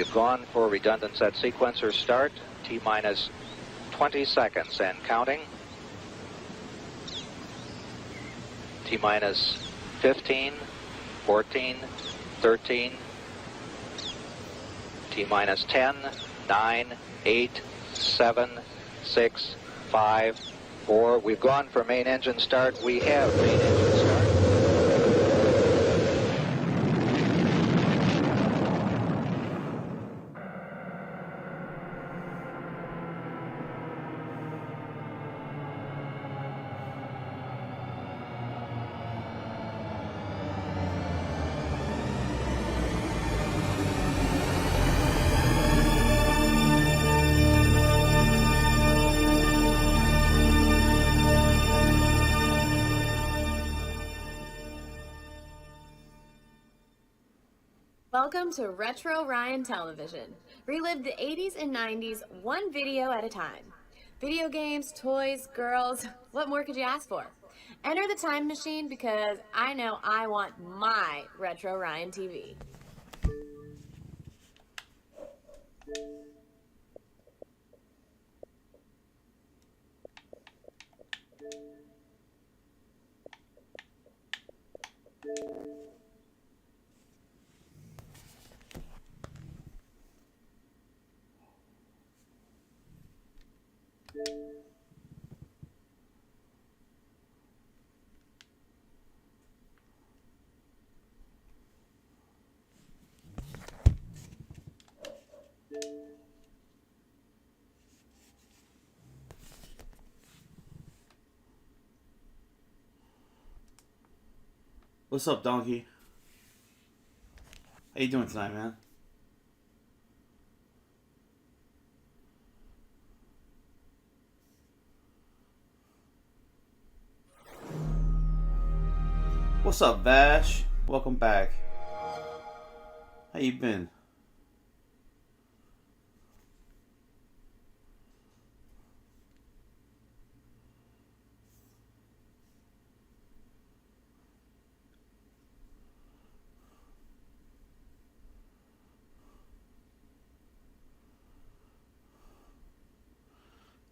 We've gone for redundant set sequencer start, T-minus 20 seconds and counting. T-minus 15, 14, 13, T-minus 10, 9, 8, 7, 6, 5, 4. We've gone for main engine start. We have main engine start. Welcome to Retro Ryan Television. Relive the 80s and 90s one video at a time. Video games, toys, girls, what more could you ask for? Enter the time machine because I know I want my Retro Ryan TV. What's up, Donkey? How you doing tonight, man? What's up, Vash? Welcome back. How you been?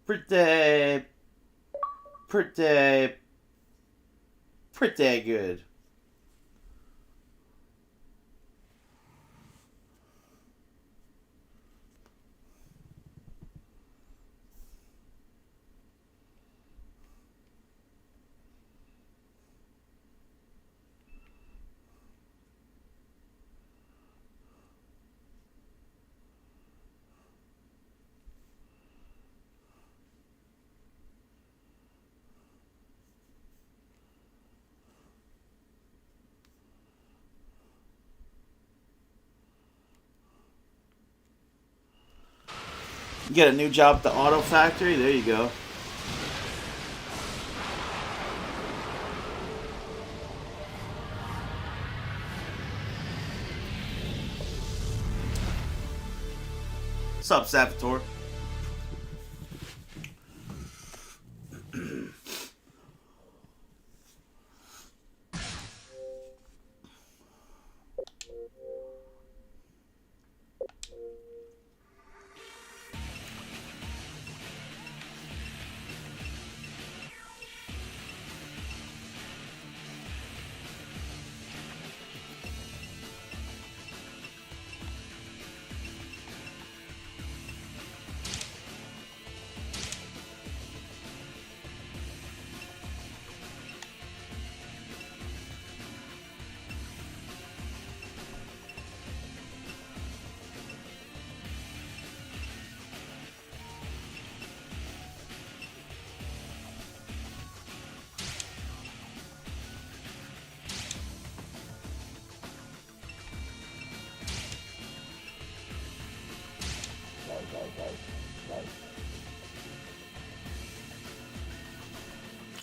Pretty good. You get a new job at the auto factory? There you go. What's up, Saboteur?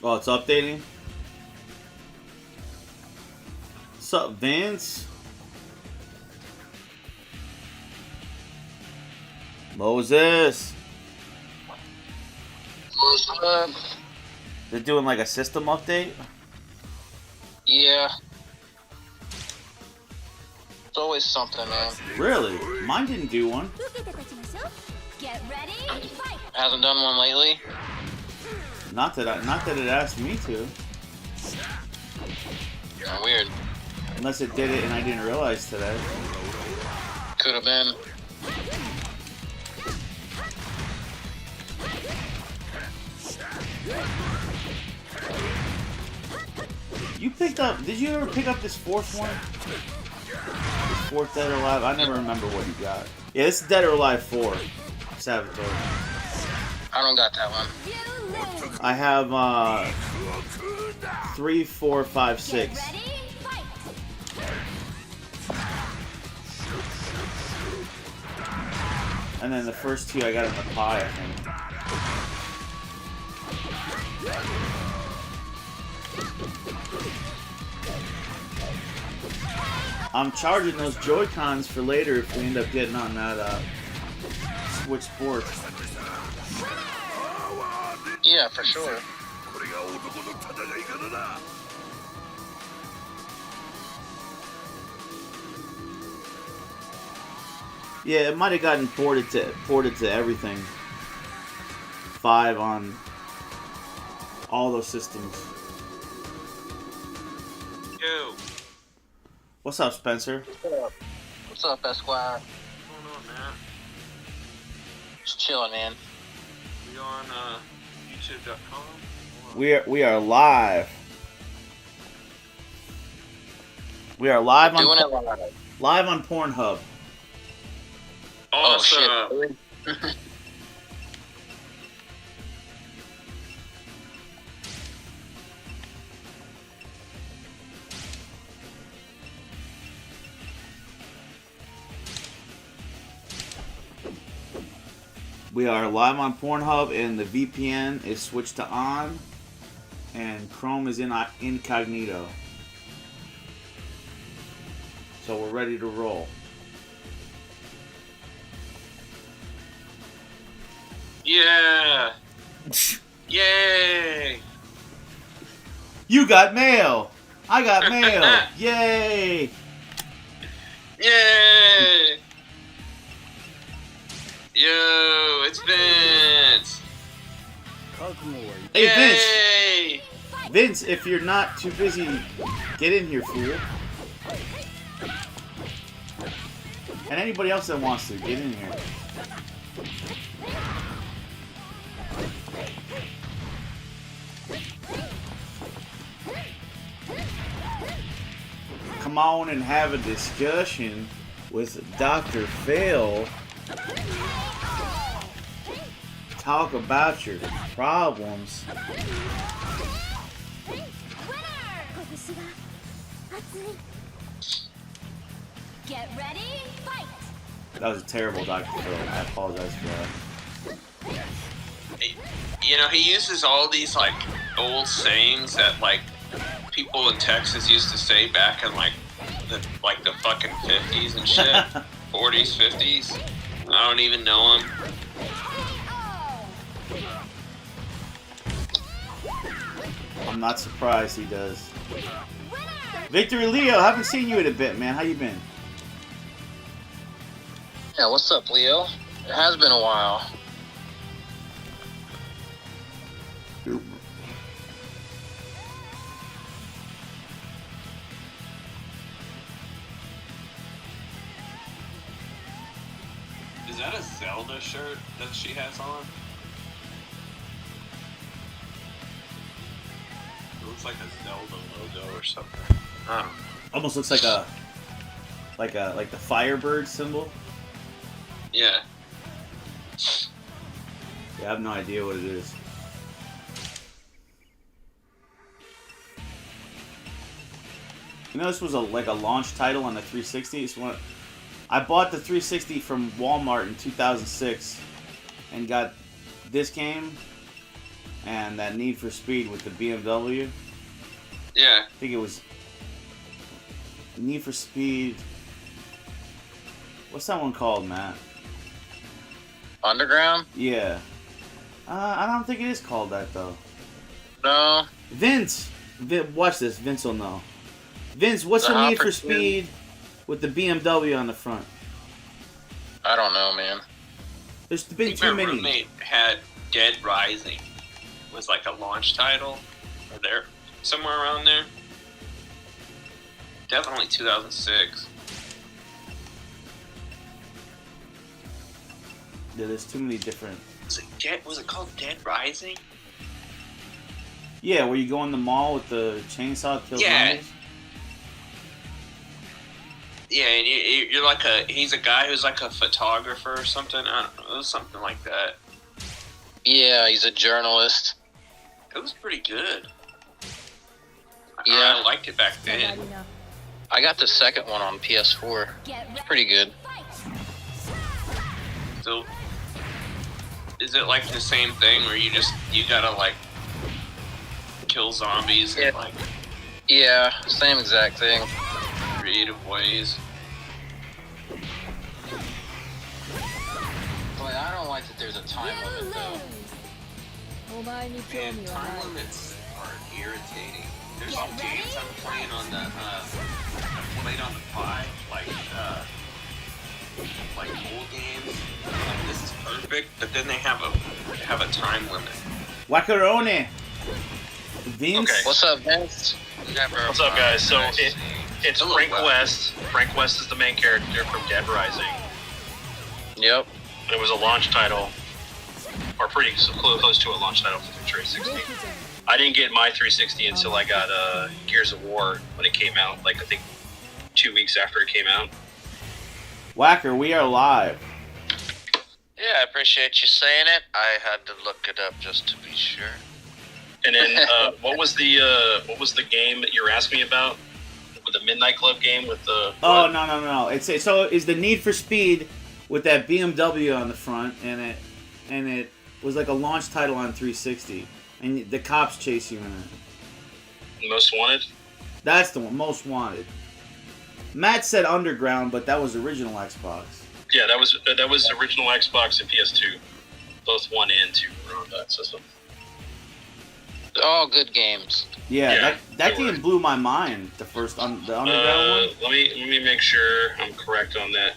Oh, it's updating? What's up, Vince? Moses. What's up? They're doing like a system update? Yeah. So always something, man. Really? Mine didn't do one. Get ready, fight! Hasn't done one lately. Not that it asked me to. Weird. Unless it did it and I didn't realize today. Could have been. You picked up, did you ever pick up this fourth one? This fourth Dead or Alive? I never remember what you got. Yeah, this is Dead or Alive 4. Saboteur. I don't got that one. I have 3, 4, 5, 6. Get ready, fight! And then the first two I got in the pie, I think. I'm charging those Joy-Cons for later if we end up getting on that Switch Sports. Yeah, for sure. Yeah, it might have gotten ported to everything. 5 on all those systems. Yo. What's up, Spencer? What's up, Esquire? What's going on, man? Just chilling, man. We on YouTube.com? We are live. We are live Doing it on live. live on Pornhub. Oh, Awesome. shit. We are live on Pornhub, and the VPN is switched to on, and Chrome is in incognito. So we're ready to roll. Yeah. Yay. You got mail. I got mail. Yay! Yay. Yo, it's Vince. Hey Vince. Yay. Vince, if you're not too busy, get in here, fool. And anybody else that wants to, get in here. Come on and have a discussion with Dr. Phil. Talk about your problems. Get ready, fight! That was a terrible Dr. Phil. I apologize for that. You know, he uses all these like old sayings that like people in Texas used to say back in like the fucking 50s and shit. 40s, 50s. I don't even know him. I'm not surprised he does. Victory Leo, haven't seen you in a bit, man. How you been? Yeah, what's up, Leo? It has been a while. Is that a Zelda shirt that she has on? It looks like a Zelda logo or something. I don't know. Almost looks like the Firebird symbol. Yeah. Yeah, I have no idea what it is. You know, this was like a launch title on the 360. It's one. I bought the 360 from Walmart in 2006 and got this game and that Need for Speed with the BMW. Yeah. I think it was Need for Speed. What's that one called, Matt? Underground? Yeah. I don't think it is called that, though. No. Vince! Watch this. Vince will know. Vince, what's The the Need Hopper for Speed with the BMW on the front? I don't know, man. There's I been think too my many. roommate had Dead Rising. Was like a launch title. Or there, somewhere around there. Definitely 2006. Yeah, there's too many different. Was it called Dead Rising? Yeah, where you go in the mall with the chainsaw kills Yeah. zombies. Yeah, and you're like he's a guy who's like a photographer or something. I don't know, it was something like that. Yeah, he's a journalist. It was pretty good. Yeah. I liked it back then. I got the second one on PS4. Get ready. Pretty good. Fight. So, is it like the same thing where you gotta like kill zombies in Yeah. like Yeah, same exact thing. creative ways? But I don't like that there's a time limit though. Man, time limits are irritating. There's some Get ready, games I'm playing on the I played on the Pi, like old games. Like this is perfect, but then they have a time limit. Wackarone. Vince. Okay. What's up, Vince? What's up, guys? So it's Hello, Frank Wes. West. Frank West is the main character from Dead Rising. Yep. It was a launch title, or pretty close to a launch title for the 360. I didn't get my 360 until I got Gears of War when it came out. Like I think 2 weeks after it came out. Whacker, we are live. Yeah, I appreciate you saying it. I had to look it up just to be sure. And then what was the game that you were asking me about? With the Midnight Club game with the Oh what? no! So is the Need for Speed with that BMW on the front, and it was like a launch title on 360, and the cops chase you in it. Most Wanted? That's the one, Most Wanted. Matt said Underground, but that was original Xbox. Yeah, that was original Xbox and PS2. Both 1 and 2 were on that system. All good games. Yeah, Yeah, that they were. game blew my mind. The first the Underground one. Let me make sure I'm correct on that.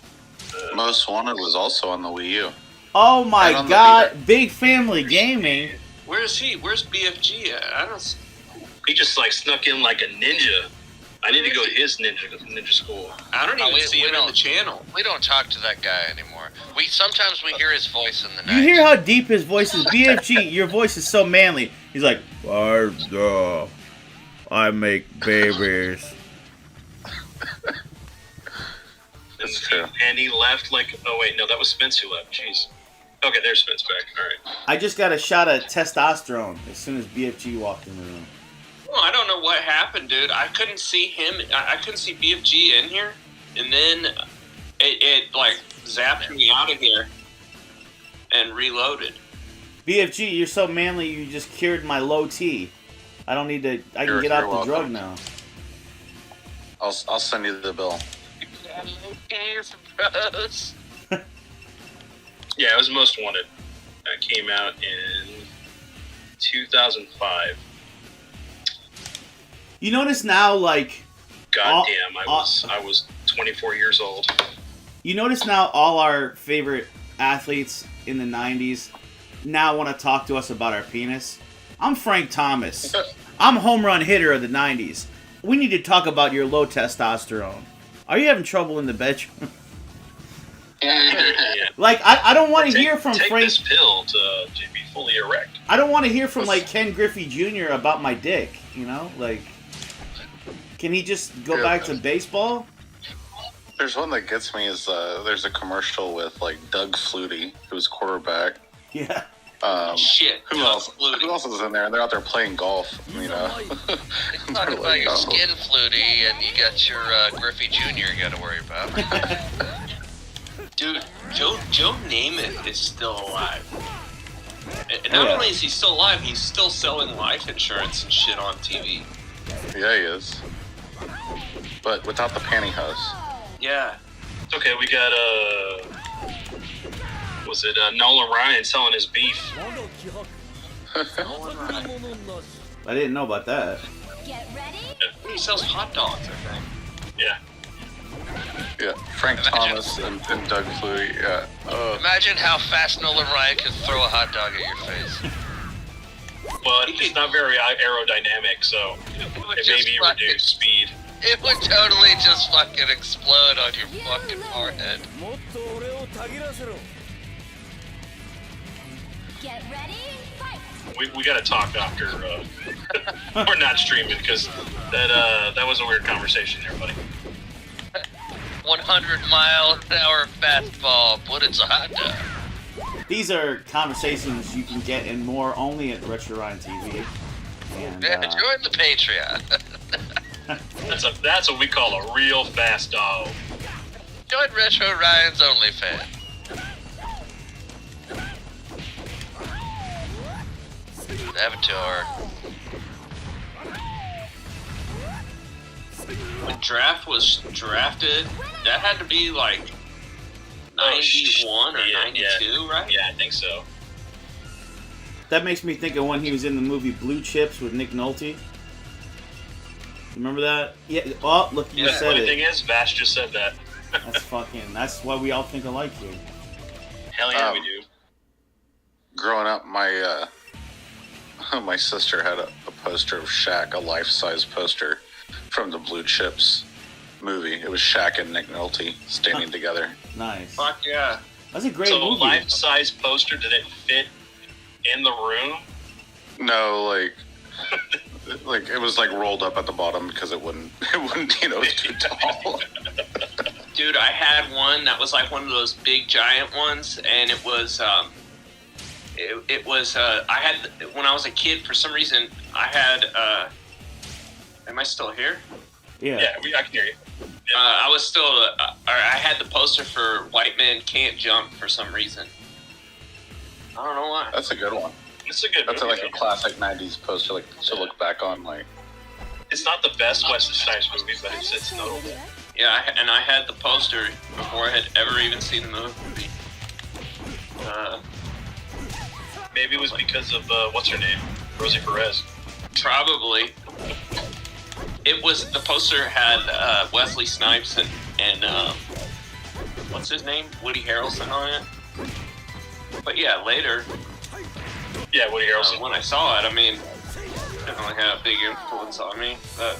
Most Wanted was also on the Wii U. Oh my and on the God! Big Family Gaming. Where's he? Where's BFG at? I don't. He just like snuck in like a ninja. I need to go to his ninja school. I don't No, even we- see we him on don't. the channel. We don't talk to that guy anymore. Sometimes we hear his voice in the night. You hear how deep his voice is? BFG, your voice is so manly. He's like, I make babies. That's true. And he left like, oh wait, no, that was Spence who left. Jeez. Okay, there's Spence back. All right. I just got a shot of testosterone as soon as BFG walked in the room. Well, I don't know what happened, dude. I couldn't see him. I couldn't see BFG in here, and then it like zapped me out of here and reloaded. BFG, you're so manly. You just cured my low T. I don't need to. I can You're get off the welcome. drug now. I'll send you the bill. Okay, bros. Yeah, it was Most Wanted. That came out in 2005. You notice now, like, Goddamn, I was 24 years old. you notice now all our favorite athletes in the 90s now want to talk to us about our penis. I'm Frank Thomas. I'm home run hitter of the 90s. We need to talk about your low testosterone. Are you having trouble in the bedroom? Yeah. Like, I don't want to Take- hear from take Frank. this pill to be fully erect. I don't want to hear from, like, Ken Griffey Jr. about my dick, you know? Like, can he just go Yeah. back to baseball? There's one that gets me is there's a commercial with like Doug Flutie, who's quarterback. Yeah. Shit. Who else? Who else is in there? And they're out there playing golf. You know. Talk about your skin flutie, and you got your Griffey Jr. you got to worry about. Dude, Joe Namath is still alive. And Oh, not yeah. only is he still alive, he's still selling life insurance and shit on TV. Yeah, he is. But without the pantyhose. Yeah. Okay, we got was it Nolan Ryan selling his beef? I didn't know about that. Get ready. He sells hot dogs, I think. Yeah. Yeah, Frank Thomas and Doug Flutie. Yeah. Imagine how fast Nolan Ryan could throw a hot dog at your face. Well, it's not very aerodynamic, so it maybe reduce speed. It would totally just fucking explode on your fucking forehead. Get ready, fight! We gotta talk after we're not streaming because that was a weird conversation there, buddy. 100-mile-an-hour fastball, but it's a hot dog. These are conversations you can get and more only at Retro Ryan TV. And, Join the Patreon. That's what we call a real fast dog. Join Retro Ryan's OnlyFans. Avatar. When Draft was drafted, that had to be like 91 or 92, right? Yeah, I think so. that makes me think of when he was in the movie Blue Chips with Nick Nolte. Remember that? Yeah. Oh, look, you said the it. thing is, Vash just said that. That's why we all think alike here. Hell yeah, we do. Growing up, my my sister had a poster of Shaq, a life-size poster from the Blue Chips movie. It was Shaq and Nick Nolte standing together. Nice. Fuck yeah. That's a great movie. movie. So, life-size poster, did it fit in the room? No, like it was like rolled up at the bottom because it wouldn't it was too tall. Dude, I had one that was like one of those big giant ones, and it was I had, when I was a kid, for some reason I had am I still here? Yeah, I can hear you. I was still I had the poster for White Men Can't Jump for some reason. I don't know why. That's a good one. It's a good That's movie, like a classic '90s poster, like to look back on. Like, it's not the best Wesley Snipes movie, but it's notable. Yeah, and I had the poster before I had ever even seen the movie. Maybe it was because of what's her name, Rosie Perez. Probably. It was, the poster had Wesley Snipes and what's his name, Woody Harrelson on it. But yeah, later. Yeah, Woody Harrelson. When I saw it, I mean, it definitely had a big influence on me. But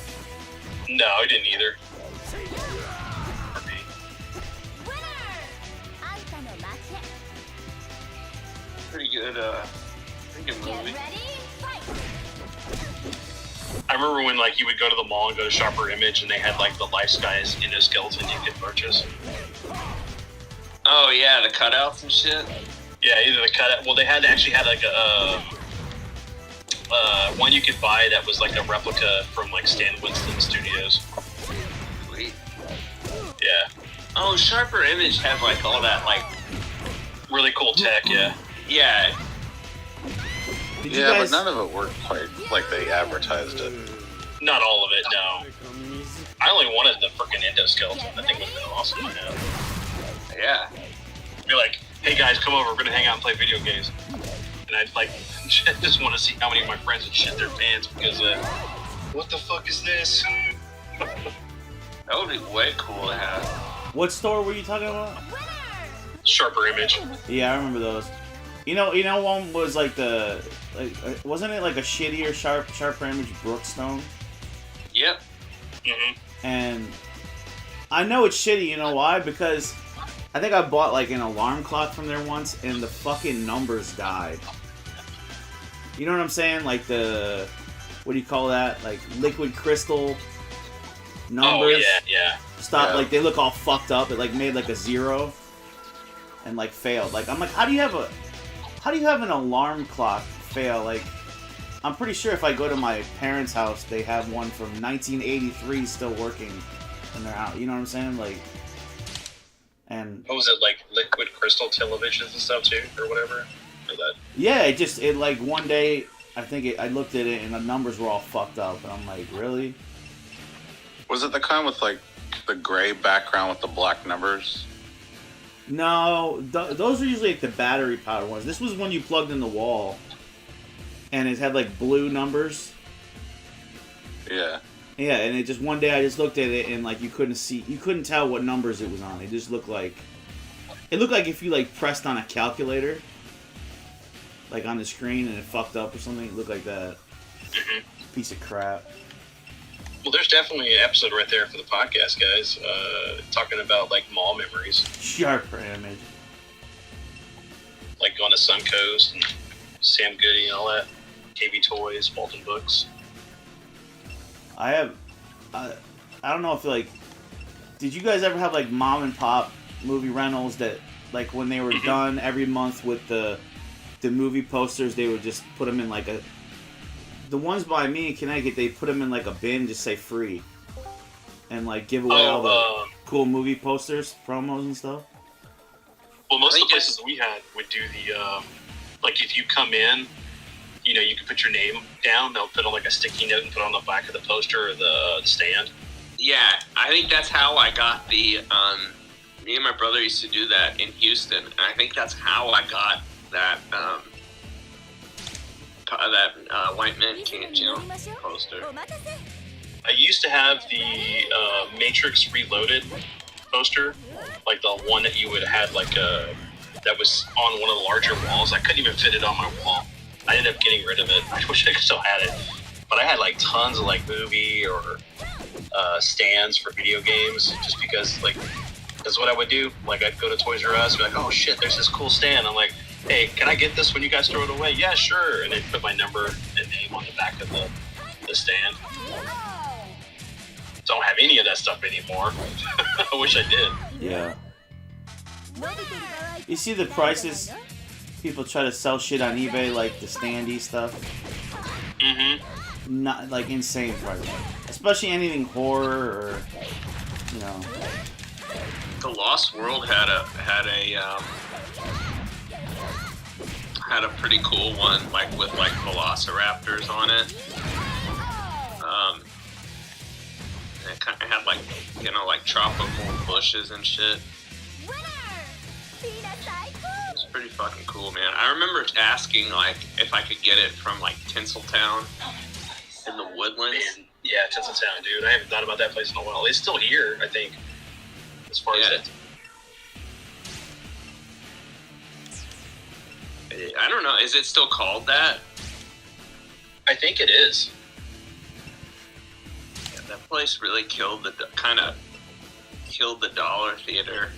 no, I didn't either. pretty good movie. I remember when like you would go to the mall and go to Sharper Image, and they had like the life size endoskeleton you could purchase. Oh yeah, the cutouts and shit. Yeah, either the cutout. Well, they actually had like a one you could buy that was like a replica from like Stan Winston Studios. Sweet. Yeah. Oh, Sharper Image had like all that like really cool tech. Yeah. Yeah. but none of it worked quite like they advertised it. Not all of it, no. I only wanted the freaking endoskeleton. That thing would have been awesome. Yeah. Be like, hey guys, come over. We're gonna hang out and play video games. And I'd like just want to see how many of my friends would shit their pants because what the fuck is this? That would be way cool to have. What store were you talking about? Sharper Image. Yeah, I remember those. You know, one was like wasn't it like a shittier Sharper Image Brookstone? Yep. Mhm. And I know it's shitty. You know why? Because I think I bought like an alarm clock from there once, and the fucking numbers died. You know what I'm saying? Like the, what do you call that? Like liquid crystal numbers. Oh yeah. Stop. Yeah. Like they look all fucked up. It like made like a 0, and like failed. Like I'm like, how do you have an alarm clock fail? Like I'm pretty sure if I go to my parents' house, they have one from 1983 still working in their house. You know what I'm saying? Like. And What was it, like liquid crystal televisions and stuff too, or whatever? Or that? yeah, it like one day I looked at it and the numbers were all fucked up, and I'm like, really? Was it the kind with like the gray background with the black numbers? No, those are usually like the battery powered ones. This was one you plugged in the wall, and it had like blue numbers. Yeah. Yeah, and it just one day I just looked at it and like you couldn't tell what numbers it was on. It just looked like if you like pressed on a calculator, like on the screen and it fucked up or something. It looked like that. Piece of crap. Well, there's definitely an episode right there for the podcast, guys, talking about like mall memories. Sharper image. Like going to Suncoast and Sam Goody and all that. KB Toys, Bolton Books. I don't know if like, did you guys ever have like mom and pop movie rentals that like when they were done every month with the movie posters, they would just put them in like the ones by me in Connecticut, they put them in like a bin, just say free, and like give away all the cool movie posters, promos and stuff. Well, most of the places we had would do the like if you come in, you know, you can put your name down. They'll put on like a sticky note and put it on the back of the poster or the stand. Yeah, I think that's how I got the. Me and my brother used to do that in Houston. And I think that's how I got that. White Men Can't Jump poster. I used to have the Matrix Reloaded poster, like the one that you would have like that was on one of the larger walls. I couldn't even fit it on my wall. I ended up getting rid of it. I wish I still had it, but I had like tons of like movie or stands for video games, just because like that's what I would do. Like I'd go to Toys R Us, and be like, oh shit, there's this cool stand. I'm like, hey, can I get this when you guys throw it away? Yeah, sure. And they'd put my number and name on the back of the stand. Don't have any of that stuff anymore. I wish I did. Yeah. You see the prices people try to sell shit on eBay, like the standee stuff? Mm-hmm. Not like insane prices. Especially anything horror or, you know. The Lost World had a pretty cool one, like with like velociraptors on it. It kind of had like, you know, like tropical bushes and shit. It was pretty fucking cool, man. I remember asking like if I could get it from like Tinseltown in the Woodlands. Man, yeah, Tinseltown, dude. I haven't thought about that place in a while. It's still here, I think, as far as that. I don't know. Is it still called that? I think it is. Yeah, that place really killed the Dollar Theater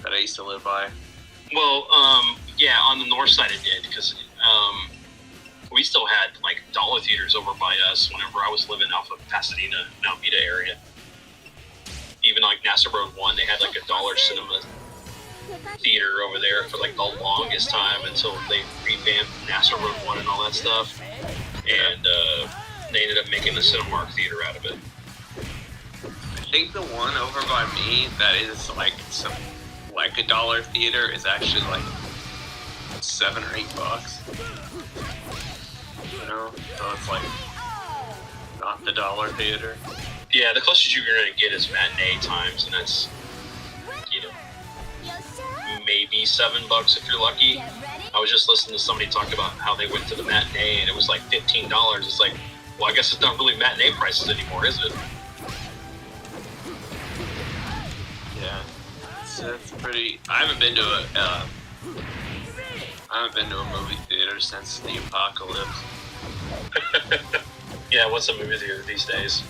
that I used to live by. Well, yeah, on the north side it did, because we still had like dollar theaters over by us whenever I was living off of Pasadena, Alameda area. Even like NASA Road 1, they had like a dollar cinema theater over there for like the longest time until they revamped NASA Road 1 and all that stuff, and they ended up making the Cinemark theater out of it. I think the one over by me that is like a dollar theater is actually like $7 or $8. You know, so it's like not the dollar theater. Yeah, the closest you're gonna get is matinee times, and that's, you know, maybe $7 if you're lucky. I was just listening to somebody talk about how they went to the matinee and it was like $15. It's like, well, I guess it's not really matinee prices anymore, is it? Yeah, it's pretty. I haven't been to a movie theater since the apocalypse. Yeah, what's a movie theater these days?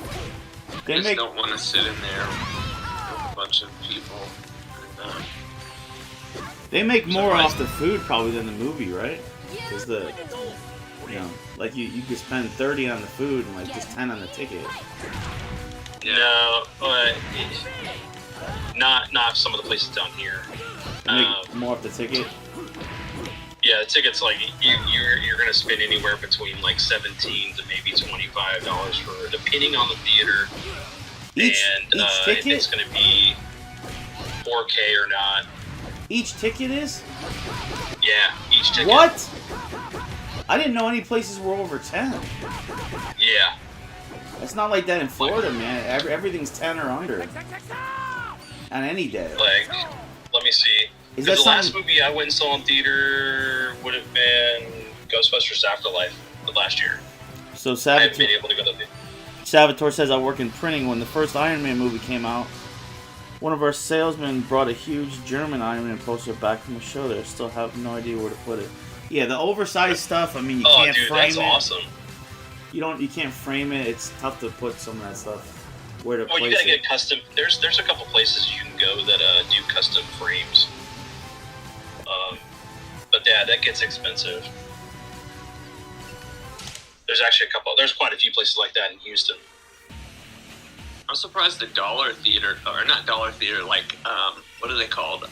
I just don't want to sit in there with a bunch of people. And, they make more off the food probably than the movie, right? Because you know, like you could spend $30 on the food and like just $10 on the ticket. yeah. No, but not some of the places down here. They make more off the ticket. Yeah, the tickets, like you're gonna spend anywhere between like $17 to maybe $25 for, depending on the theater, Each if ticket? it's gonna be 4K or not. Each ticket is? Yeah, each ticket. What? I didn't know any places were over 10. Yeah. It's not like that in Florida, man. Everything's 10 or under. On any day. Like, let me see. Is that the last movie I went and saw in theater would have been Ghostbusters Afterlife last year. So I haven't been able to go to the. Salvatore says, I work in printing. When the first Iron Man movie came out, one of our salesmen brought a huge German Iron Man poster back from the show there. Still have no idea where to put it. Yeah, the oversized stuff, I mean, you can't frame that's it. Awesome. You can't frame it. It's tough to put some of that stuff where to place it. Well, you gotta get custom. There's a couple places you can go that do custom frames. But yeah, that gets expensive. There's actually there's quite a few places like that in Houston. I'm surprised the Dollar Theater, or not Dollar Theater, like, what are they called?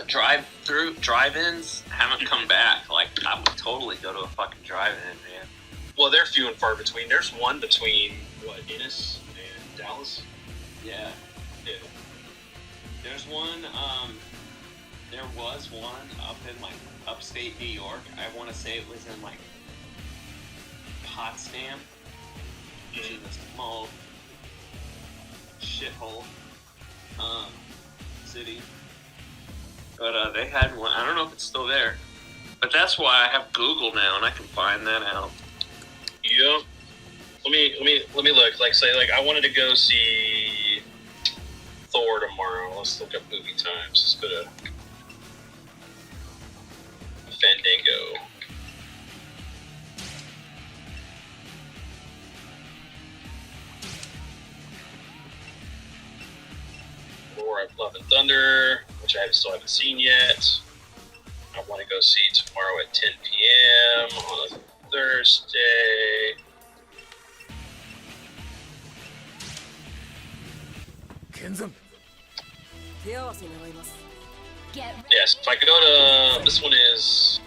Drive-ins haven't come back. Like, I would totally go to a fucking drive-in, man. Well, they're few and far between. There's one between, Ennis and Dallas? Yeah. There's one, there was one up in, like, upstate New York. I want to say it was in, like, Potsdam, which is a small shithole city. But they had one. I don't know if it's still there. But that's why I have Google now, and I can find that out. Yep. Let me look. Like, say, like, I wanted to go see Thor tomorrow. Let's look up movie times. Let's go to Fandango. Thor: Love and Thunder, which I still haven't seen yet. I want to go see tomorrow at 10 p.m. on a Thursday. Yes, if I go to, this one is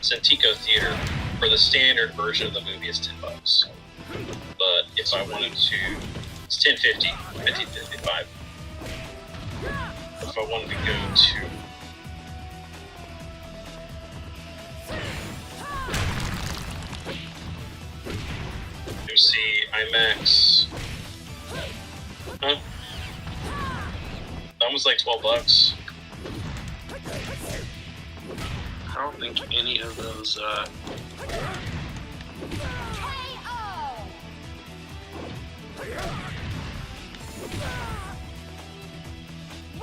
Santico Theater. For the standard version of the movie, it's $10. But if I wanted to, it's $10.50, $15.55. If I wanted to go to see IMAX, huh? That was like $12. I don't think any of those,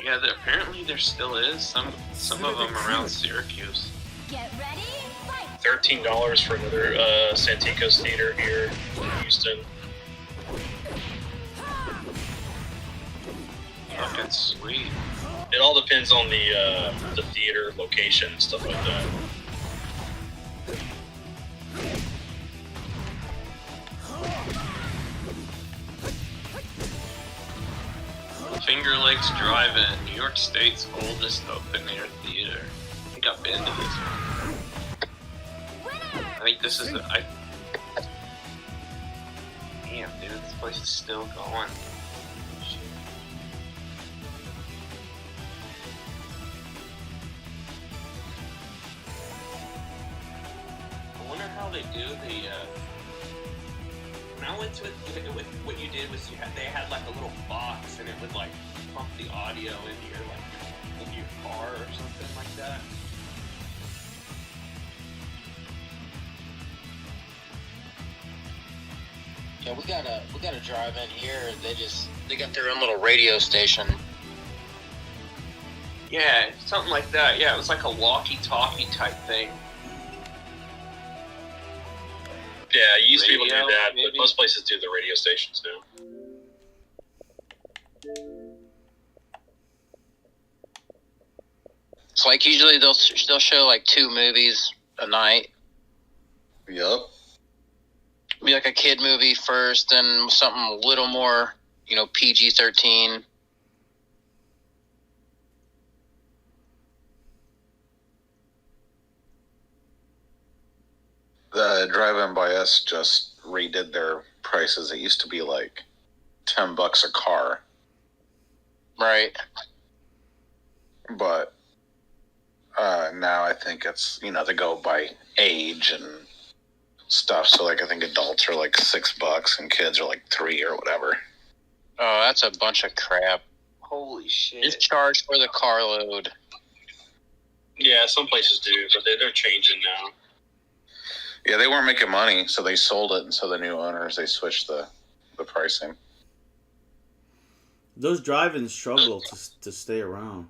yeah, apparently there still is some of them around Syracuse. Get ready, fight! $13 for another Santico's Theater here in Houston. Fucking sweet. It all depends on the theater location and stuff like that. Finger Lakes Drive-In, New York State's oldest open-air theater. I think I've been to this one. I think this is damn, dude, this place is still going. Shit. I wonder how they do the, when I went to it, what you did was they had like a little box and it would like pump the audio into your car or something like that. Yeah, we got a drive-in here. They got their own little radio station. Yeah, something like that. Yeah, it was like a walkie-talkie type thing. Yeah, you used to be able to do that, maybe? but most places do the radio stations now. So, like, usually they'll show like 2 movies a night. Yup. Be like a kid movie first, then something a little more, PG-13. The drive-in by us just redid their prices. It used to be like $10 a car, Right. but now I think it's they go by age and stuff. So like I think adults are like $6 and kids are like $3 or whatever. Oh, that's a bunch of crap. Holy shit. It's charged for the carload. Yeah, some places do, but they're changing now. Yeah, they weren't making money, so they sold it, and so the new owners, they switched the pricing. Those drive-ins struggle to stay around.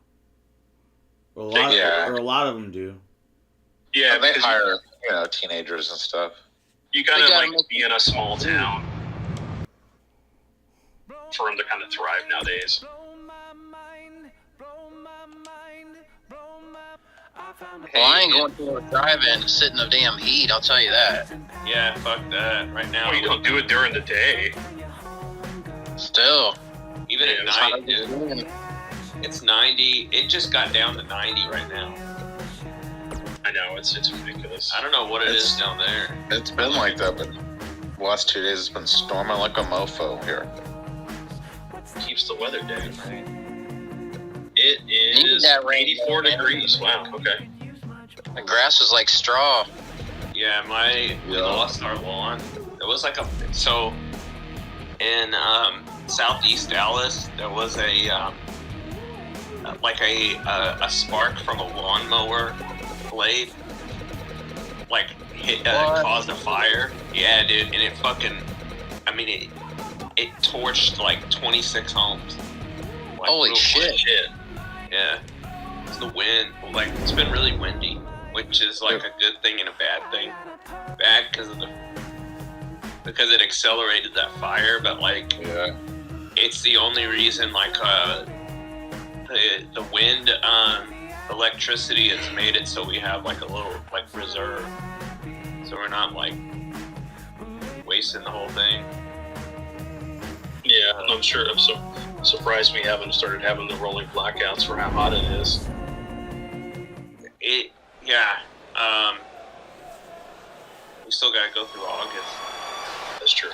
Or a lot of them do. Yeah, they hire teenagers and stuff. You gotta like be in a small town for them to kind of thrive nowadays. Well, I ain't going to a drive-in to sit in the damn heat, I'll tell you that. Yeah, fuck that. Right now. Well, you don't do it during the day. Still. Even at night, dude. It's 90. It just got down to 90 right now. I know, it's ridiculous. I don't know what it is down there. It's been like that, but the last 2 days it's been storming like a mofo here. Keeps the weather down, right? It is 84 degrees. Wow, okay. The grass is like straw. Yeah, we lost our lawn. It was like so in southeast Dallas, there was a spark from a lawnmower blade, like caused a fire. Yeah, dude, and it fucking, it torched like 26 homes. Like, holy shit! Yeah, it's the wind. Like, it's been really windy, which is like a good thing and a bad thing. Bad because it accelerated that fire, but like, it's the only reason like the wind electricity has made it so we have like a little like reserve, so we're not like wasting the whole thing. Yeah, I'm sure. I'm so surprised we haven't started having the rolling blackouts for how hot it is. We still gotta go through August. That's true.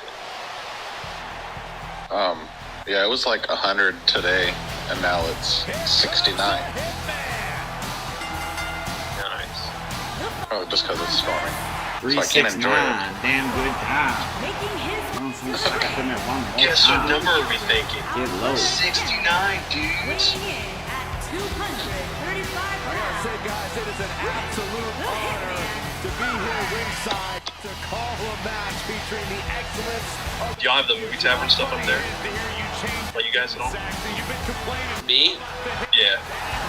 Yeah, it was like 100 today, and now it's 69. Nice. Oh, just because it's storming. 369, damn good time. Guess what number are we thinking? Get low. 69, dudes. Say, guys, it is an absolute honor to be here ringside to call a match featuring the excellence of... Do y'all have the movie tavern stuff up there? Like you guys at all? Me? Yeah.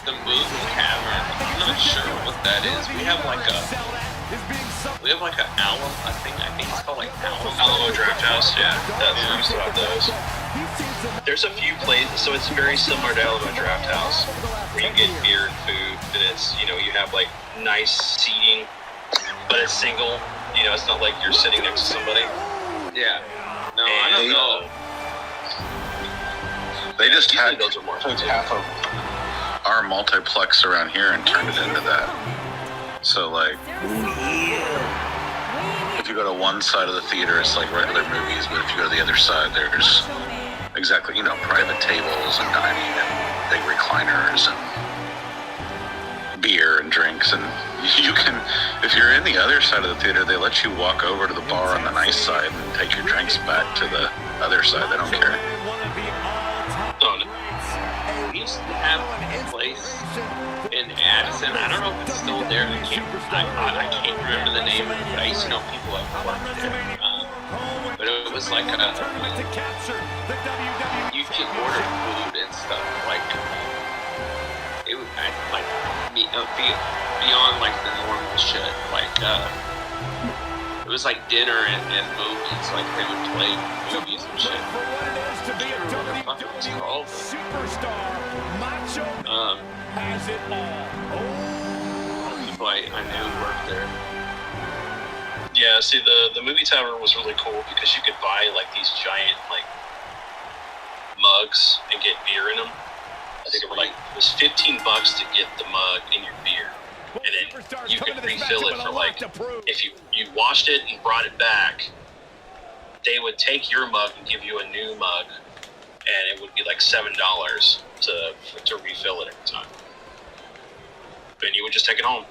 The movie tavern. I'm not sure what that is. We have like an Alamo. I think it's called like Alamo Draft House. Yeah, we used to have those. There's a few places, so it's very similar to Alamo Draft House, where you get beer and food, and it's you have like nice seating, but it's single. It's not like you're sitting next to somebody. Yeah. No, I don't know. They just took half of our multiplex around here and turned it into that. So like, if you go to one side of the theater, it's like regular movies, but if you go to the other side, there's exactly, private tables and dining and big recliners and beer and drinks. And you can, if you're in the other side of the theater, they let you walk over to the bar on the nice side and take your drinks back to the other side. They don't care. We used to have a place in Addison. I don't know if it's still there. I can't remember the name of it, but I used to know people that worked there. But it was like you could order food and stuff like it was like beyond like the normal shit. Like it was like dinner and movies. Like they would play movies and shit. People I knew worked there. Yeah, see, the movie tavern was really cool because you could buy like these giant like mugs and get beer in them. I think it was $15 to get the mug in your beer, and then you could refill it for like if you washed it and brought it back, they would take your mug and give you a new mug, and it would be like $7 to refill it every time. Then you would just take it home.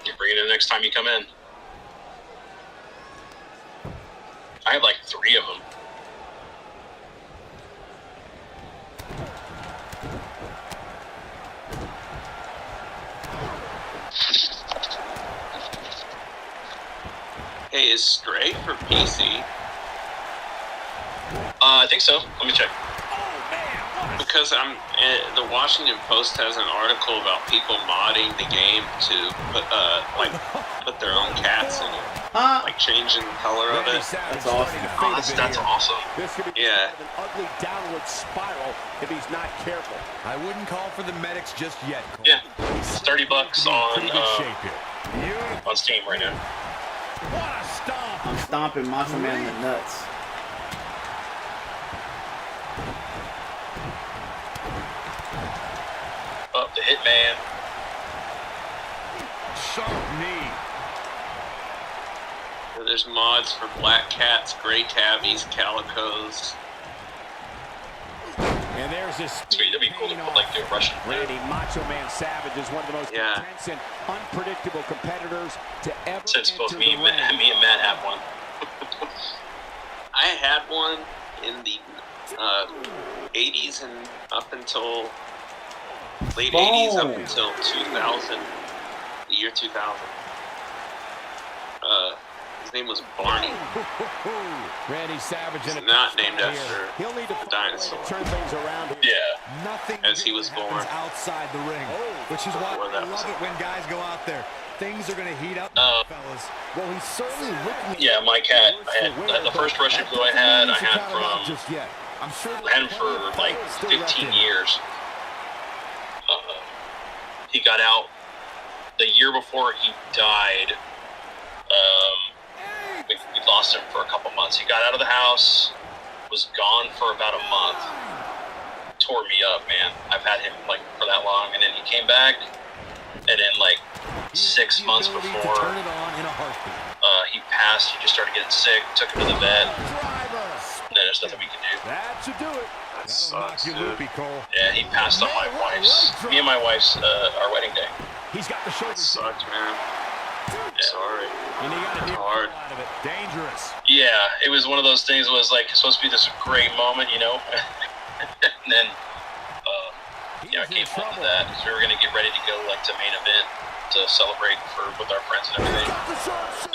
You bring it in the next time you come in. I have like 3 of them. Hey, is Stray for PC? I think so. Let me check. Because the Washington Post has an article about people modding the game to put their own cats in it, like changing the color of it. That's awesome. Oh, that's awesome. This could be Yeah. an ugly downward spiral if he's not careful. I wouldn't call for the medics just yet, Cole. Yeah, it's $30 Pretty good shape here. on Steam right now. What a stomp! I'm stomping Macho Man in the nuts. Oh, the Hitman. Sharp knee. There's mods for black cats, gray tabbies, calicos. And there's this Sweet, that'd be cool to put like the Russian Randy Macho Man Savage is one of the most intense and unpredictable competitors to ever Since both enter me the ring. and Matt have one. I had one in the 80s and up until late 80s up until 2000, the year 2000. His name was Barney. Randy Savage He's in a not named after He'll need to a dinosaur, turn things around here. Yeah. Nothing as he good was happens born. outside the ring, which is why Before I that love was- it when guys go out there. Things are going to heat up, fellas. Well, he's certainly looking. Yeah, my cat. I had the first Russian glue I had from. Just yet. I'm sure I had him for like 15 years. He got out the year before he died. We lost him for a couple months. He got out of the house, was gone for about a month. Tore me up, man. I've had him like for that long, and then he came back, and then like 6 months before turn it on in a heartbeat. he passed, he just started getting sick. Took him to the vet. And then there's nothing we can do. That should do it. That That'll knock sucks, you dude. loopy, Cole. Yeah, he passed on my wife's, me and my wife's, our wedding day. He's got the That shoulders. sucked, man. Sorry. And he got a It's near hard. fall out of it. Dangerous. Yeah, it was one of those things. It was like supposed to be this great moment, you know, and then I came home to that because we were gonna get ready to go like to main event to celebrate with our friends and everything.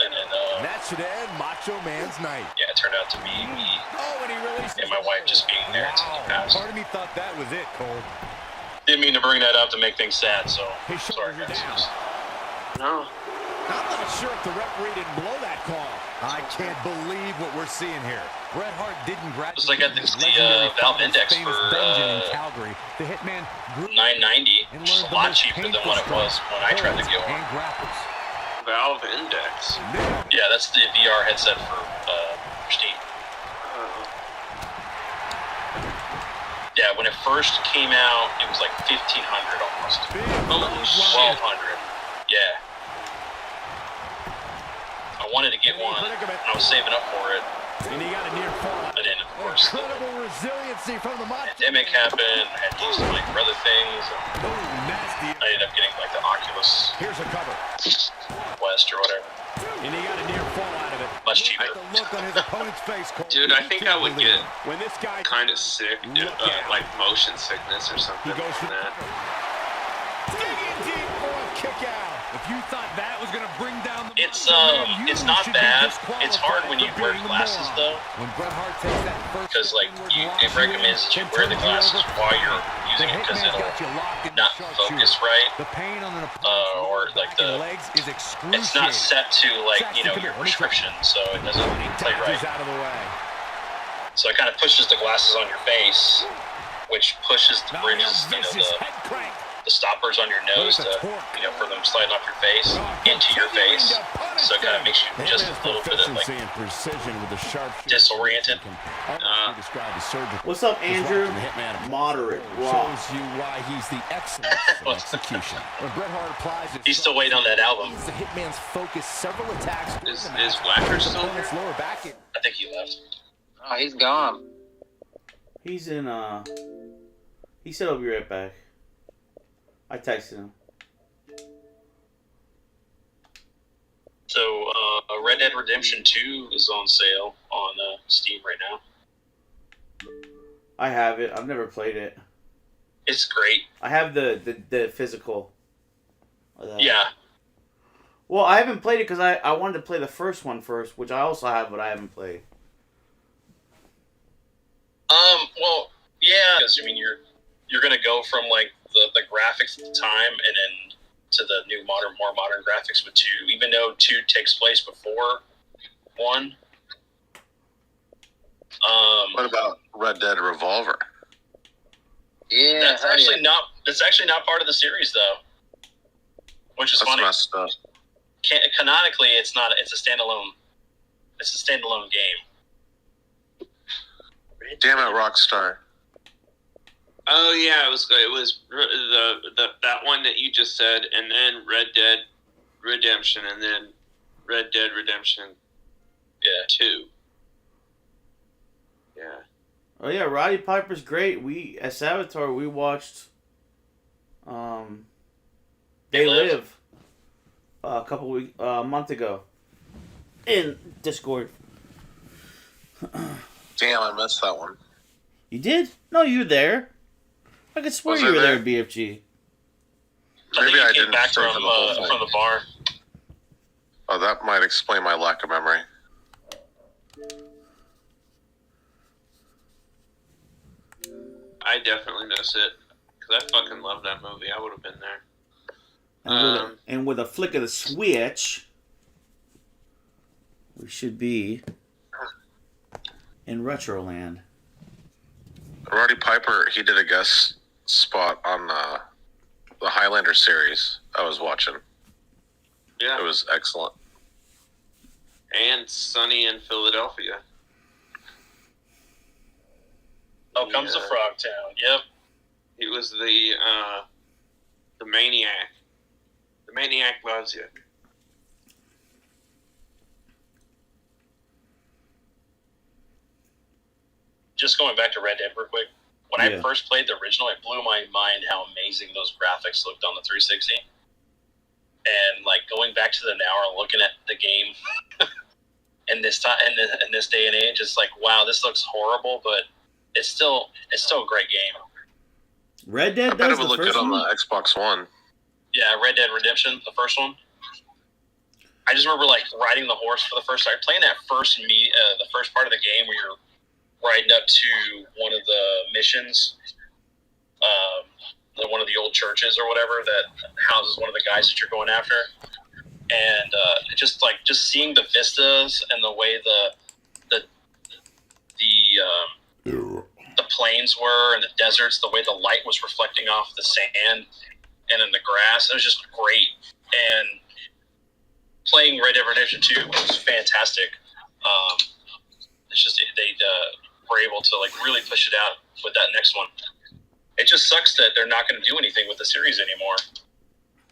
And then That should end Macho Man's night. yeah, it turned out to be me Oh, and he released and my wife just being there until he passed. Part of me thought that was it, Cole. Didn't mean to bring that up to make things sad, so His sorry shoulders are guys. down. No. I'm not sure if the referee didn't blow that call. I can't believe what we're seeing here. Bret Hart didn't graduate. It's like at the Valve Index for in Calgary. The Hitman grew $9.90, and which is learned a the lot most cheaper than painful what it was when I tried to holds get one. and grapples. Valve Index. Yeah, that's the VR headset for Steam. Yeah, when it first came out, it was like $1,500 almost. Holy shit. $1,200. Yeah. I wanted to get one. I was saving up for it. And he got a near fall. But then, of course, the Incredible resiliency from the Macho pandemic happened. I had to use some like for other things. Oh, nasty. I ended up getting like the Oculus Here's a cover. West or whatever. And he got a near fall out of it. Much cheaper. The look on his opponent's face, Cole. Dude, I think I would get When this guy kind of sick, like motion sickness or something He goes like for that. digging deep for a kick out. If you thought that was going to bring down the It's not bad. It's hard when you wear glasses though, When Bret Hart takes that first because like it recommends that you wear the glasses while you're using it because it'll not focus right, The pain on an or like the legs is excruciating. it's not set to like your prescription, so it doesn't play right. out of the way. So it kind of pushes the glasses on your face, which pushes the bridges, Head crank. the stoppers on your nose to, for them sliding off your face into your face. So it kind of makes you just a little bit of like and precision with the sharp disoriented. What's up, Andrew? Moderate raw. Shows you why he's the excellence of execution. When Bret Hart applies his He's still waiting on that album. the Hitman's focus several attacks. Is Wacker still here? Opponent's lower back. I think he left. Oh, he's gone. He's in, he said I'll be right back. I texted him. So, Red Dead Redemption 2 is on sale on Steam right now. I have it. I've never played it. It's great. I have the physical. Yeah. Well, I haven't played it because I wanted to play the first one first, which I also have, but I haven't played. Well, yeah, because I mean, you're gonna go from like the graphics at the time, and then to the new more modern graphics with 2. Even though 2 takes place before 1. What about Red Dead Revolver? Yeah, that's actually not part of the series though, which is funny. Messed up. Canonically, it's not. It's a standalone. It's a standalone game. Damn it, Rockstar. Oh yeah, it was the that one that you just said, and then Red Dead Redemption, and then Red Dead Redemption 2. Yeah. Oh yeah, Roddy Piper's great. We at Saboteur we watched They Live a month ago in Discord. Damn, I missed that one. You did? No, you were there. I could swear Was you I were there, there? BFG. Maybe I came didn't back stay from for the whole thing. the bar. Oh, that might explain my lack of memory. I definitely miss it because I fucking love that movie. I would have been there. And with a flick of the switch, we should be in Retroland. Roddy Piper, he did a guest spot on the Highlander series I was watching. Yeah. It was excellent. And Sunny in Philadelphia. Oh, comes the Frogtown. Yep. He was the maniac. The maniac loves you. Just going back to Red Dead real quick. When I first played the original, it blew my mind how amazing those graphics looked on the 360. And like going back to the now and looking at the game in this time in this day and age, it's like, wow, this looks horrible, but it's still a great game. Red Dead I bet does it would the look first good on one? the Xbox One. Yeah, Red Dead Redemption, the first one. I just remember like riding the horse for the first time, playing that the first part of the game where you're riding up to one of the missions, one of the old churches or whatever that houses one of the guys that you're going after, and just seeing the vistas and the way the plains were and the deserts, the way the light was reflecting off the sand and in the grass, it was just great. And playing Red Dead Redemption 2 was fantastic. It's just they were able to like really push it out with that next one. It just sucks that they're not going to do anything with the series anymore.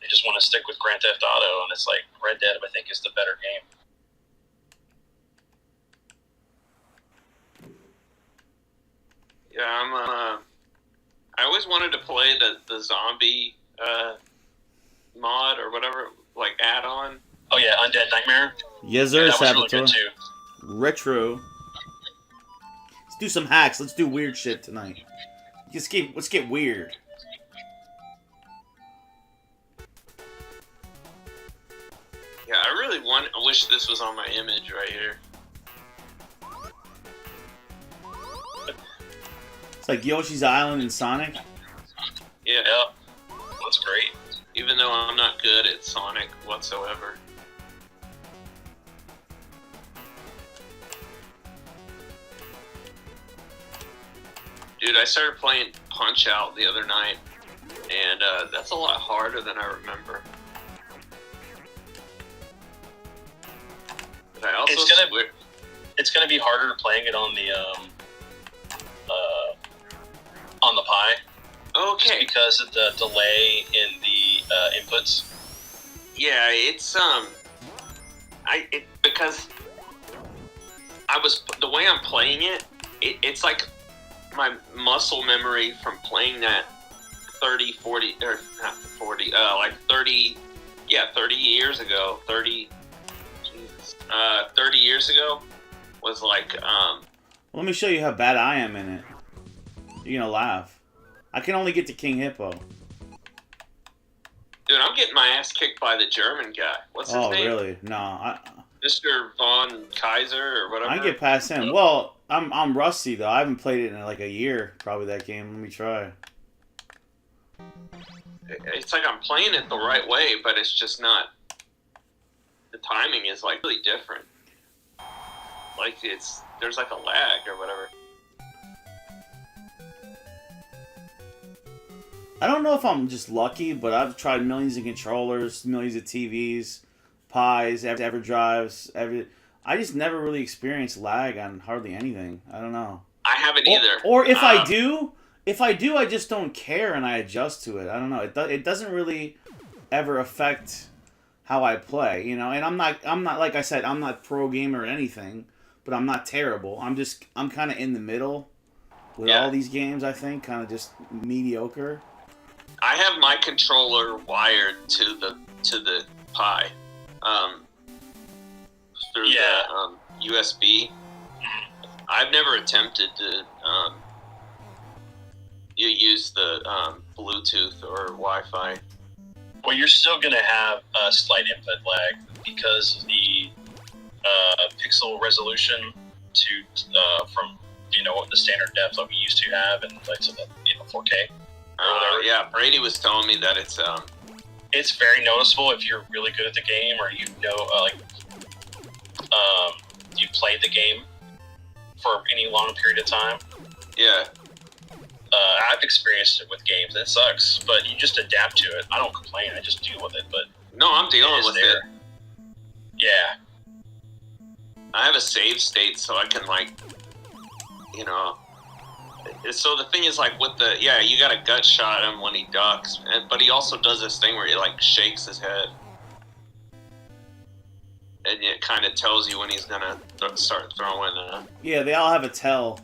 They just want to stick with Grand Theft Auto, and it's like Red Dead, I think, is the better game. Yeah, I always wanted to play the zombie mod or whatever, like add-on. Oh yeah, Undead Nightmare. Yes, sir, that was Saboteur. really good too. Retro. Let's do some hacks. Let's do weird shit tonight. Let's get weird. Yeah, I wish this was on my image right here. It's like Yoshi's Island in Sonic. Yeah. That's great. Even though I'm not good at Sonic whatsoever. Dude, I started playing Punch-Out the other night, and that's a lot harder than I remember. But I also it's gonna be harder playing it on the Pi. Okay. Just because of the delay in the inputs. Yeah, it's because the way I'm playing it's like my muscle memory from playing that 30 years ago, 30 years ago was like Let me show you how bad I am in it. You're gonna laugh. I can only get to King Hippo. Dude, Dude, I'm getting my ass kicked by the German guy. What's his name? Oh, really? No, Mr. Von Kaiser or whatever. I get past him. Well, I'm rusty though. I haven't played it in like a year, probably that game. Let me try. It's like I'm playing it the right way, but it's just not. The timing is like really different. Like there's like a lag or whatever. I don't know if I'm just lucky, but I've tried millions of controllers, millions of TVs, Pies, EverDrives, I just never really experienced lag on hardly anything. I don't know. I haven't either. Or if I do, I just don't care and I adjust to it. I don't know. It doesn't really ever affect how I play, you know. And I'm not like I said, I'm not pro gamer or anything, but I'm not terrible. I'm kind of in the middle with all these games. I think kind of just mediocre. I have my controller wired to the Pi, through the USB. I've never attempted to use the Bluetooth or Wi-Fi. Well, you're still going to have a slight input lag because of the pixel resolution from the standard depth that we used to have and like to the 4K. Yeah, Brady was telling me that it's very noticeable if you're really good at the game or you've played the game for any long period of time. Yeah. I've experienced it with games. It sucks, but you just adapt to it. I don't complain. I just deal with it. But no, I'm dealing with it. Yeah. I have a save state, so I can So the thing is, like with you got to gut shot him when he ducks, but he also does this thing where he like shakes his head, and it kind of tells you when he's gonna start throwing. Yeah, they all have a tell.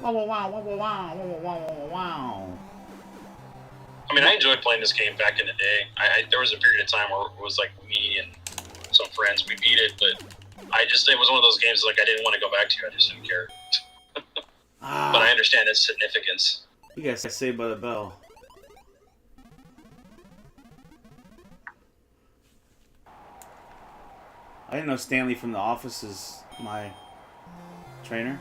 Wow. I mean, I enjoyed playing this game back in the day. There was a period of time where it was like me and some friends, we beat it, but it was one of those games like I didn't want to go back to. I just didn't care. But I understand its significance. You guys Saved by the Bell. I didn't know Stanley from The Office is my trainer.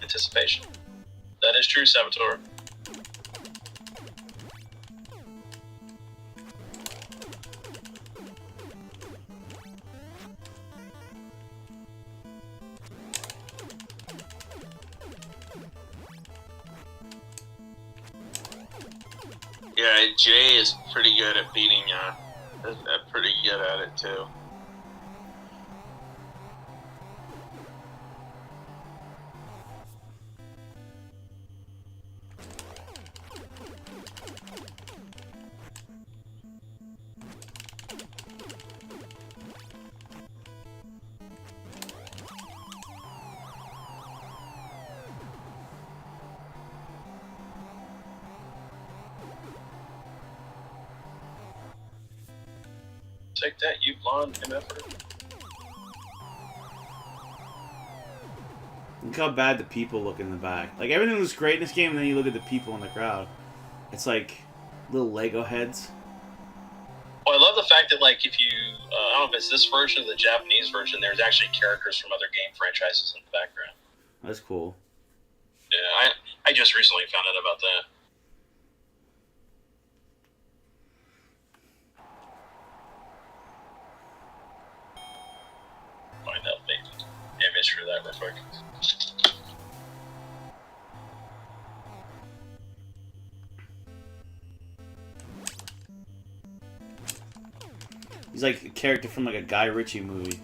Anticipation. That is true, Saboteur. Yeah, Jay is pretty good at beating. Pretty good at it too. Take that, you blonde MFer. Look how bad the people look in the back. Like, everything looks great in this game, and then you look at the people in the crowd. It's like little Lego heads. Well, I love the fact that, like, if you, I don't know if it's this version or the Japanese version, there's actually characters from other game franchises in the background. That's cool. Yeah, I just recently found out about that. Find out the image for that real quick. He's like a character from like a Guy Ritchie movie.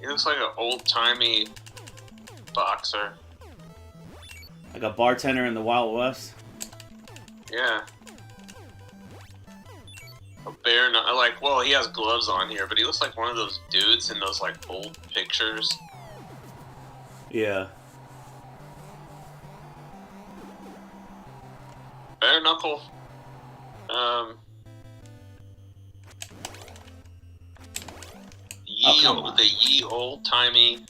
He looks like an old-timey boxer. Like a bartender in the Wild West. Yeah. a bear. Like, well, he has gloves on here, but he looks like one of those dudes in those like old pictures. Yeah. Bare knuckle. Ye old timey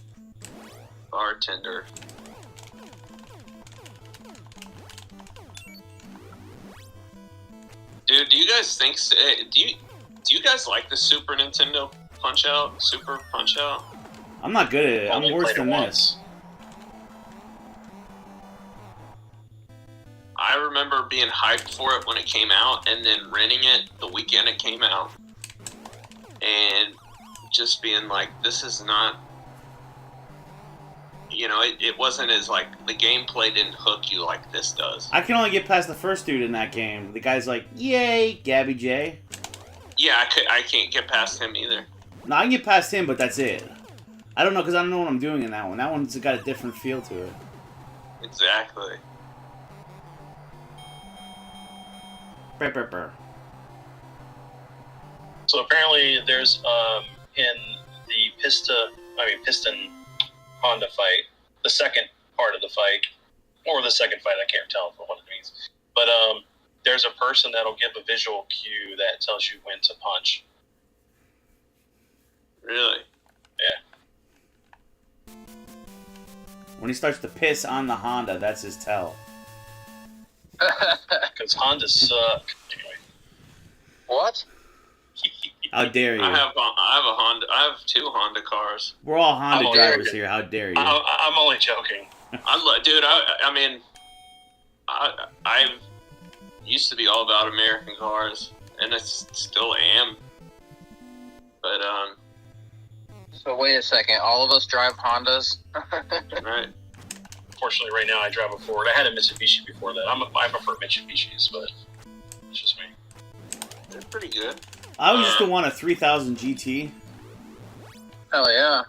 bartender. Dude, do you guys think? Do you guys like the Super Nintendo Punch-Out? Super Punch-Out? I'm not good at it. I'm worse than this. I remember being hyped for it when it came out, and then renting it the weekend it came out, and just being like, this is not, you know, it wasn't as, like, the gameplay didn't hook you like this does. I can only get past the first dude in that game. The guy's like, yay, Gabby J. Yeah, I can't get past him either. No, I can get past him, but that's it. I don't know, because I don't know what I'm doing in that one. That one's got a different feel to it. Exactly. Burr, burr, burr. So apparently there's in the Piston Honda fight, the second part of the fight, or the second fight, I can't tell for what it means. But there's a person that'll give a visual cue that tells you when to punch. Really? Yeah. When he starts to piss on the Honda, that's his tell. Because Hondas suck. Anyway. What? How dare you? I have a Honda. I have 2 Honda cars. We're all Honda drivers here. How dare you? I'm only joking. Dude, I mean, I used to be all about American cars, and I still am. But So wait a second. All of us drive Hondas. Right. Fortunately, right now I drive a Ford. I had a Mitsubishi before that. I prefer Mitsubishis, but it's just me. They're pretty good. I used to want a 3000 GT. Hell yeah.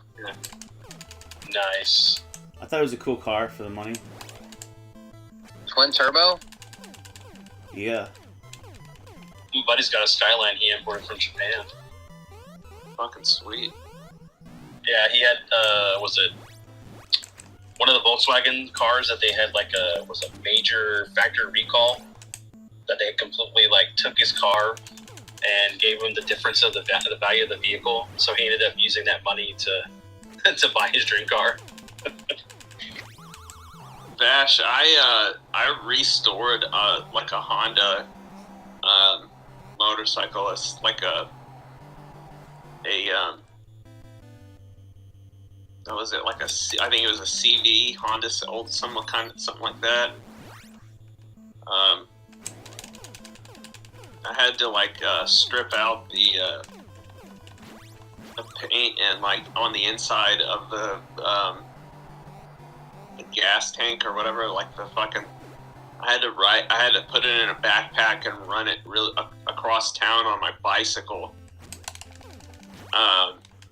Nice. I thought it was a cool car for the money. Twin turbo? Yeah. My buddy's got a Skyline he imported from Japan. Fucking sweet. Yeah, he had, was it one of the Volkswagen cars that they had like a major factory recall, that they completely like took his car and gave him the difference of the value of the vehicle, so he ended up using that money to to buy his dream car. Bash, I restored like a Honda motorcycle. It's like what was it, like I think it was a CV Honda, old something like that. I had to like strip out the paint and like on the inside of the gas tank or whatever, like the fucking. I had to put it in a backpack and run it really across town on my bicycle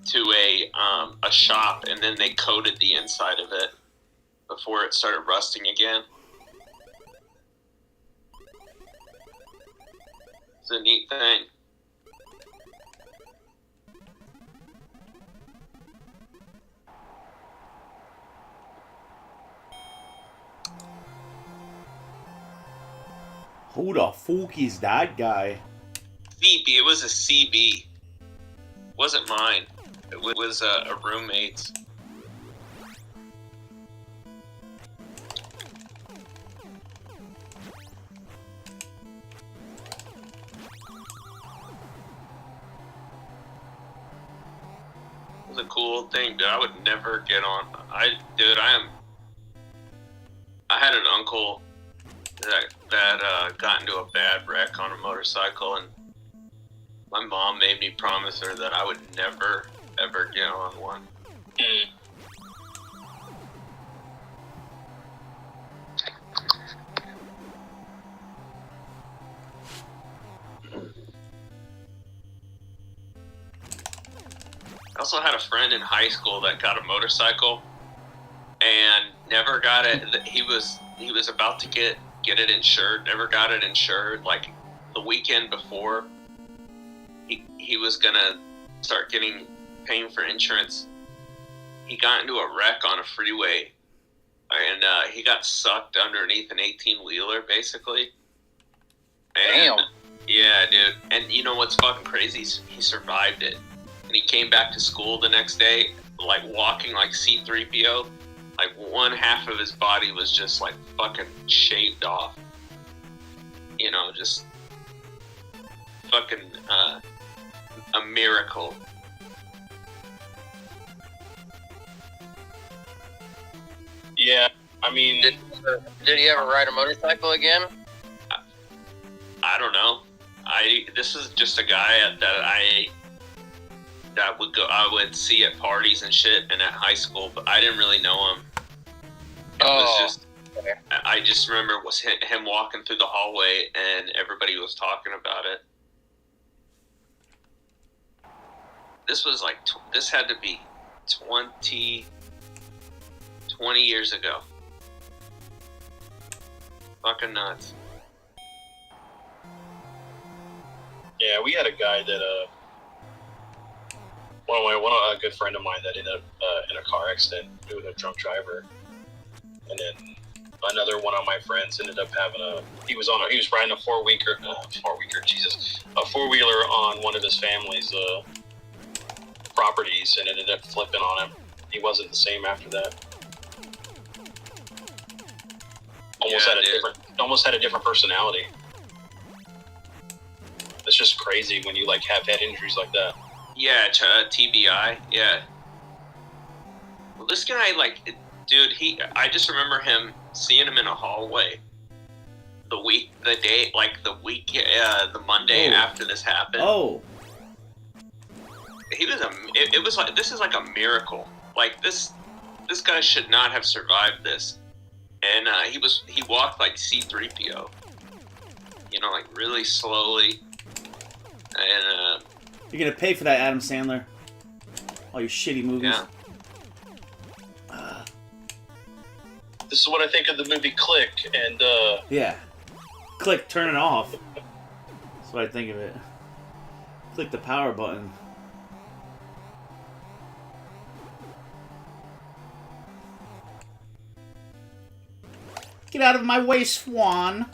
to a shop, and then they coated the inside of it before it started rusting again. It's a neat thing. Who the fuck is that guy? CB. It was a CB. It wasn't mine. It was a roommate's. It was a cool thing, dude. I would never get on. I had an uncle that got into a bad wreck on a motorcycle, and my mom made me promise her that I would never, ever get on one. I also had a friend in high school that got a motorcycle and never got it. He was about to get it insured, never got it insured, like the weekend before. he was gonna start paying for insurance. He got into a wreck on a freeway, and he got sucked underneath an 18-wheeler, basically. And, Damn. Yeah, dude. And you know what's fucking crazy? He survived it. And he came back to school the next day, like walking like C-3PO. Like one half of his body was just like fucking shaved off. You know, just fucking a miracle. Yeah, I mean, Did he ever ride a motorcycle again? I don't know. This is just a guy I would see at parties and shit and at high school, but I didn't really know him. I just remember him walking through the hallway and everybody was talking about it. This was like this had to be 20 years ago. Fucking nuts. yeah, we had a guy that a good friend of mine that ended up in a car accident doing a drunk driver, and then another one of my friends ended up having he was riding a four-wheeler on one of his family's properties and ended up flipping on him. He wasn't the same after that. Almost had a different personality. It's just crazy when you like have head injuries like that. Yeah, TBI. Yeah. Well, this guy, like, dude, I just remember seeing him in a hallway. The Monday after this happened. Oh. It was like, this is like a miracle. Like, this guy should not have survived this. And he walked like C-3PO. You know, like really slowly. And you're gonna pay for that, Adam Sandler. All your shitty movies. Yeah. This is what I think of the movie Click, and yeah. Click, turn it off. That's what I think of it. Click the power button. Get out of my way, Swan.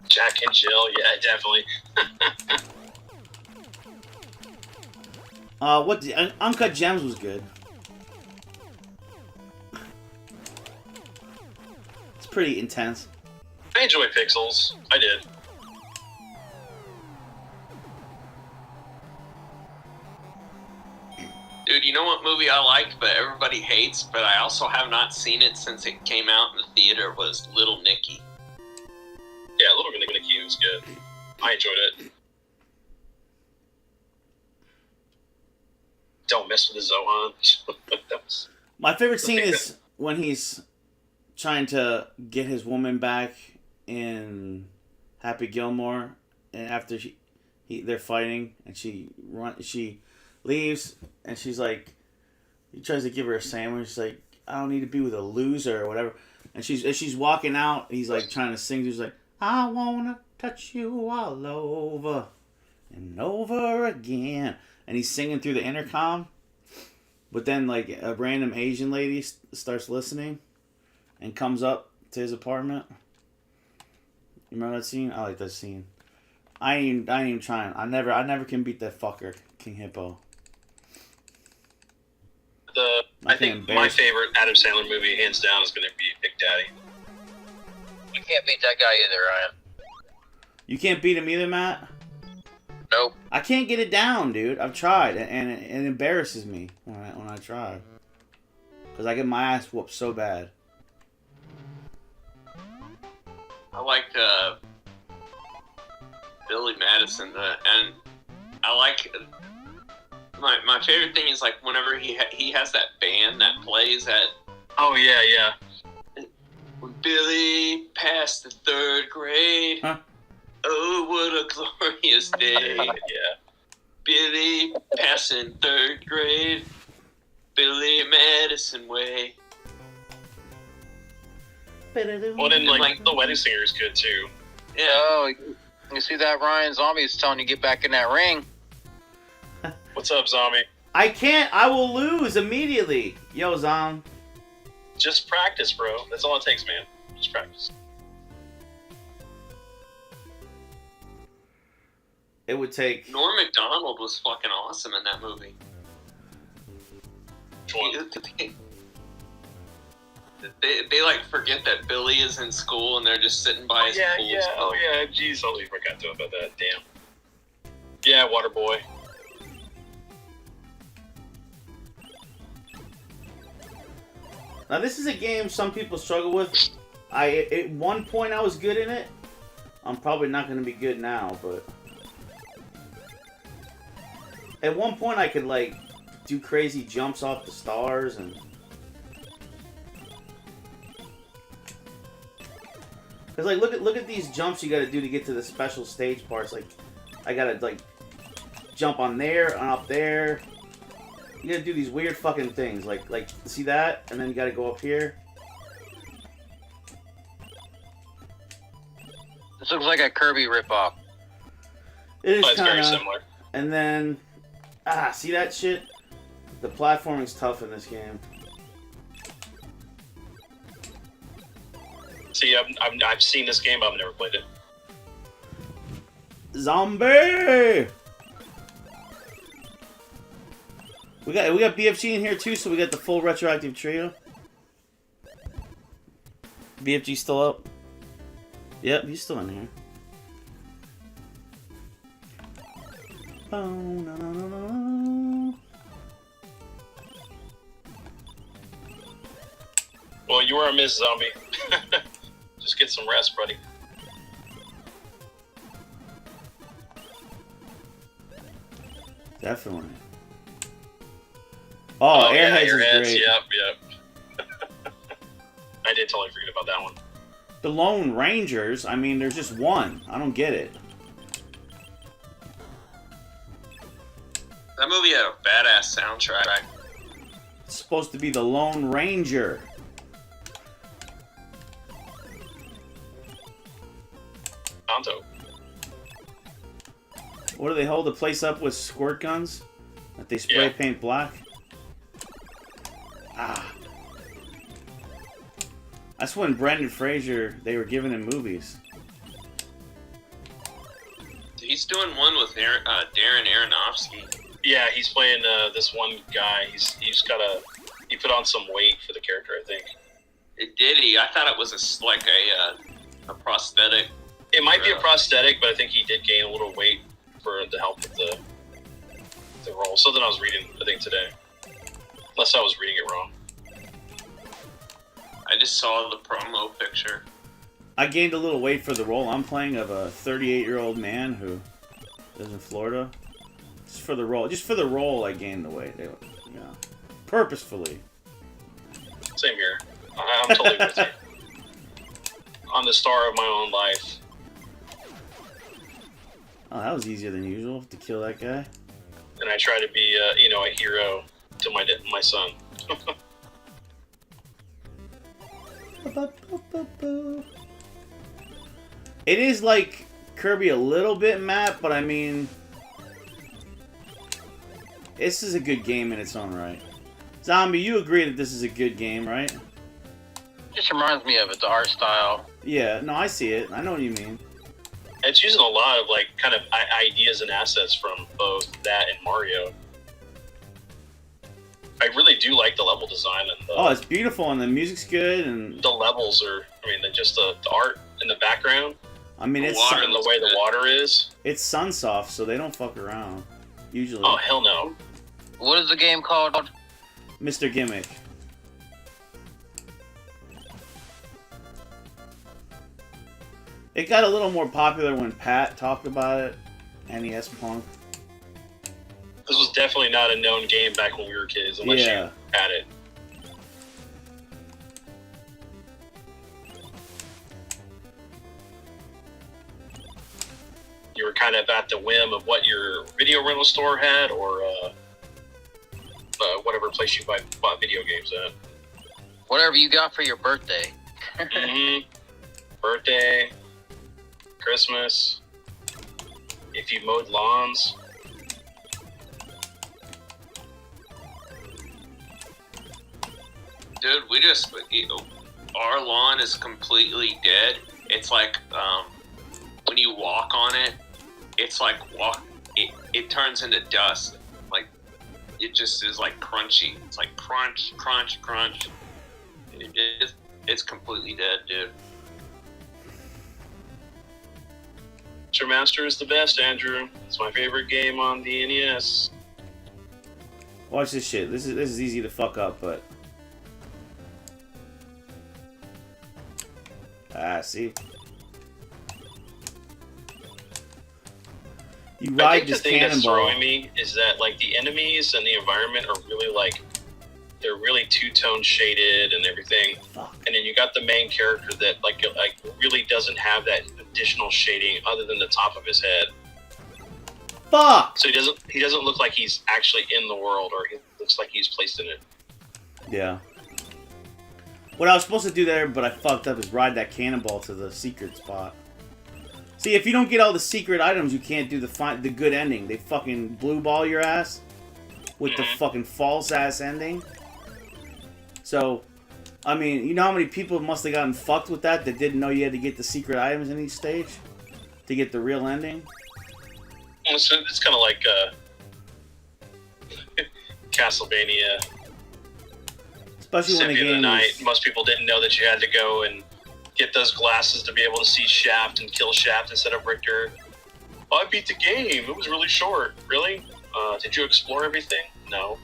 Jack and Jill, yeah, definitely. Uncut Gems was good. It's pretty intense. I enjoy Pixels. I did. Dude, you know what movie I liked but everybody hates, but I also have not seen it since it came out in the theater, was Little Nicky. Yeah, Little Nicky was good. I enjoyed it. Don't mess with the Zohan. My favorite scene is when he's trying to get his woman back in Happy Gilmore, and after they're fighting, and she leaves, and she's like, he tries to give her a sandwich. She's like, I don't need to be with a loser or whatever. And as she's walking out, he's like trying to sing. He's like, I wanna touch you all over and over again. And he's singing through the intercom. But then like a random Asian lady starts listening and comes up to his apartment. You remember that scene? I like that scene. I ain't even trying. I never can beat that fucker, King Hippo. I think my favorite Adam Sandler movie, hands down, is going to be Big Daddy. You can't beat that guy either, Ryan. You can't beat him either, Matt? Nope. I can't get it down, dude. I've tried, and it embarrasses me when I try. Because I get my ass whooped so bad. I liked Billy Madison, and I like... My favorite thing is like whenever he has that band that plays at... Oh, yeah. When Billy passed the 3rd grade... Huh? Oh, what a glorious day. Yeah. Billy passing 3rd grade. Billy Madison way. Well, then, like, The Wedding Singer is good, too. Yeah. Oh, you see that, Ryan? Zombie is telling you to get back in that ring. What's up, Zombie? I can't. I will lose immediately. Yo, Zom. Just practice, bro. That's all it takes, man. Just practice. It would take... Norm Macdonald was fucking awesome in that movie. They like forget that Billy is in school and they're just sitting by his pool. Yeah. Oh yeah. Jeez, totally forgot about that. Damn. Yeah, Waterboy. Now this is a game some people struggle with. At one point I was good in it. I'm probably not going to be good now, but at one point I could like do crazy jumps off the stars and cuz like look at these jumps you got to do to get to the special stage parts. Like I got to like jump on there and up there. You gotta do these weird fucking things, like see that, and then you gotta go up here. This looks like a Kirby ripoff. It is it's kinda, very similar. And then, see that shit? The platforming's tough in this game. See, I've seen this game, but I've never played it. Zombie! We got BFG in here too, so we got the full retroactive trio. BFG still up? Yep, he's still in here. Oh, no. Well, you were a miss, Zombie. Just get some rest, buddy. Definitely. Oh, Airheads is great. Yep. I did totally forget about that one. The Lone Rangers, I mean, there's just one. I don't get it. That movie had a badass soundtrack. It's supposed to be the Lone Ranger. Tonto. What do they hold the place up with squirt guns? That they spray paint black? That's when Brendan Fraser, they were giving him movies. He's doing one with Darren Aronofsky. Yeah, he's playing this one guy. He put on some weight for the character, I think. Did he? I thought it was a prosthetic. It might be a prosthetic, but I think he did gain a little weight for the help with the role. Something I was reading, I think, today. Unless I was reading it wrong. I just saw the promo picture. I gained a little weight for the role I'm playing of a 38-year-old man who lives in Florida. Just for the role, I gained the weight. You know, purposefully. Same here. I'm totally with you. On the star of my own life. Oh, that was easier than usual to kill that guy. And I try to be, a hero to my son. It is like Kirby a little bit, Matt, but I mean, this is a good game in its own right. Zombie, you agree that this is a good game, right? Just reminds me of it, the art style. Yeah, no, I see it. I know what you mean. It's using a lot of kind of ideas and assets from both that and Mario. I really do like the level design and oh, it's beautiful and the music's good and the levels are. I mean, just the art in the background. I mean, it's water and the way the water is. It's Sunsoft, so they don't fuck around usually. Oh hell no! What is the game called? Mr. Gimmick. It got a little more popular when Pat talked about it. Nes Punk. This was definitely not a known game back when we were kids, unless you had it. You were kind of at the whim of what your video rental store had, or whatever place you bought video games at. Whatever you got for your birthday. Birthday, Christmas, if you mowed lawns. dude. Our lawn is completely dead. It's like when you walk on it, it's like it turns into dust. Like it just is like crunchy. It's like crunch, crunch, crunch. It's completely dead, dude. Master Master is the best, Andrew. It's my favorite game on the NES. Watch this shit. This is easy to fuck up, but see. You I ride think this the thing that's cannonball. throwing me is that like the enemies and the environment are really like they're really two-tone shaded and everything. Fuck. And then you got the main character that like really doesn't have that additional shading other than the top of his head. Fuck. So he doesn't look like he's actually in the world, or he looks like he's placed in it. Yeah. What I was supposed to do there, but I fucked up, is ride that cannonball to the secret spot. See, if you don't get all the secret items, you can't do the good ending. They fucking blue ball your ass with the fucking false ass ending. So, I mean, you know how many people must have gotten fucked with that didn't know you had to get the secret items in each stage to get the real ending? It's kind of like Castlevania. Especially when the Symphony of game the Night. is... Most people didn't know that you had to go and get those glasses to be able to see Shaft and kill Shaft instead of Richter. Oh, I beat the game. It was really short. Really? Did you explore everything? No.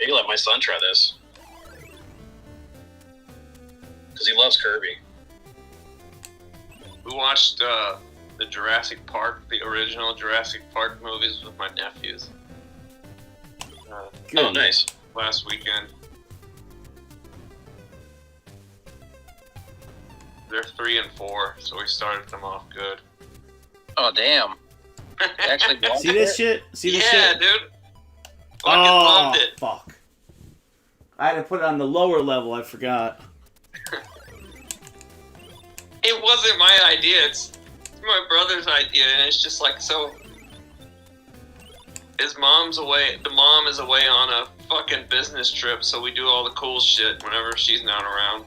You can let my son try this. Because he loves Kirby. We watched the Jurassic Park, the original Jurassic Park movies with my nephews. Oh, nice. Last weekend. They're 3 and 4, so we started them off good. Oh, damn. Actually, See this shit? See this shit? Yeah, dude. Fucking loved it. Fuck. I had to put it on the lower level, I forgot. It wasn't my idea, it's my brother's idea, and it's just like, so... His mom's away, the mom is away on a fucking business trip, so we do all the cool shit whenever she's not around.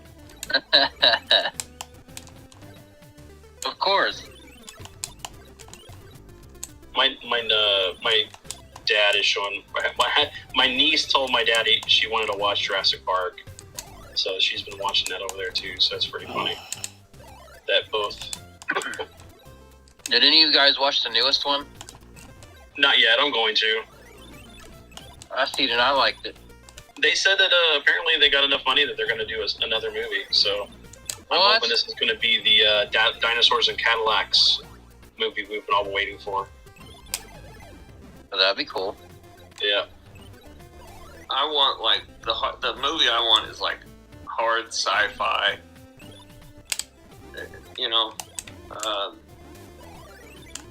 Of course. My dad is showing. My niece told my daddy she wanted to watch Jurassic Park, so she's been watching that over there too. So it's pretty funny that both. Did any of you guys watch the newest one? Not yet. I'm going to. I seen it. I liked it. They said that apparently they got enough money that they're going to do another movie. So I'm hoping this is going to be the Dinosaurs and Cadillacs movie we've been all waiting for. Oh, that'd be cool. Yeah. I want, like, the movie I want is, like, hard sci-fi. You know,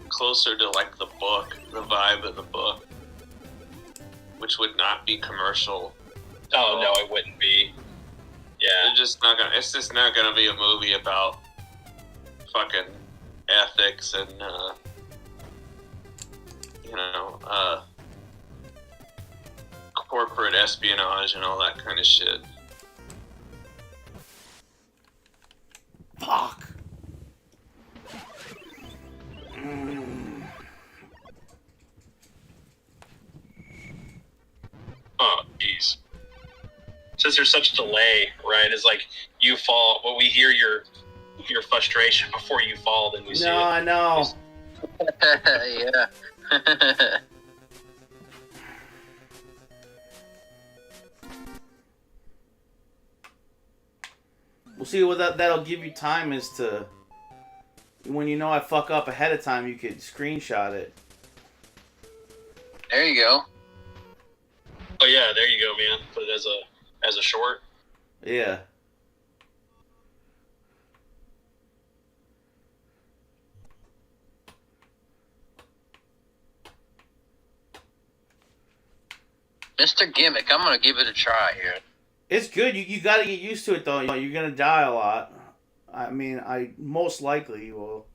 closer to, like, the book, the vibe of the book, which would not be commercial. Oh, no, it wouldn't be. Yeah. It's just not gonna be a movie about fucking ethics and, corporate espionage and all that kind of shit. Fuck. Oh, jeez. Since there's such a delay, right? It's like you fall. Well, we hear your frustration before you fall, then we see it. No, I know. Yeah. Well, see, what that'll give you time is to, when you know I fuck up ahead of time, you could screenshot it. There you go. Oh yeah, there you go, man. Put it as a short. Yeah. Mr. Gimmick, I'm gonna give it a try here. It's good. You got to get used to it, though. You're going to die a lot. I mean, I most likely will.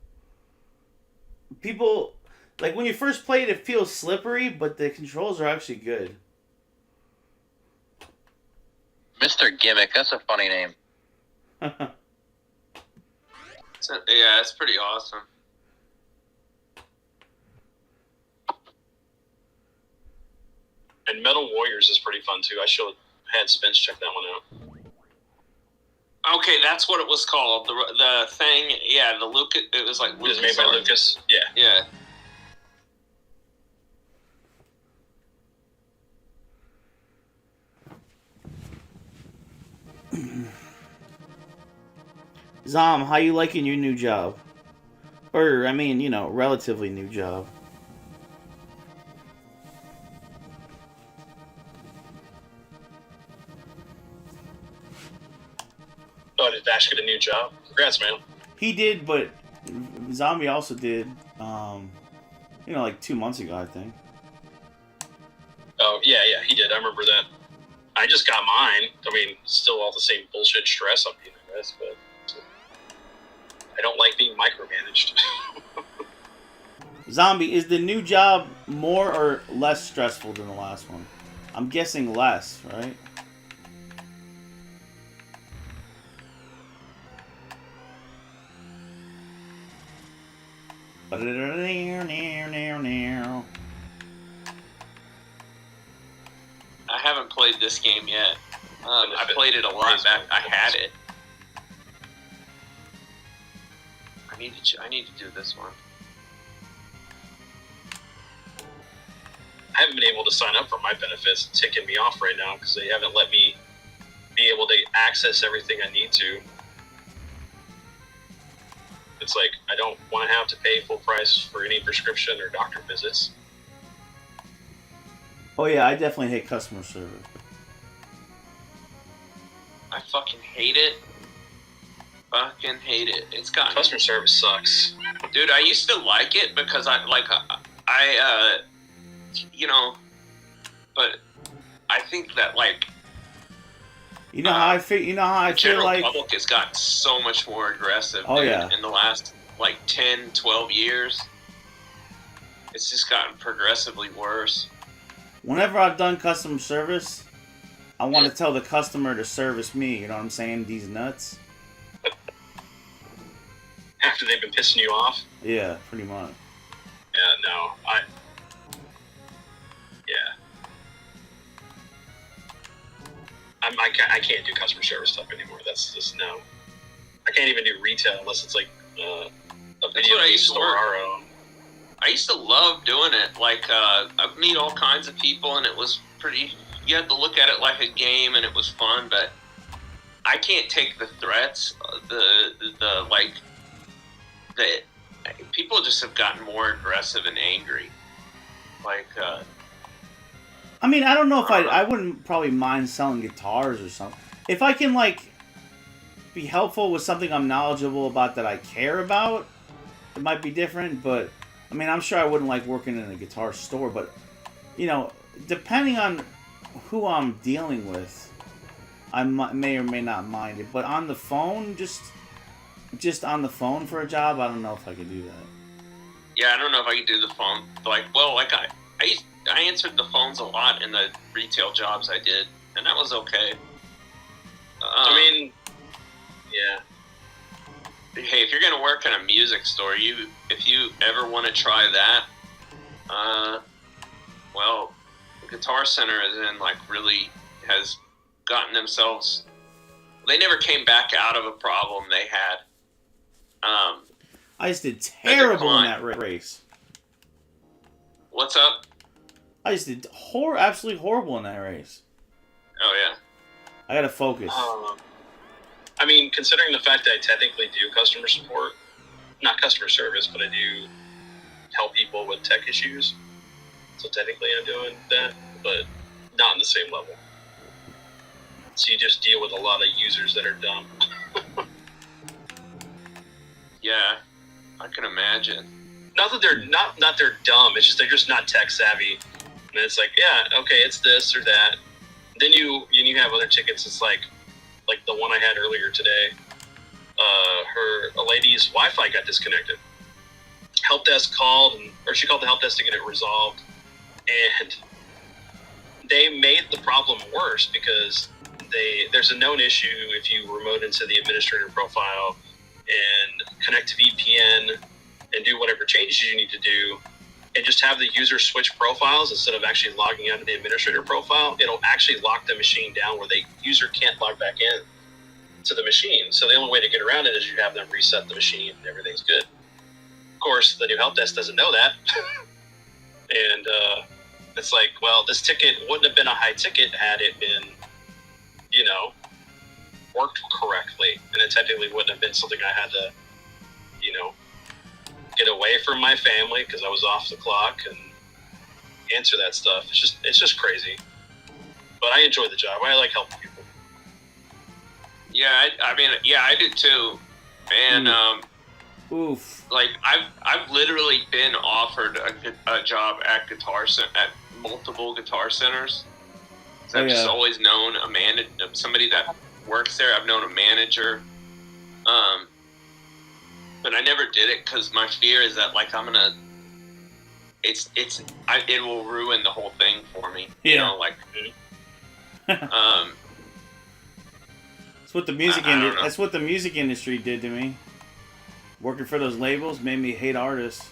People, like, when you first play it feels slippery, but the controls are actually good. Mr. Gimmick, that's a funny name. Yeah, it's pretty awesome. And Metal Warriors is pretty fun too. I should have had Spence check that one out. Okay, that's what it was called. The thing, yeah, the Lucas. It was like It was made by Lucas. Yeah. Yeah. Zom, how you liking your new job? Or, I mean, you know, relatively new job. Oh, did Dash get a new job? Congrats, man. He did, but Zombie also did, you know, like 2 months ago, I think. Oh, yeah, he did. I remember that. I just got mine. I mean, still all the same bullshit stress I'm dealing with, but I don't like being micromanaged. Zombie, is the new job more or less stressful than the last one? I'm guessing less, right? I haven't played this game yet. I played it a lot back. I had it. I need to do this one. I haven't been able to sign up for my benefits. It's ticking me off right now because they haven't let me be able to access everything I need to. It's like I don't want to have to pay full price for any prescription or doctor visits. Oh yeah, I definitely hate customer service. I fucking hate it. Fucking hate it. It's got Customer service sucks. Dude, I used to like it because you know, but I think that like you know how I feel. You know how I feel like the general public has gotten so much more aggressive. Oh, dude, yeah. In the last like 10, 12 years, it's just gotten progressively worse. whenever I've done customer service, I want to tell the customer to service me. You know what I'm saying? These nuts. After they've been pissing you off? Yeah, pretty much. Yeah, no. I can't do customer service stuff anymore. That's just no. I can't even do retail unless it's like a video game store our own. I used to love doing it. Like, I'd meet all kinds of people, and it was pretty. You had to look at it like a game, and it was fun. But I can't take the threats. The people just have gotten more aggressive and angry. Like. I mean, I don't know if I wouldn't probably mind selling guitars or something. If I can, like, be helpful with something I'm knowledgeable about that I care about, it might be different. But, I mean, I'm sure I wouldn't like working in a guitar store. But, you know, depending on who I'm dealing with, I may or may not mind it. But on the phone, just on the phone for a job, I don't know if I could do that. Yeah, I don't know if I could do the phone. Like, well, like I answered the phones a lot in the retail jobs I did, and that was okay. I mean, yeah. Hey, if you're gonna work in a music store, if you ever want to try that, well, Guitar Center has gotten themselves. They never came back out of a problem they had. I just did terrible in that race. What's up? I just did absolutely horrible in that race. Oh, yeah. I gotta focus. I mean, considering the fact that I technically do customer support, not customer service, but I do help people with tech issues. So technically I'm doing that, but not on the same level. So you just deal with a lot of users that are dumb. Yeah, I can imagine. Not that they're not they're dumb. It's just they're just not tech savvy. And it's like, yeah, okay, it's this or that. Then you have other tickets. It's like the one I had earlier today. a lady's Wi-Fi got disconnected. Help desk called, she called the help desk to get it resolved, and they made the problem worse because there's a known issue if you remote into the administrator profile and connect to VPN and do whatever changes you need to do, and just have the user switch profiles instead of actually logging out of the administrator profile, it'll actually lock the machine down where the user can't log back in to the machine. So the only way to get around it is you have them reset the machine and everything's good. Of course, the new help desk doesn't know that. And it's like, well, this ticket wouldn't have been a high ticket had it been, worked correctly. And it technically wouldn't have been something I had to, get away from my family because I was off the clock and answer that stuff. It's just crazy. But I enjoy the job. I like helping people. Yeah, I do too. And oof. Like I've literally been offered a job at at multiple guitar centers. So I've just always known somebody that works there. I've known a manager. But I never did it because my fear is that like it will ruin the whole thing for me. Yeah. That's what the music industry did to me. Working for those labels made me hate artists.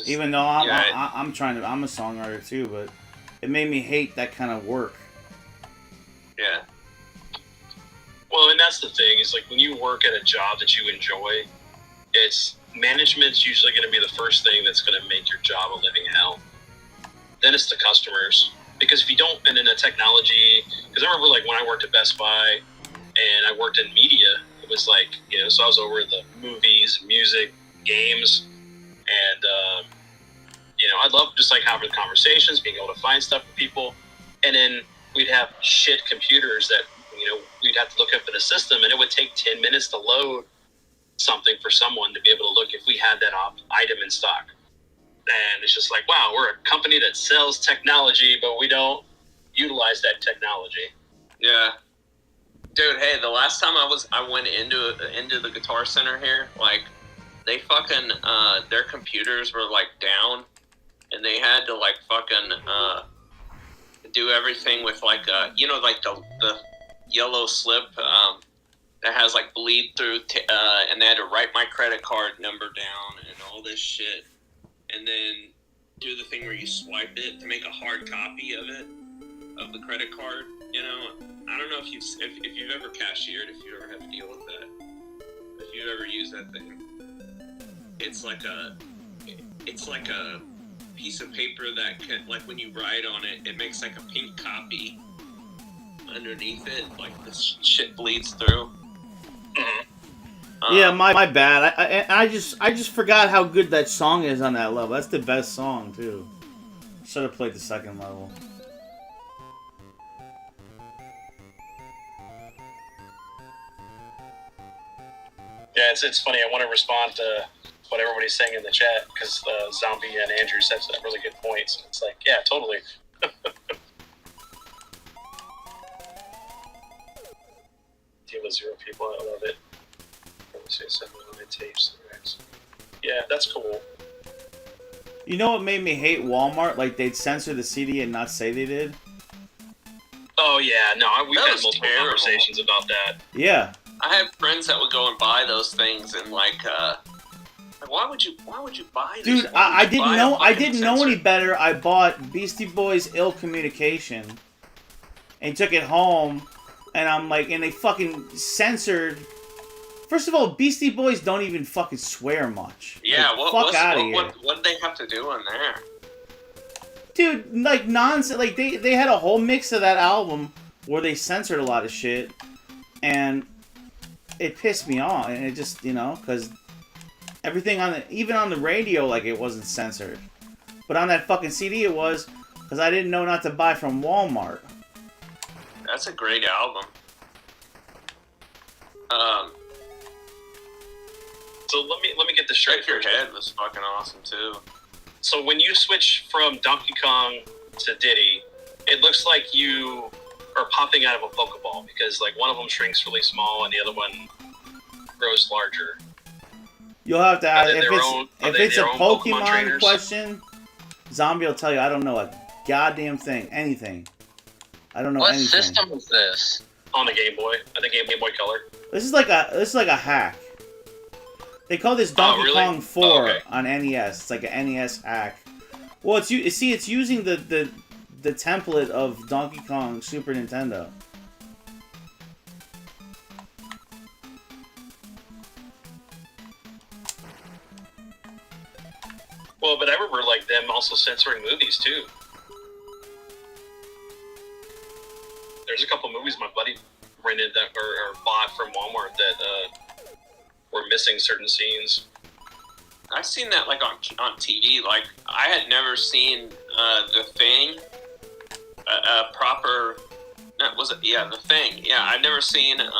Even though I'm a songwriter too, but it made me hate that kind of work. Yeah. Well, and that's the thing, is like when you work at a job that you enjoy, management's usually going to be the first thing that's going to make your job a living hell. Then it's the customers. Because if you don't, and in a technology, because I remember like when I worked at Best Buy and I worked in media, it was like, so I was over the movies, music, games, and, I'd love just like having conversations, being able to find stuff for people. And then we'd have shit computers that, we'd have to look up in a system, and it would take 10 minutes to load something for someone to be able to look if we had that item in stock. And it's just like, wow, we're a company that sells technology, but we don't utilize that technology. Yeah. Dude, hey, the last time I went into the Guitar Center here, like, they fucking, their computers were, like, down, and they had to, like, fucking, do everything with, like, like the yellow slip, that has, like, bleed through, and they had to write my credit card number down and all this shit, and then do the thing where you swipe it to make a hard copy of it, of the credit card, I don't know if you've ever cashiered, if you ever had to deal with that, if you've ever used that thing. It's like a piece of paper that can, like, when you write on it, it makes like a pink copy underneath it, like this shit bleeds through. Yeah, my bad. I just forgot how good that song is on that level. That's the best song too. Should have played the second level. Yeah, it's funny. I want to respond to what everybody's saying in the chat because Zombie and Andrew said some really good points. It's like, yeah, totally. Deal with 0 people. I love it. Tapes. Yeah, that's cool. You know what made me hate Walmart? Like, they'd censor the CD and not say they did. Oh yeah, no, we've had multiple conversations about that. Yeah. I have friends that would go and buy those things, and like why would you buy this? Dude, I didn't know any better. I bought Beastie Boys' Ill Communication and took it home, and I'm like, and they fucking censored. First of all, Beastie Boys don't even fucking swear much. Yeah, like, what did they have to do in there? Dude, like nonsense. Like they had a whole mix of that album where they censored a lot of shit, and it pissed me off. And it just, because everything even on the radio, like, it wasn't censored, but on that fucking CD it was, because I didn't know not to buy from Walmart. That's a great album. So let me get this straight. Shake Your Head was fucking awesome too. So when you switch from Donkey Kong to Diddy, it looks like you or popping out of a Pokeball, because like one of them shrinks really small and the other one grows larger. You'll have to ask if it's a Pokemon Pokemon question. Zombie will tell you I don't know a goddamn thing, anything. I don't know anything. What system is this? On the Game Boy, I think Game Boy Color. This is like a hack. They call this Donkey Kong 4 on NES. It's like an NES hack. Well, it's using the template of Donkey Kong Super Nintendo. Well, but I remember like them also censoring movies too. There's a couple movies my buddy rented that or bought from Walmart that were missing certain scenes. I've seen that like on TV. Like I had never seen The Thing, a proper. That was it. Yeah, The Thing. Yeah, I've never seen. And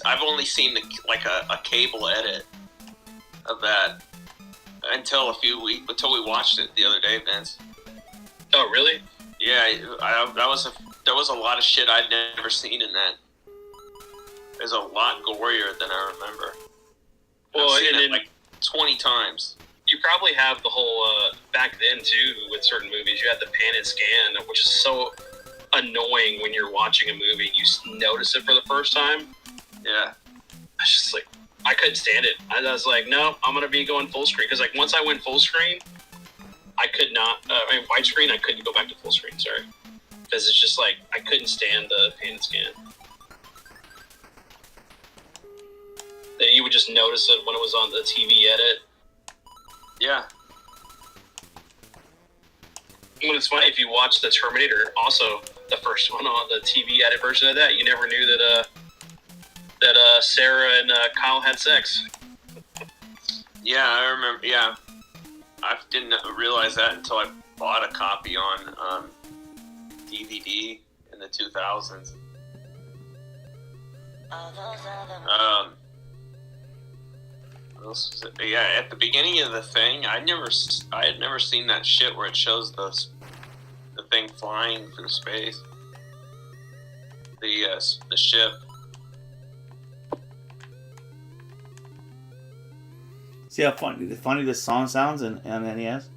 I've only seen a cable edit of that until we watched it the other day, Vince. Oh, really? Yeah, that was a lot of shit I'd never seen in that. There's a lot gorier than I remember. Well, I've seen it like 20 times. You probably have the whole back then too with certain movies. You had the pan and scan, which is so annoying when you're watching a movie and you notice it for the first time. Yeah, I just like I couldn't stand it. I was like, no, I'm gonna be going full screen because like once I went full screen, I could not. Widescreen, I couldn't go back to full screen. Sorry, because it's just like I couldn't stand the pan and scan. Then you would just notice it when it was on the TV edit. Yeah. Well, it's funny if you watch the Terminator, also the first one on the TV edit version of that, you never knew that Sarah and Kyle had sex. Yeah, I remember. Yeah, I didn't realize that until I bought a copy on DVD in the 2000s. What else was it? Yeah, at the beginning of The Thing, I had never seen that shit where it shows the thing flying through space. The ship. See how funny this song sounds on NES?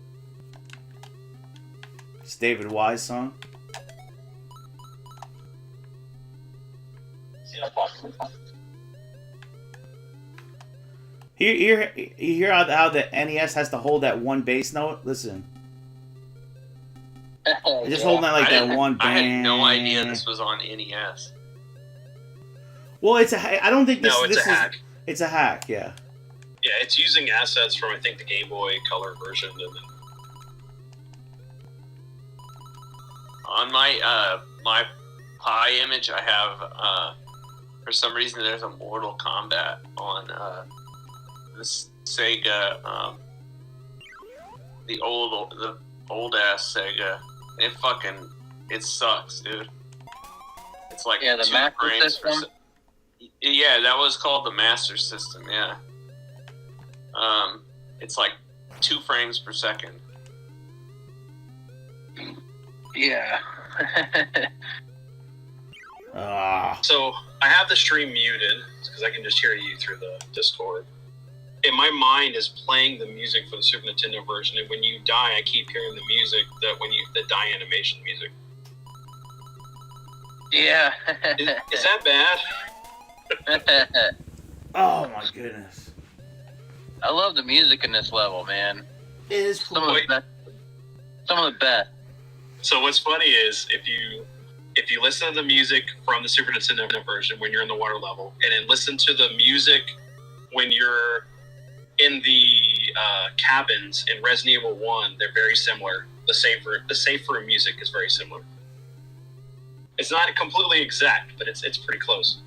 It's David Wise song. You hear how the NES has to hold that one bass note? Listen. It's just holding that like that one bang. I had no idea this was on NES. Well, it's a. I don't think this. No, it's this a hack. It's a hack. Yeah. Yeah, it's using assets from I think the Game Boy Color version. And then... On my my Pi image, I have for some reason there's a Mortal Kombat on this Sega, the old ass Sega. It sucks, dude. It's like the Master System. Yeah, that was called the Master System. Yeah. It's like 2 frames per second. Yeah. So I have the stream muted because I can just hear you through the Discord. And my mind is playing the music for the Super Nintendo version, and when you die, I keep hearing the music the die animation music. Yeah. Is that bad? Oh my goodness. I love the music in this level, man. It is cool. Some of the best. So what's funny is if you listen to the music from the Super Nintendo version when you're in the water level, and then listen to the music when you're in the cabins in Resident Evil 1, they're very similar. The safe room music is very similar. It's not completely exact, but it's pretty close.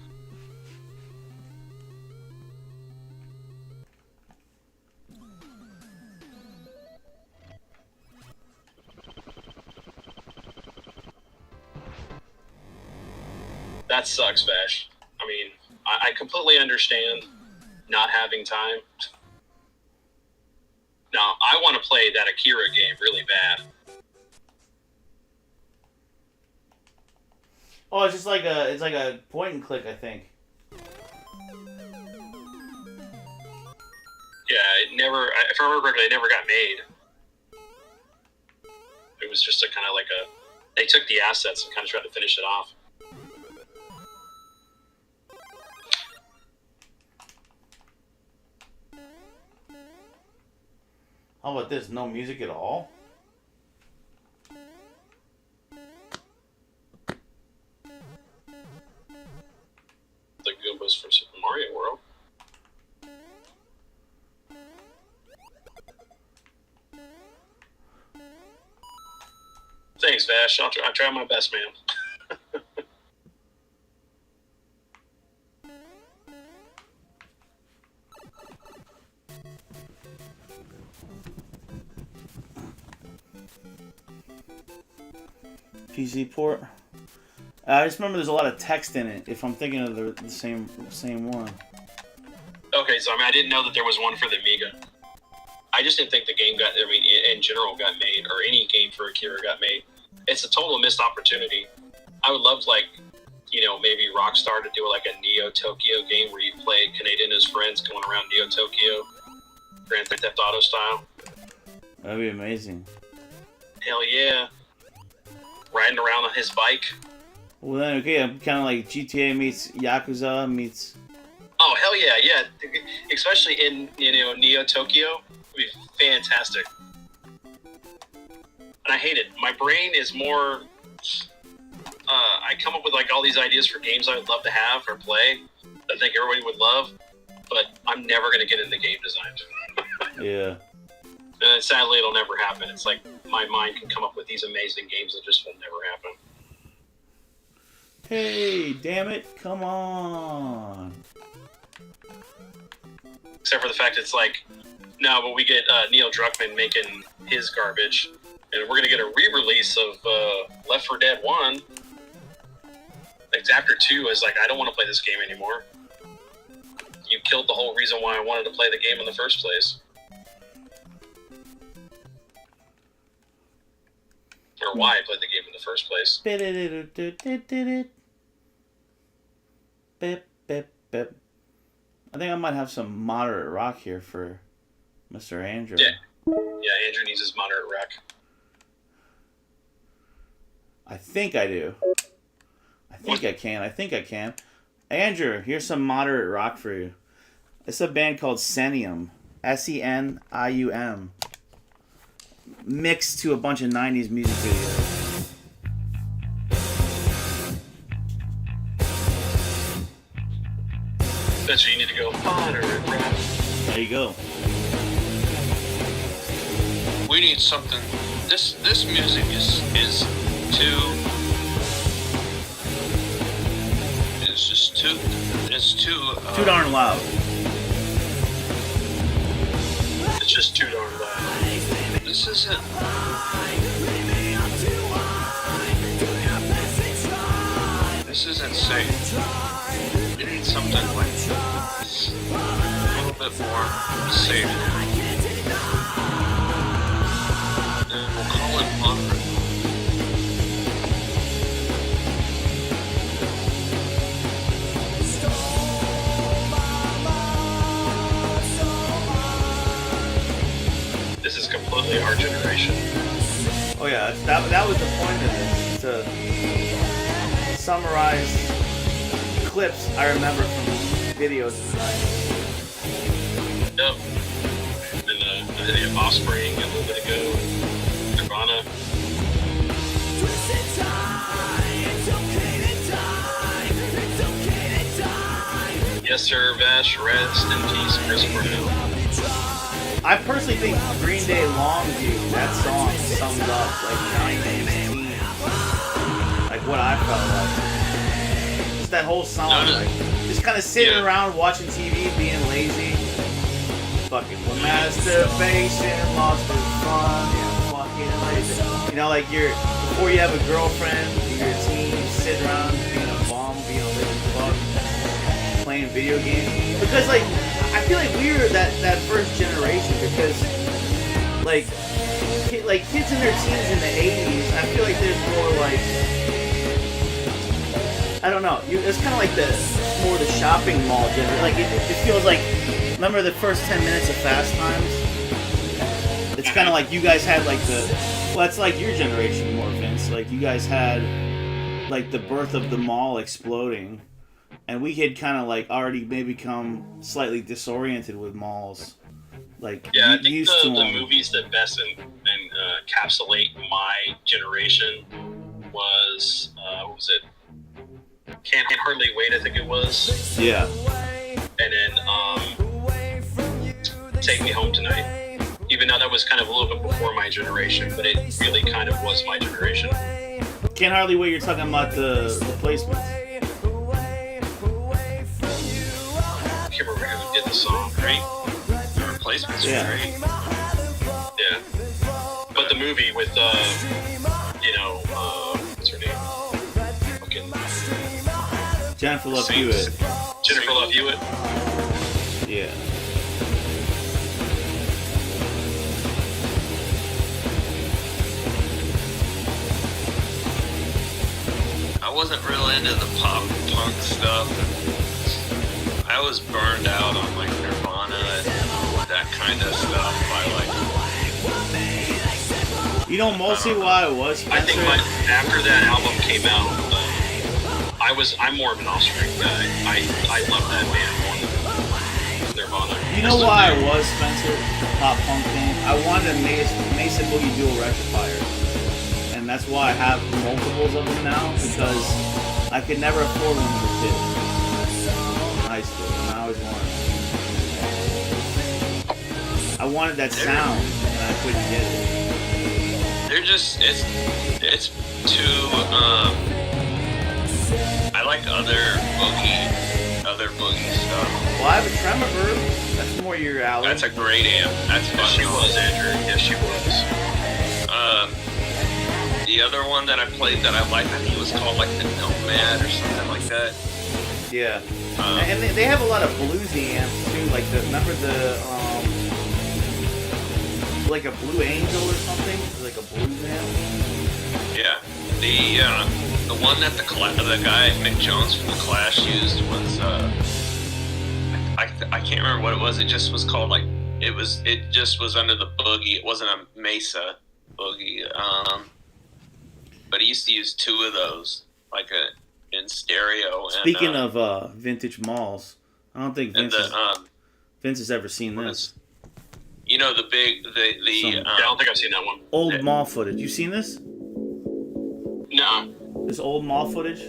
That sucks, Vash. I mean, I completely understand not having time. Now, I want to play that Akira game really bad. Oh, it's just like a point and click, I think. Yeah, it never. If I remember correctly, it never got made. It was just a kind of like a. They took the assets and kind of tried to finish it off. How about this? No music at all? The Goombas from Super Mario World. Thanks, Vash. I'll try my best, man. PC port. I just remember there's a lot of text in it. If I'm thinking of the same one. Okay, so I didn't know that there was one for the Amiga. I just didn't think the game in general got made, or any game for Akira got made. It's a total missed opportunity. I would love, maybe Rockstar to do like a Neo Tokyo game where you play Canadian and his friends going around Neo Tokyo, Grand Theft Auto style. That'd be amazing. Hell yeah. Riding around on his bike. Well then, okay, I'm kind of like GTA meets Yakuza meets... Oh, hell yeah, yeah. Especially in, Neo Tokyo. It would be fantastic. And I hate it. My brain is more... I come up with, all these ideas for games I would love to have or play that I think everybody would love, but I'm never going to get into game design. Yeah. And sadly, it'll never happen. It's like my mind can come up with these amazing games that just will never happen. Hey, damn it, come on. Except for the fact it's like, no, but we get Neil Druckmann making his garbage, and we're going to get a re-release of Left 4 Dead 1. After 2 is like, I don't want to play this game anymore. You killed the whole reason why I wanted to play the game in the first place. Or why I played the game in the first place. I think I might have some moderate rock here for Mr. Andrew. Yeah, Andrew needs his moderate rock. I think I do. I think I can. Andrew, here's some moderate rock for you. It's a band called Senium. Senium. Mixed to a bunch of 90s music videos. That's where you need to go. Moderate rock. There you go. We need something. This music is too. It's too darn loud. It's just too darn loud. This isn't. This isn't safe. We need something like a little bit more safe. And we'll call it moderate. This is completely our generation. Oh yeah, that was the point of this, to summarize clips I remember from videos in the 90s. Yep. And the Offspring a little bit ago. Nirvana. Yes, sir, Vash. Rest in peace, Chris Cornell. I personally think Green Day Longview, that song sums up like 90s teen. Like what I felt like. Just that whole song, like just kind of sitting around watching TV, being lazy. Fucking masturbation, lost with fun, yeah, fucking lazy. You know, like before you have a girlfriend, you're a teen, you sit around being a bum, being a lazy fuck, playing video games. Because like, I feel like we were that first generation because, like kids in their teens in the 80s, I feel like there's more like, I don't know. It's kind of like more the shopping mall generation. Like it feels like. Remember the first 10 minutes of Fast Times? It's kind of like you guys had like well, it's like your generation more, Vince. Like you guys had like the birth of the mall exploding, and we had kind of like already maybe become slightly disoriented with malls. Like yeah, I think used the movies that best encapsulate my generation was what was it? Can't Hardly Wait, I think it was. Yeah. And then Take Me Home Tonight. Even though that was kind of a little bit before my generation, but it really kind of was my generation. Can't Hardly Wait, you're talking about the replacements. I can't remember who did the song, right? The Replacements were great. Yeah. But the movie with, what's her name? Fucking Jennifer Love Hewitt. Jennifer Love Hewitt? Yeah. I wasn't really into the pop punk stuff. I was burned out on like Nirvana and that kind of stuff. You know mostly why I was, Spencer? I think after that album came out, I'm more of an Offspring guy. I love that band more than Nirvana. You know why I was, Spencer? The pop punk thing. I wanted a Mesa Boogie Dual rectifier. And that's why I have multiples of them now, because I could never afford one as a kid. In high school, and I always wanted. I wanted that sound, and I couldn't get it. They're just it's too I like other boogie stuff. Well, I have a Tremor Bird. That's more your alley. That's a great amp. That's fun. She was, Andrew. Yes, she was. The other one that I played that I liked, I think it was called like the Nomad or something like that. Yeah. And they have a lot of bluesy amps too. Like remember the like a Blue Angel or something? Like a blues amp. Yeah. The one that the guy Mick Jones from the Clash used was I can't remember what it was. It just was called like it just was under the Boogie. It wasn't a Mesa Boogie. But he used to use two of those, like in stereo. Speaking of vintage malls, I don't think Vince has ever seen this. You know I don't think I've seen that one. Old mall footage. You seen this? No. This old mall footage?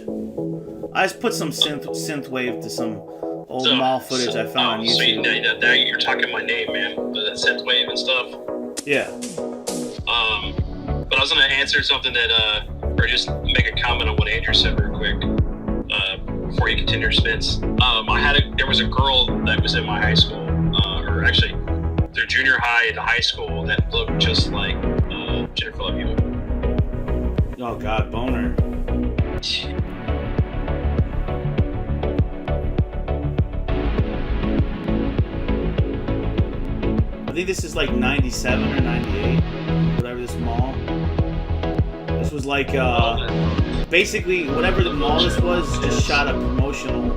I just put some synth wave to some old mall footage I found on YouTube. Sweet. Now you're talking my name, man. The synth wave and stuff. Yeah. But I was gonna answer something that, or just make a comment on what Andrew said real quick, before you continue your spins. There was a girl that was in my high school, or actually, their junior high and high school that looked just like Jennifer Love Hewitt. Oh God, boner. I think this is like 97 or 98, whatever this mall. This was like, basically, whatever the mall this was, just shot a promotional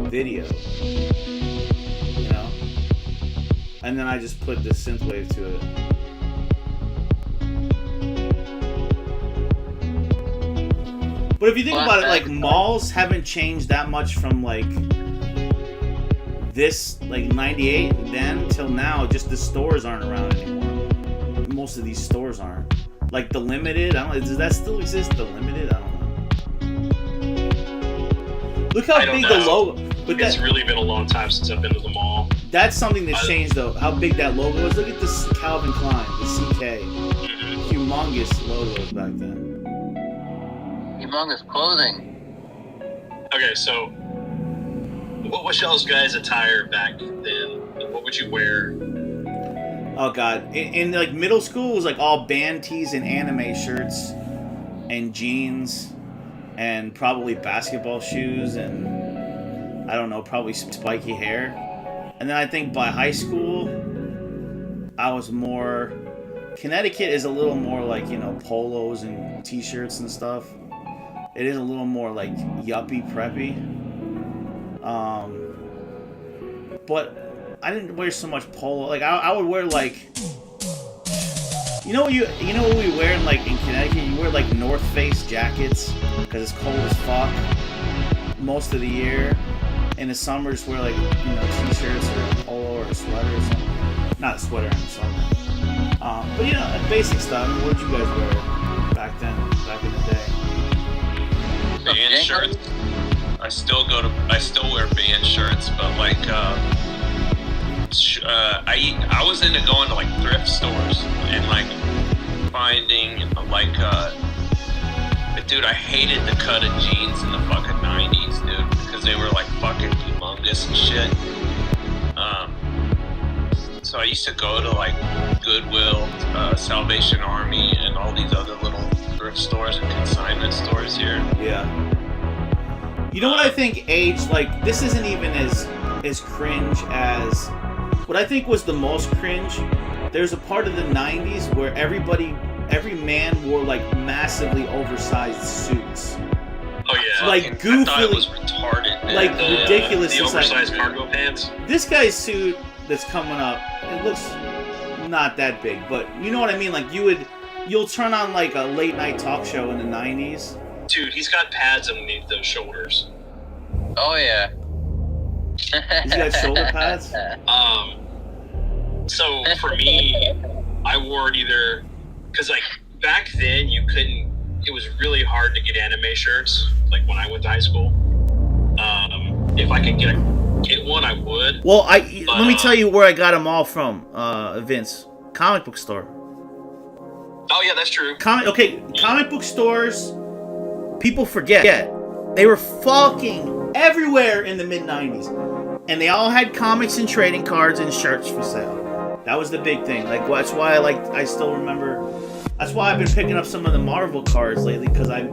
video. You know? And then I just put the synthwave to it. But if you think about it, like, malls haven't changed that much from, like, this, like, 98 then till now. Just the stores aren't around anymore. Most of these stores aren't. Like, the Limited, I don't know, does that still exist? The Limited? I don't know. Look how big the logo... But it's really been a long time since I've been to the mall. That's something that's changed, though. How big that logo is. Look at this Calvin Klein, the CK. Humongous logos back then. Humongous clothing. Okay, so what was y'all's guys' attire back then? What would you wear? Oh God! In like middle school, it was like all band tees and anime shirts, and jeans, and probably basketball shoes, and I don't know, probably spiky hair. And then I think by high school, I was more. Connecticut is a little more like, you know, polos and t-shirts and stuff. It is a little more like yuppie preppy. But I didn't wear so much polo. Like I would wear like, you know what we wear in like in Connecticut? You wear like North Face jackets because it's cold as fuck most of the year. In the summer, just wear like t-shirts or a polo or a sweater or something. Not a sweater in the summer. But basic stuff. I mean, what did you guys wear back in the day? Band shirts. I still wear band shirts, but like I was into going to like thrift stores and like finding like dude, I hated the cut of jeans in the fucking 90s, dude, because they were like fucking humongous and shit. So I used to go to like Goodwill, Salvation Army, and all these other little thrift stores and consignment stores here. Yeah. You know what I think aged, like, this isn't even as cringe as, what I think was the most cringe, there's a part of the 90s where every man wore, like, massively oversized suits. Oh, yeah. Like, goofily. I thought it was retarded. Like, ridiculous. The oversized cargo pants. This guy's suit that's coming up, it looks not that big, but you know what I mean? Like, you'll turn on, like, a late-night talk show in the 90s. Dude, he's got pads underneath those shoulders. Oh, yeah. He's got shoulder pads? So, for me, I wore it either... Because, like, back then, it was really hard to get anime shirts, like, when I went to high school. If I could get one, I would. Well, let me tell you where I got them all from, Vince. Comic book store. Oh, yeah, that's true. Comic book stores, people forget. They were fucking everywhere in the mid-90s. And they all had comics and trading cards and shirts for sale. That was the big thing. Like, that's why I still remember. That's why I've been picking up some of the Marvel cards lately, because I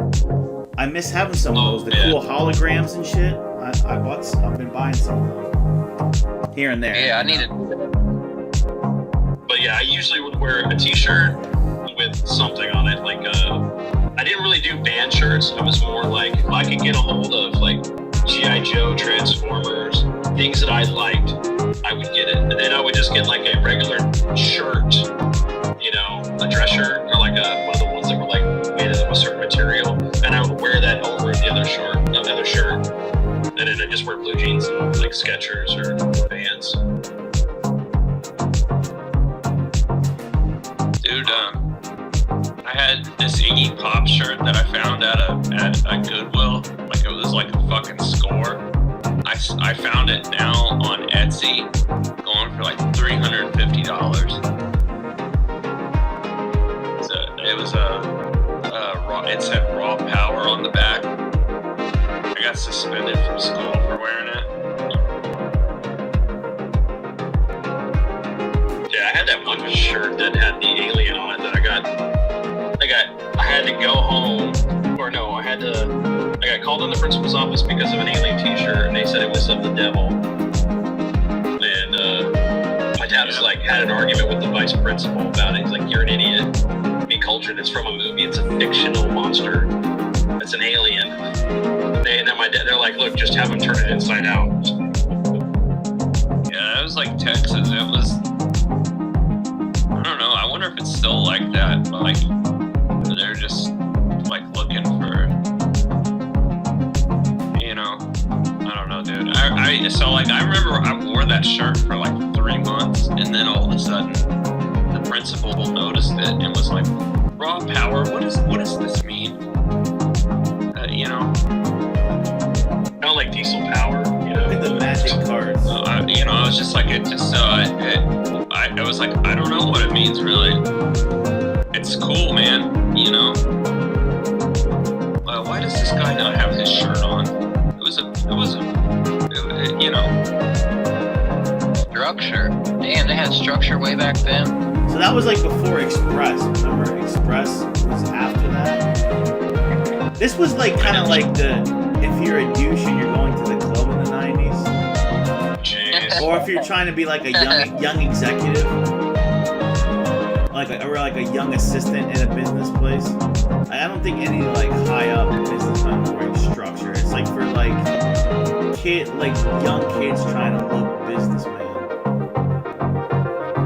miss having some of those. The cool holograms and shit. I've been buying some of them here and there. Yeah, I needed. But yeah, I usually would wear a t-shirt with something on it. Like, I didn't really do band shirts. I was more like, if I could get a hold of like G.I. Joe, Transformers, things that I liked, I would get it. And then I would just get like a regular shirt, a dress shirt, or like one of the ones that were like made of a certain material, and I would wear that over the other shirt. And then I just wear blue jeans and like Skechers or Vans. Dude, I had this Iggy Pop shirt that I found at a Goodwill. Like, it was like a fucking score. I found it now on Etsy, going for like $350. It said Raw Power on the back. I got suspended from school for wearing it. Yeah, I had that one shirt that had the alien on it that I had to go home, or no, I got called in the principal's office because of an alien t-shirt, and they said it was of the devil. And my dad was like, had an argument with the vice principal about it. He's like, you're an idiot. Be cultured. It's from a movie. It's a fictional monster. It's an alien. And then my dad, they're like, look, just have him turn it inside out. Yeah, it was like Texas. It was, I don't know. I wonder if it's still like that. Like, they're just like looking for, I don't know, dude. I remember I wore that shirt for like 3 months, and then all of a sudden, the principal noticed it and was like, Raw Power, what does this mean? Kind of like Diesel Power, The magic cards. I was just like, I was like, I don't know what it means really. It's cool, man, why does this guy not have his shirt on? Structure. Damn, they had structure way back then. So that was like before Express. Remember, Express was after that. This was like kind of like if you're a douche and you're going to the club in the 90s. Jeez. Or if you're trying to be like a young executive. Or like a young assistant in a business place. I don't think any like high up business young kids trying to look businessman.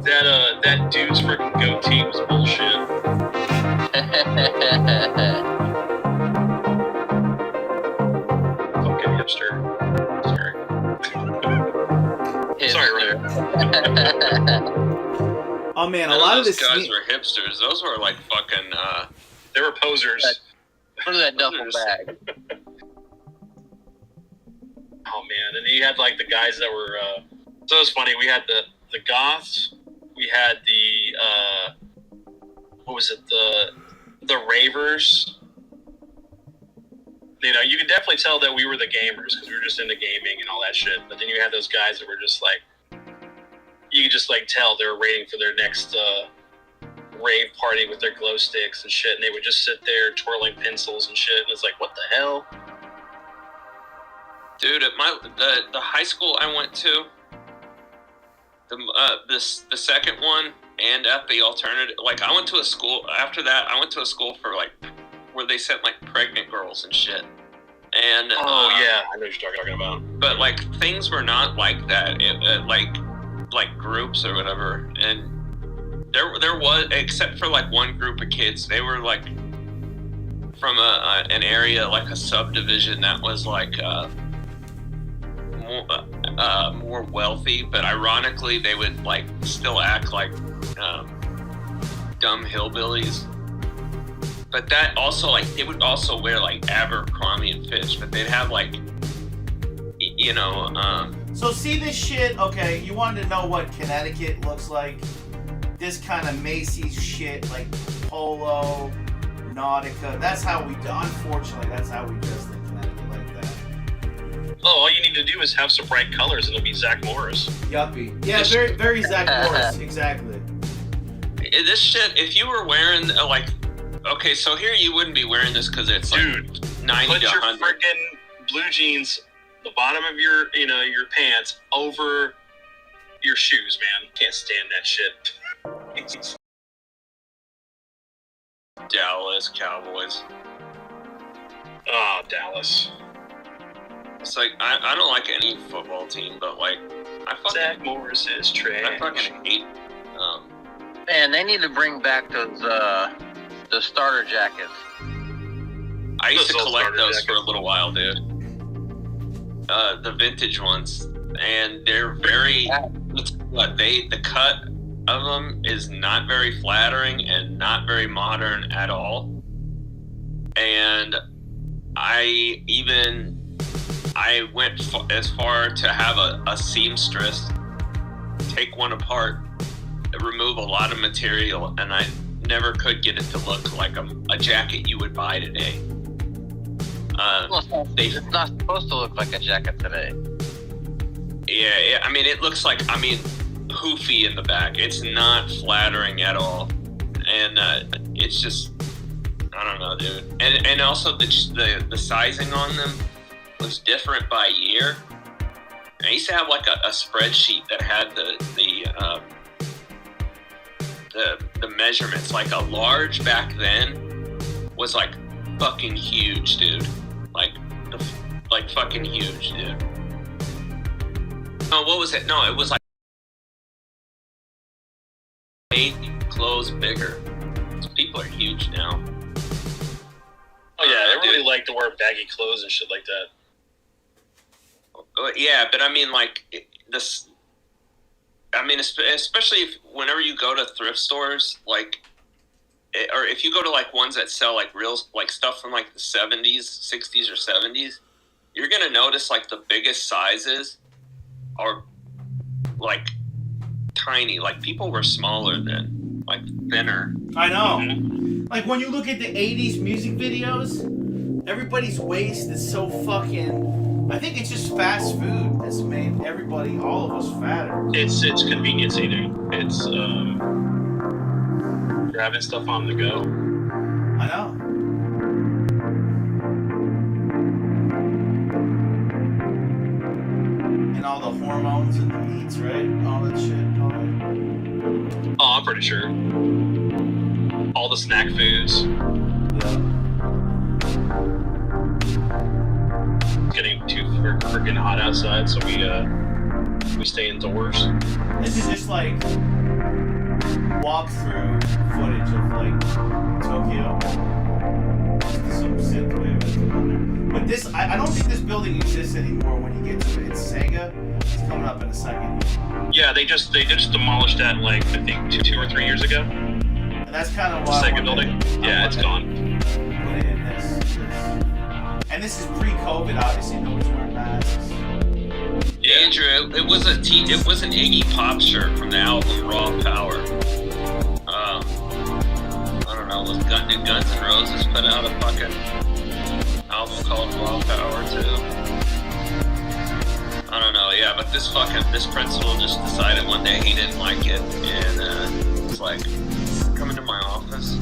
That dude's freaking goatee was bullshit. Fucking hipster. Sorry, Ryan. Oh man, a None lot of those this guys were hipsters. Those were like fucking. They were posers. Put that duffel bag. Oh man, and you had like the guys that were. So it was funny. We had the goths. We had the what was it? The ravers. You know, you could definitely tell that we were the gamers because we were just into gaming and all that shit. But then you had those guys that were just like, you could just like tell they were waiting for their next rave party with their glow sticks and shit, and they would just sit there twirling pencils and shit. And it's like, what the hell? Dude, at the high school I went to, the second one, and at the alternative, like I went to a school after that. I went to a school for like where they sent like pregnant girls and shit. And yeah, I know what you're talking about. But like things were not like that. Like groups or whatever. And there was, except for like one group of kids, they were like from an area, like a subdivision that was like more wealthy, but ironically they would like still act like dumb hillbillies. But that also, like, they would also wear like Abercrombie and Fitch, but they'd have like, you know. So see this shit. Okay, you wanted to know what Connecticut looks like. This kind of Macy's shit, like Polo, Nautica. That's how we. Unfortunately, that's how we dress in Connecticut, like that. Oh, all you need to do is have some bright colors, and it'll be Zach Morris. Yuppie. Yeah, very Zach Morris. Exactly. This shit. If you were wearing like. Okay, so here you wouldn't be wearing this because it's dude, like 90 put to your 100. freaking blue jeans, the bottom of your pants over your shoes, man. Can't stand that shit. Dallas Cowboys. Oh, Dallas. It's like I don't like any football team, but like Zach Morris is trash. I fucking hate. Man, they need to bring back those the starter jackets. I used to collect those for a little while, dude. The vintage ones, and they're very. The cut of them is not very flattering and not very modern at all. And I went as far to have a seamstress take one apart, remove a lot of material, and I never could get it to look like a jacket you would buy today. It's not supposed to look like a jacket today. Yeah, I mean, it looks like, hoofy in the back. It's not flattering at all. And it's just, I don't know, dude. And also the sizing on them was different by year. I used to have like a spreadsheet that had the measurements. Like a large back then was like fucking huge, dude. Like fucking huge, dude. No, what was it? No, it was like made clothes bigger. People are huge now. Oh yeah, everybody like to wear baggy clothes and shit like that. Yeah, but I mean, like this. I mean, especially whenever you go to thrift stores, like, or if you go to like ones that sell like real like stuff from like the 70s, 60s, or 70s, you're gonna notice like the biggest sizes are like tiny. Like people were smaller then, like thinner. I know. Mm-hmm. Like when you look at the 80s music videos, everybody's waist is so fucking. I think it's just fast food that's made everybody, all of us, fatter. It's convenience-y, dude. It's grabbing stuff on the go. I know. And all the hormones and the meats, right? All that shit. Oh, I'm pretty sure. All the snack foods. Yeah. Getting too we're getting hot outside, so we stay indoors. This is just like walkthrough footage of like Tokyo. Some synthwave. But this, I don't think this building exists anymore. When you get to it, it's Sega. It's coming up in a second. Yeah, they just demolished that like I think two or 3 years ago. And that's kind of why. Sega building. Yeah, it's gone. Put it in this. And this is pre-COVID. Obviously, nobody's wearing masks. Yeah. Andrew, it was an Iggy Pop shirt from the album Raw Power. I don't know, did Guns N' Roses put out a fucking album called Raw Power too? I don't know, yeah, but this principal just decided one day he didn't like it, and it's like, come into my office,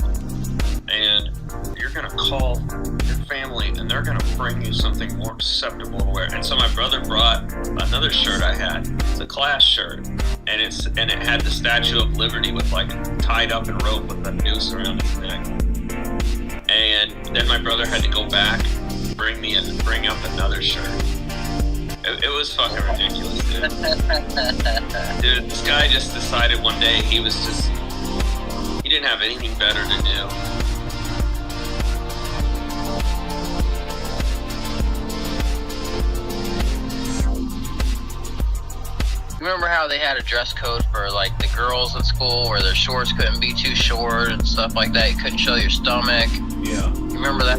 and you're gonna call your family, and they're gonna bring you something more acceptable to wear. And so my brother brought another shirt I had. It's a Clash shirt, and it had the Statue of Liberty with like tied up in rope with a noose around its neck. And then my brother had to go back, bring up another shirt. It was fucking ridiculous, dude. Dude, this guy just decided one day he didn't have anything better to do. Remember how they had a dress code for like the girls at school where their shorts couldn't be too short and stuff like that? You couldn't show your stomach. Yeah. You remember that?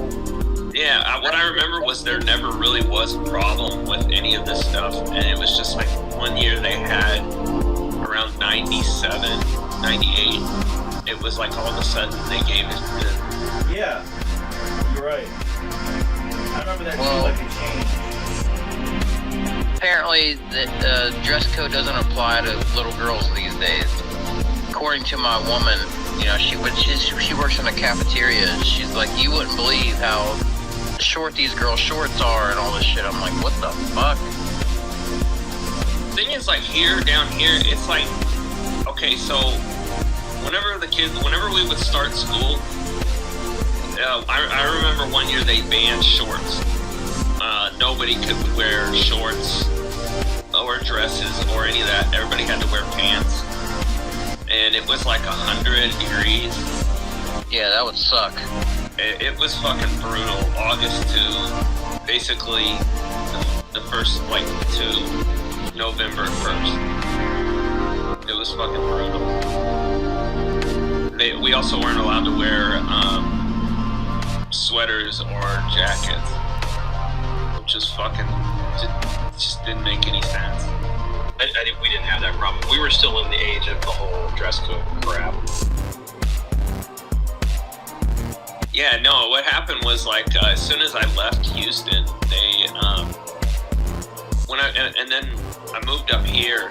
Yeah, what I remember was there never really was a problem with any of this stuff. And it was just like one year they had around 97, 98. It was like all of a sudden they gave it to... Yeah, you're right. I remember that too, like it changed. Apparently, the dress code doesn't apply to little girls these days. According to my woman, you know, she works in a cafeteria. She's like, you wouldn't believe how short these girls' shorts are and all this shit. I'm like, what the fuck? Thing is, like down here, it's like, okay, so whenever we would start school, I remember one year they banned shorts. Nobody could wear shorts or dresses or any of that. Everybody had to wear pants. And it was like 100 degrees. Yeah, that would suck. It was fucking brutal. August to basically the first, like, to November 1st. It was fucking brutal. We also weren't allowed to wear sweaters or jackets. Just fucking just didn't make any sense. We didn't have that problem. We were still in the age of the whole dress code crap. Yeah, no, what happened was like as soon as I left Houston, they and then I moved up here,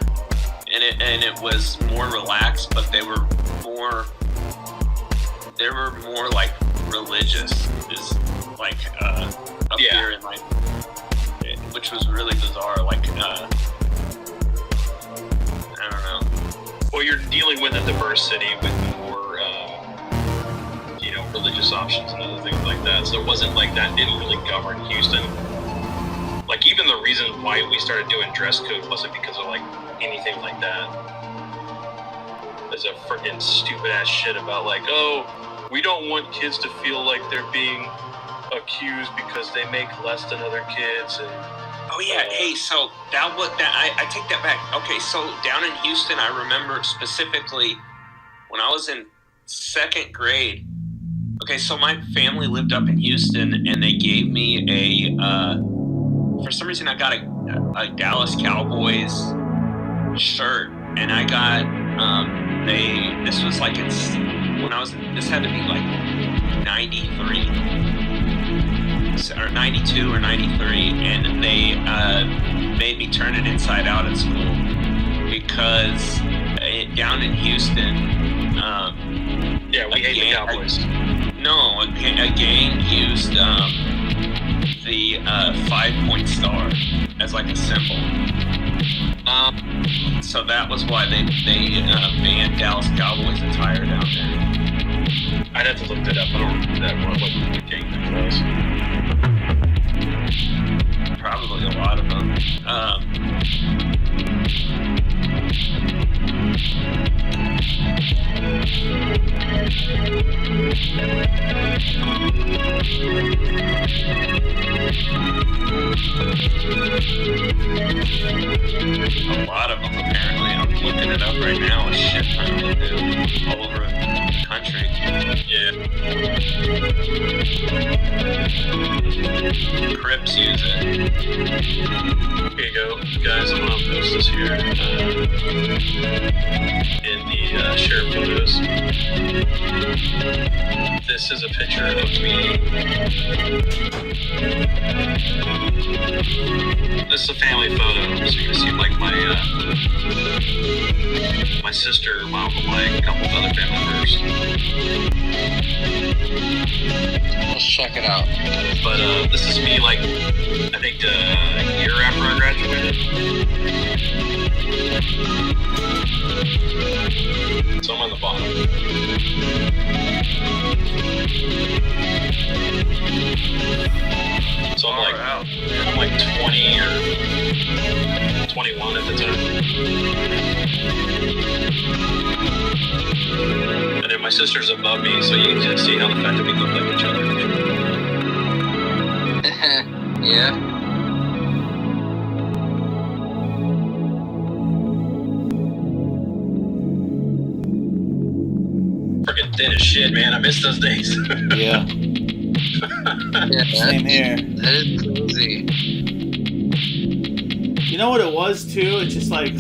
and it was more relaxed, but they were more like religious, is like up here in like, which was really bizarre. Like I don't know. Well, you're dealing with a diverse city with more religious options and other things like that. So it wasn't like that didn't really govern Houston. Like even the reason why we started doing dress code wasn't because of like anything like that. There's a freaking stupid ass shit about like, oh, we don't want kids to feel like they're being accused because they make less than other kids. And oh yeah, hey, so I take that back. Okay, so down in Houston, I remember specifically when I was in second grade. Okay, so my family lived up in Houston, and they gave me for some reason I got a Dallas Cowboys shirt, and I got, this was like, this had to be like 93, or 92 or 93, and they made me turn it inside out at school, because down in Houston, yeah, we hate the Cowboys. No, a gang used the 5-point star as like a symbol. So that was why they banned Dallas Cowboys attire down there. I'd have to look that up. I don't remember that one. What gang that was. probably a lot of them. A lot of them, apparently. I'm looking it up right now. A shit ton of them do. All over the country. Yeah. Crips use it. Here you go, guys. I'm gonna post this here in the share photos. This is a picture of me. This is a family photo, so you can see like my sister, my uncle Mike, a couple of other family members. Let's check it out. But this is me, like, I think a year after I graduated. So I'm on the bottom. So I'm like 20 or 21 at the time. And then my sister's above me, so you can just see how the fact that we look like each other. Yeah. Freaking thin as shit, man. I miss those days. Yeah. Yeah, Same here. That is crazy. You know what it was too? It's just like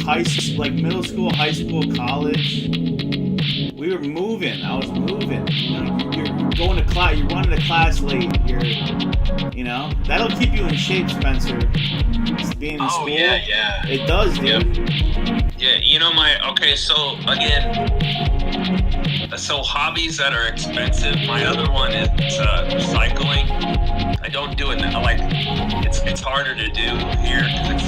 middle school, high school, college. We were moving. I was moving. You know, you're going to class. You're running to class late. You know, that'll keep you in shape, Spencer. Just being in school. Yeah. It does, dude. Yeah, you know okay, so again, so hobbies that are expensive. My other one is cycling. I don't do it now. Like, it's harder to do here because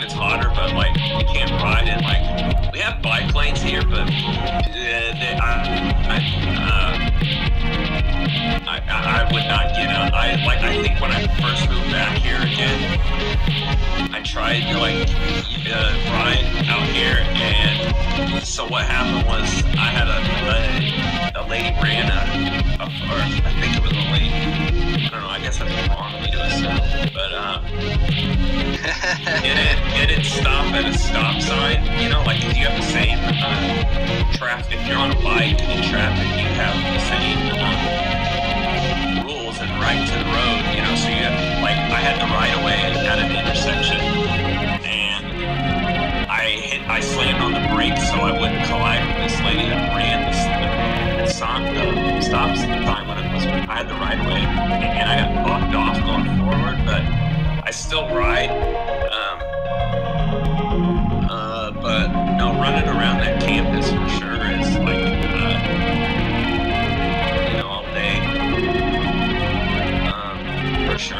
it's hotter, but like you can't ride it. Like, we have bike lanes here, but I would not get out. I think when I first moved back here again, I tried to ride out here, and so what happened was I had a lady ran or I think it was a lady. I don't know. I guess that's wrong of me to assume, but it didn't stop at a stop sign. You know, like if you have the same traffic. If you're on a bike in traffic, you have the same rules and right to the road. You know, so you have I had the right of way at an intersection, and I slammed on the brakes so I wouldn't collide with this lady that ran the stop sign when I had the right of way, and I got bucked off going forward, but I still ride. But no, running around that campus for sure is all day. For sure.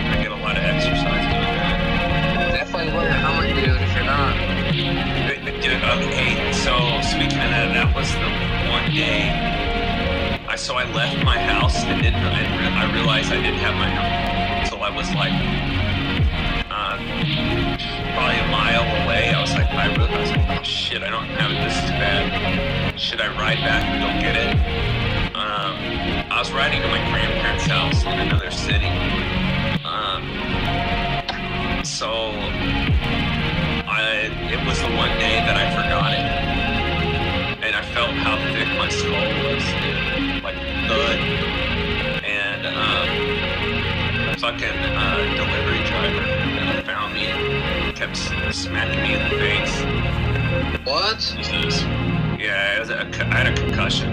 I get a lot of exercise doing that. Definitely learn how to do it if you're not. Okay, so speaking of that was the one day. So I left my house and I realized I didn't have my helmet. So I was probably a mile away. I was like, oh shit, I don't have it. This is bad. Should I ride back and go get it? I was riding to my grandparents' house in another city. So it was the one day that I forgot it. And I felt how thick my skull was. Like thud. And a fucking delivery driver found me and kept smacking me in the face. What? Jesus. Yeah, I had a concussion.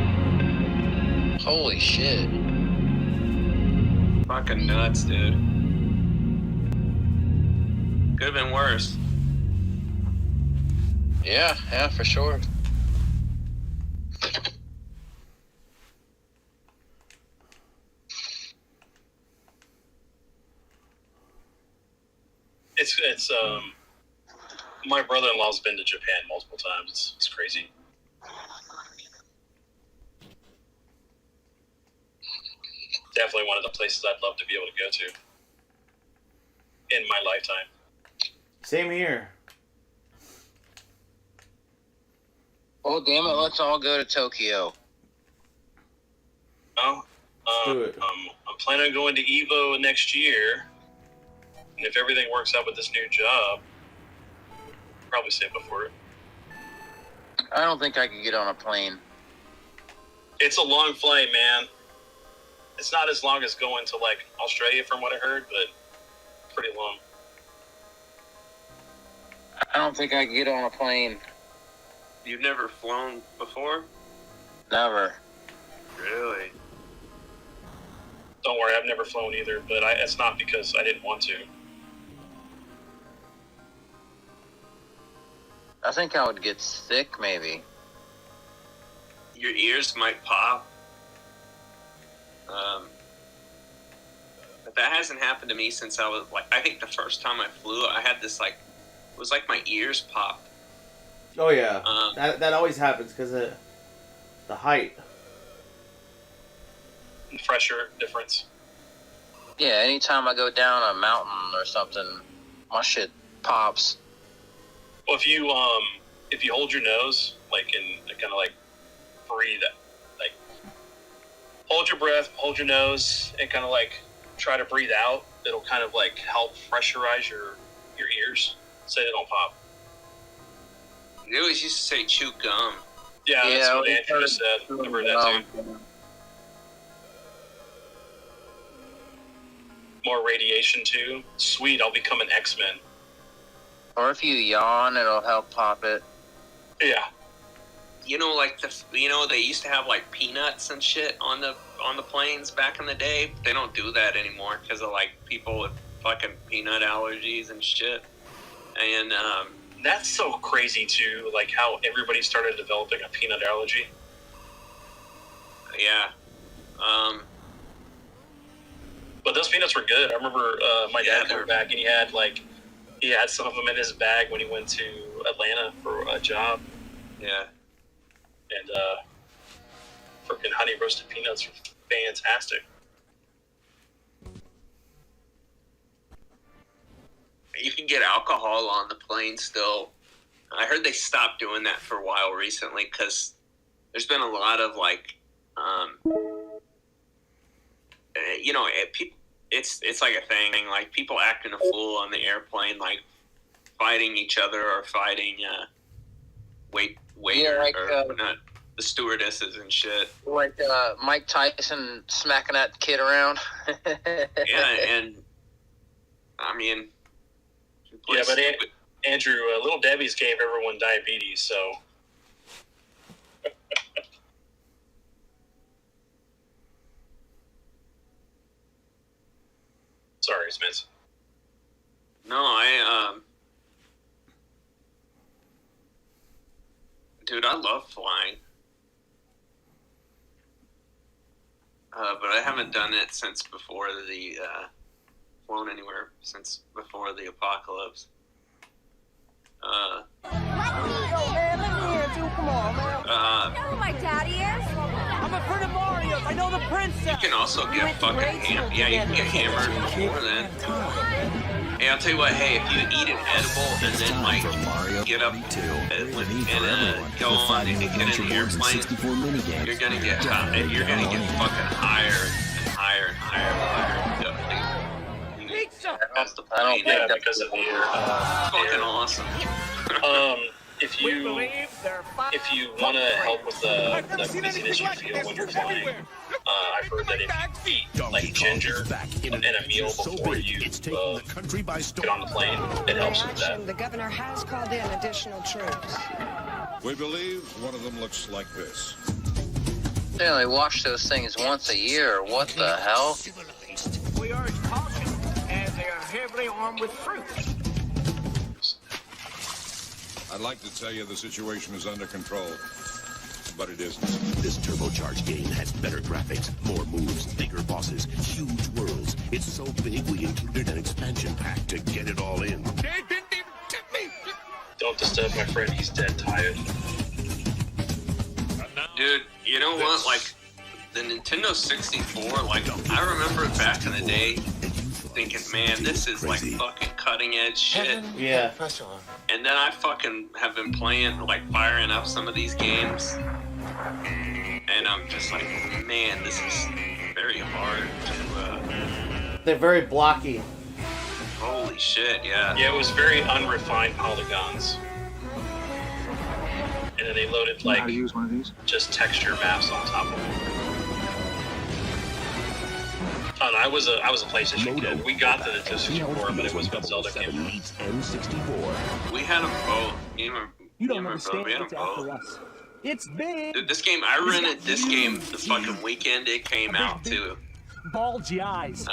Holy shit. Fucking nuts, dude. Could have been worse. Yeah, for sure. It's my brother-in-law's been to Japan multiple times. It's crazy. Definitely one of the places I'd love to be able to go to in my lifetime. Same here. Oh, damn it, let's all go to Tokyo. Well, do it. I'm planning on going to EVO next year. And if everything works out with this new job, probably save up for it. I don't think I could get on a plane. It's a long flight, man. It's not as long as going to, like, Australia from what I heard, but pretty long. I don't think I could get on a plane. You've never flown before? Never. Really? Don't worry, I've never flown either, but it's not because I didn't want to. I think I would get sick, maybe. Your ears might pop. But that hasn't happened to me since I was, like, I think the first time I flew, I had this, like, it was like my ears popped. Oh yeah, that always happens because of the height. Pressure difference. Yeah, anytime I go down a mountain or something, my shit pops. Well, if you hold your nose, like, and kind of like breathe, like hold your breath, hold your nose, and kind of like try to breathe out, it'll kind of like help pressurize your ears so they don't pop. They always used to say chew gum. Yeah, that's what Andrew said. I've heard that too. More radiation too. Sweet, I'll become an X-Men. Or if you yawn, it'll help pop it. Yeah. You know, like they used to have like peanuts and shit on the planes back in the day. They don't do that anymore because of like people with fucking peanut allergies and shit. And that's so crazy too. Like how everybody started developing a peanut allergy. Yeah. But those peanuts were good. I remember my dad coming back and he had some of them in his bag when he went to Atlanta for a job. Yeah. And freaking honey roasted peanuts were fantastic. You can get alcohol on the plane still. I heard they stopped doing that for a while recently because there's been a lot of like, you know, it's like a thing. Like people acting a fool on the airplane, like fighting each other or fighting not the stewardesses and shit. Like Mike Tyson smacking that kid around. Yeah, and I mean. Yeah, but Andrew, Little Debbie's gave everyone diabetes, so. Sorry, Smith. No, dude, I love flying. But I haven't done it since before flown anywhere since before the apocalypse. Let me hear, dude. Come on, man. I know who my daddy is. I'm a friend of Mario's. I know the princess. You can also get fucking hammered. Yeah, you can get hammered before then. Hey, I'll tell you what. Hey, if you eat an edible and then like get up and go on and get in the airplane, you're gonna get hot. You're gonna get fucking higher and higher and higher and higher. Off the plane. Yeah, because of the air. Fucking awesome. If you want to help with the queasiness you feel when you're flying, I've heard that if you eat like ginger in a meal before you get on the plane, it helps with that. The governor has called in additional troops. We believe one of them looks like this. They only wash those things once a year. What the hell? We urge caution, as they are heavily armed with fruit. I'd like to tell you the situation is under control, but it isn't. This turbocharged game has better graphics, more moves, bigger bosses, huge worlds. It's so big we included an expansion pack to get it all in. Don't disturb my friend, he's dead tired. Dude, you know what? Like, the Nintendo 64, like, I remember back in the day thinking, man, this is like fucking cutting edge shit. Yeah. And then I fucking have been playing, like, firing up some of these games. And I'm just like, man, this is very hard to, They're very blocky. holy shit, yeah. Yeah, it was very unrefined polygons. And then they loaded, like, use one of these? just texture maps on top of it. Oh, no, I was a PlayStation kid. We got the Nintendo 64, but it was when Zelda came out. We had them both. You don't understand what's after us. It's big. Dude, this game, I rented this game the fucking weekend it came out, too. Bulgy eyes.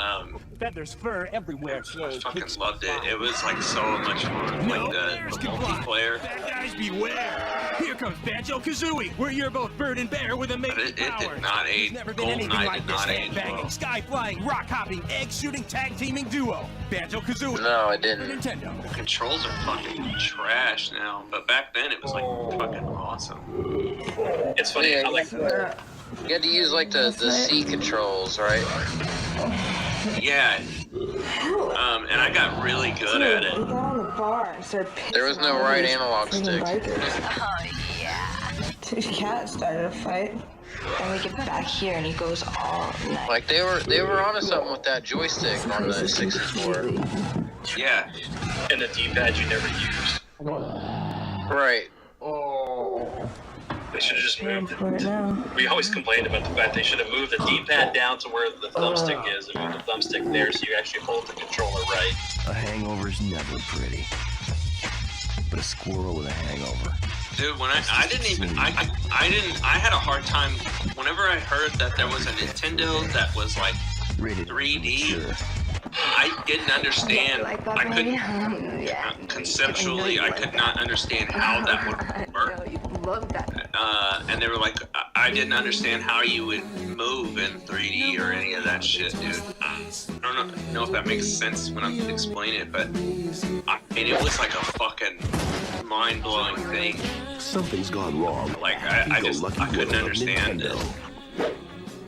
Feathers, fur everywhere. I fucking loved it. It was like so much fun. Like the multiplayer. Bad guys beware. Here comes Banjo-Kazooie, where you're both bird and bear with amazing powers. It did not age. GoldenEye did not age well. Sky-flying, rock-hopping, egg-shooting, tag-teaming duo. Banjo-Kazooie. No, it didn't. Nintendo. The controls are fucking trash now, but back then it was like fucking awesome. It's funny, Yeah, I like you had to use like the C controls, right? Yeah. And I got really good at it. There was no right analog stick. Oh, yeah. Dude, Cat started a fight. Then we get back here and he goes all night. Like they were onto something with that joystick on the 64. Yeah. And the D-pad you never used. Right. They should have just moved it. We always complained about the fact they should have moved the D-pad down to where the thumbstick is and moved the thumbstick there so you actually hold the controller right. A hangover's never pretty. But a squirrel with a hangover. Dude, when I had a hard time whenever I heard that there was a Nintendo that was like 3D. I didn't understand. I couldn't conceptually. I could not understand how that would work. And they were like, I didn't understand how you would move in 3D or any of that shit, dude. I don't know if that makes sense when I'm explaining it, but I mean, it was like a fucking mind-blowing thing. Something's gone wrong. Like I couldn't understand it.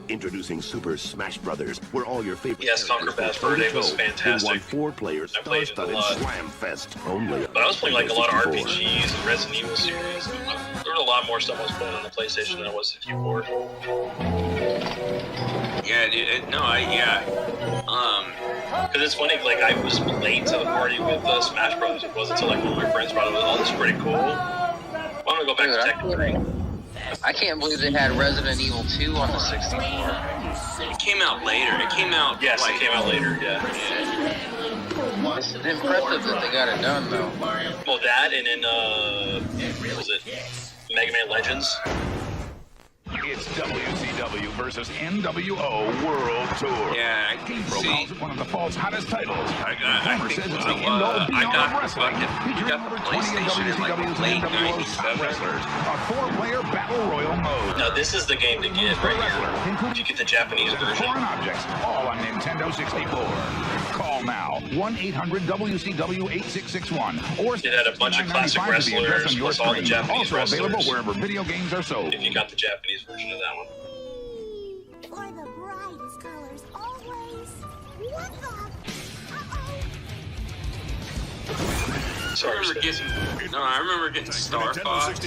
Introducing Super Smash Brothers, where all your favorite Yes, Conquer Bad Fur Day was fantastic. In one 4-player star-studded slam fest only. But I was playing like a lot of RPGs and Resident Evil series. There was a lot more stuff I was playing on the PlayStation than I was 64. Yeah, dude. Because it's funny, like I was late to the party with Smash Brothers. It wasn't until like one of my friends brought it. Oh, this is pretty cool. Why don't we go back to Tekken 3? I can't believe they had Resident Evil 2 on the 64. It came out later. It came out. Yes, it came out later. Yeah. It's impressive that they got it done though. Well, that and then what was it? Mega Man Legends. It's WCW versus NWO World Tour. Yeah, Pro calls it one of the fall's hottest titles. I think says it's the end-all be-all of wrestling. Featuring over 20 of WCW's and NWO's top wrestlers. A 4-player battle royal mode. Now this is the game to get right here. If you get the Japanese version. Foreign objects, all on Nintendo 64. Call now, 1-800-WCW-8661. Or it had a bunch of classic wrestlers plus all the Japanese wrestlers. Available wherever video games are sold. If you got the Japanese version of that one. For the brightest colors always. What the? Sorry, I remember getting Star Fox.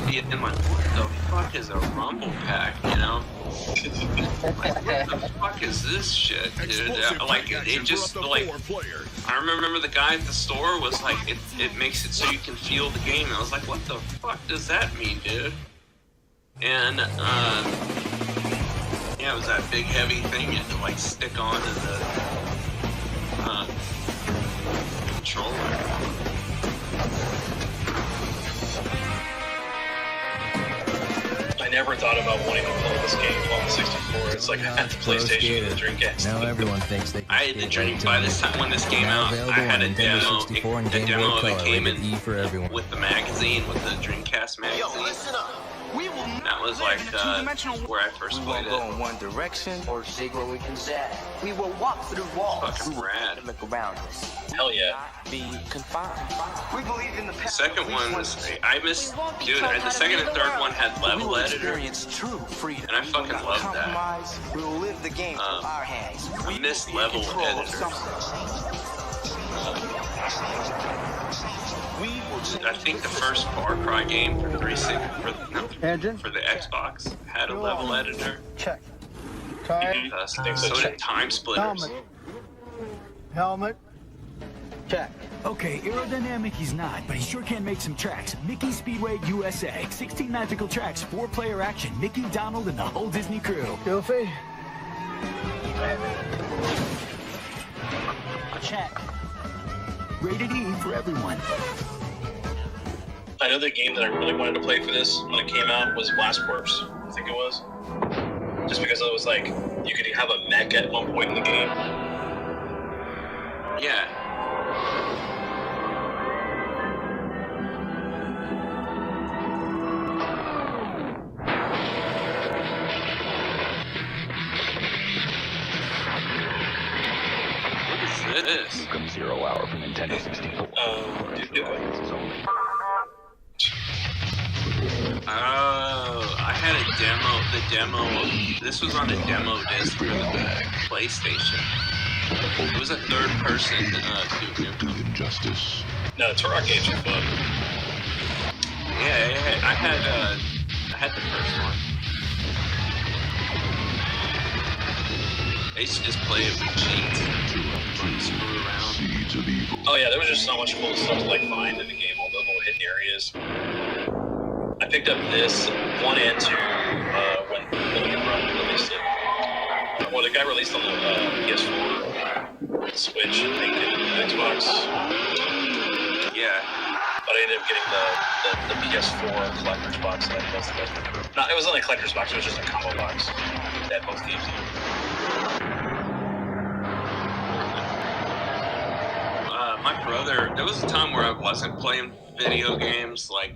And like, what the fuck is a Rumble Pack, you know? Like, what the fuck is this shit, dude? Like, it just, like, I remember the guy at the store was like, it makes it so you can feel the game. And I was like, what the fuck does that mean, dude? And, yeah, it was that big heavy thing you had to, like, stick on to the, controller. I never thought about wanting to play this game on the 64. It's like I had the PlayStation and the Dreamcast. Now everyone thinks they can. I had the Dream by this time when this came out. I had a demo. The demo that came in with the magazine, with the Dreamcast magazine. That was like where I first played it. Go in one direction or see where we can zap. We will walk through walls. Fucking rad. Look around us. Hell yeah. Be confined. We believe in the The second one was I missed, dude. The second and third one had level editor, and I fucking loved that. We will live the game from our hands. I missed level editor. I think the first Far Cry game for 360 for the Xbox had a level editor. Check. So did Time Splitters. Helmet. Check. Okay, aerodynamic he's not, but he sure can make some tracks. Mickey Speedway USA. 16 magical tracks, 4-player action. Mickey, Donald, and the whole Disney crew. Goofy. Check. Rated E for everyone. Another game that I really wanted to play for this when it came out was Blast Corps, I think it was. Just because it was like, you could have a mech at one point in the game. Yeah. What is this? Welcome 0 hour for Nintendo 64. Oh, I had a demo. The demo. This was on a demo disc for the PlayStation. It was a third-person Injustice. No, Turok games are fun. Yeah, I had the first one. I used to just play it with cheats and screw around. Oh yeah, there was just so much cool stuff to like find in the game, all the little hidden areas. I picked up this 1 and 2 when Billion Run released it. Well, the guy released on the PS4, Switch, I think, and Xbox. Yeah. But I ended up getting the PS4 collector's box that has the... No, it was only a collector's box, it was just a combo box that both games in. My brother, there was a time where I wasn't playing video games, like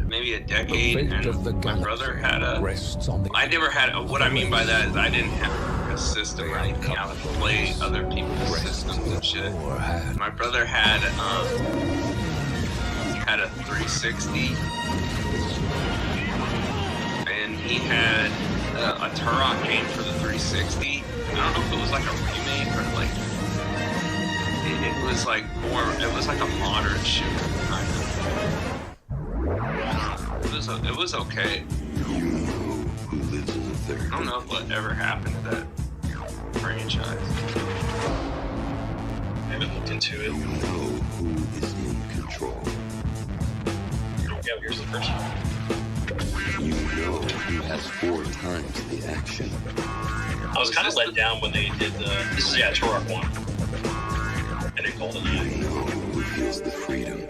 maybe a decade, and my brother had I never had what I mean by that is I didn't have a system or anything. I would play other people's systems and shit. My brother had a 360, and he had a Turok game for the 360. I don't know if it was like a remake or like it was like more. It was like a modern shooter kind of. It was okay. I don't know what ever happened to that franchise. I haven't looked into it. You know who is in control. Yeah, here's the first one. You know who has 4 times the action. I was kind of let down when they did the... This is, Turok 1. And they called it that. You know who gives the freedom.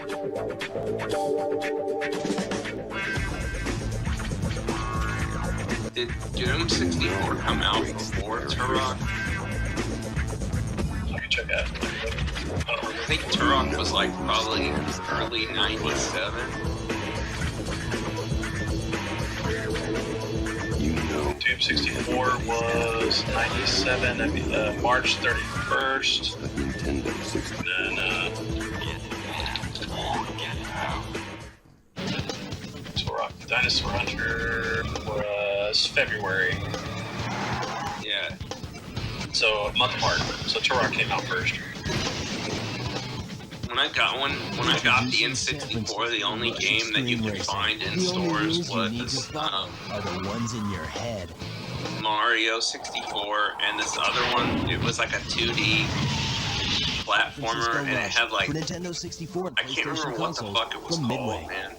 Did Doom 64 come out before Turok? You can check out. I think Turok was like probably early 97. Doom 64 was 97, March 31st. And then, Turok Dinosaur Hunter was February. Yeah. So, a month apart. So, Turok came out first. When I got the N64, the only game that you could find in stores was are the ones in your head. Mario 64, and this other one, it was like a 2D platformer, and it had like Nintendo 64 I can't remember what the fuck it was called, man.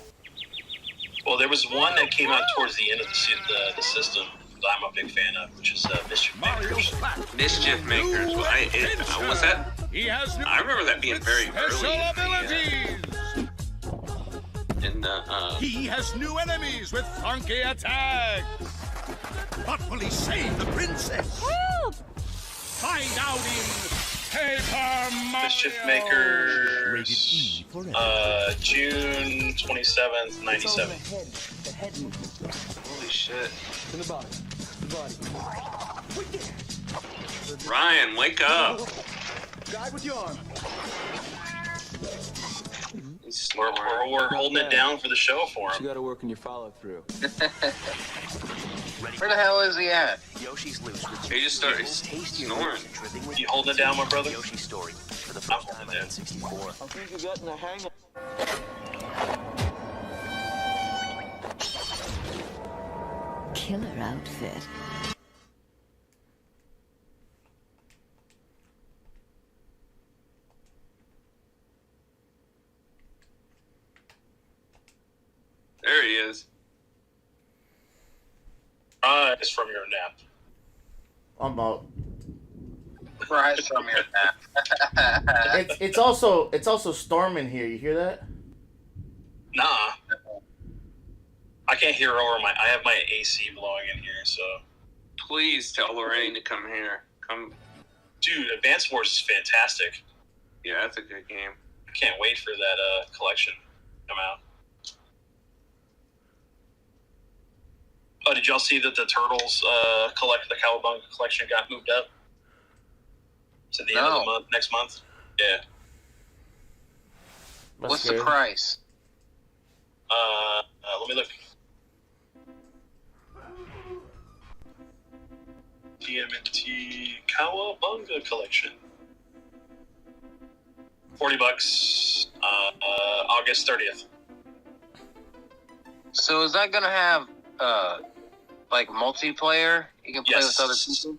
Well, there was one that came out towards the end of the system that I'm a big fan of, which is Mischief Makers. Mischief Makers. Was that? I remember that being very early. He has new enemies with funky attacks. What will he save the princess? Help! Find out in Paper Mario. Mischief Makers. June 27th, 97. Holy shit. To the body. The body. Ryan, wake up. Guide with your arm. We're holding it down for the show for him. You gotta work on your follow through. Where the hell is he at? Yoshi's loose with He just started snoring. You holding it down, my brother? Yoshi story for the I'm first time holding it on 64. I think you're getting the hang of Killer outfit. There he is. Rise from your nap. I'm out. Rise from your nap. It's also storming here. You hear that? Nah. I can't hear over my. I have my AC blowing in here, so. Please tell Lorraine to come here. Come. Dude, Advance Wars is fantastic. Yeah, that's a good game. I can't wait for that collection to come out. Oh, did y'all see that the Turtles the Cowabunga collection got moved up to the end of the month, next month? Yeah. What's the price? Let me look. TMNT Cowabunga collection. $40. August 30th. So is that gonna have like multiplayer? You can play with other people?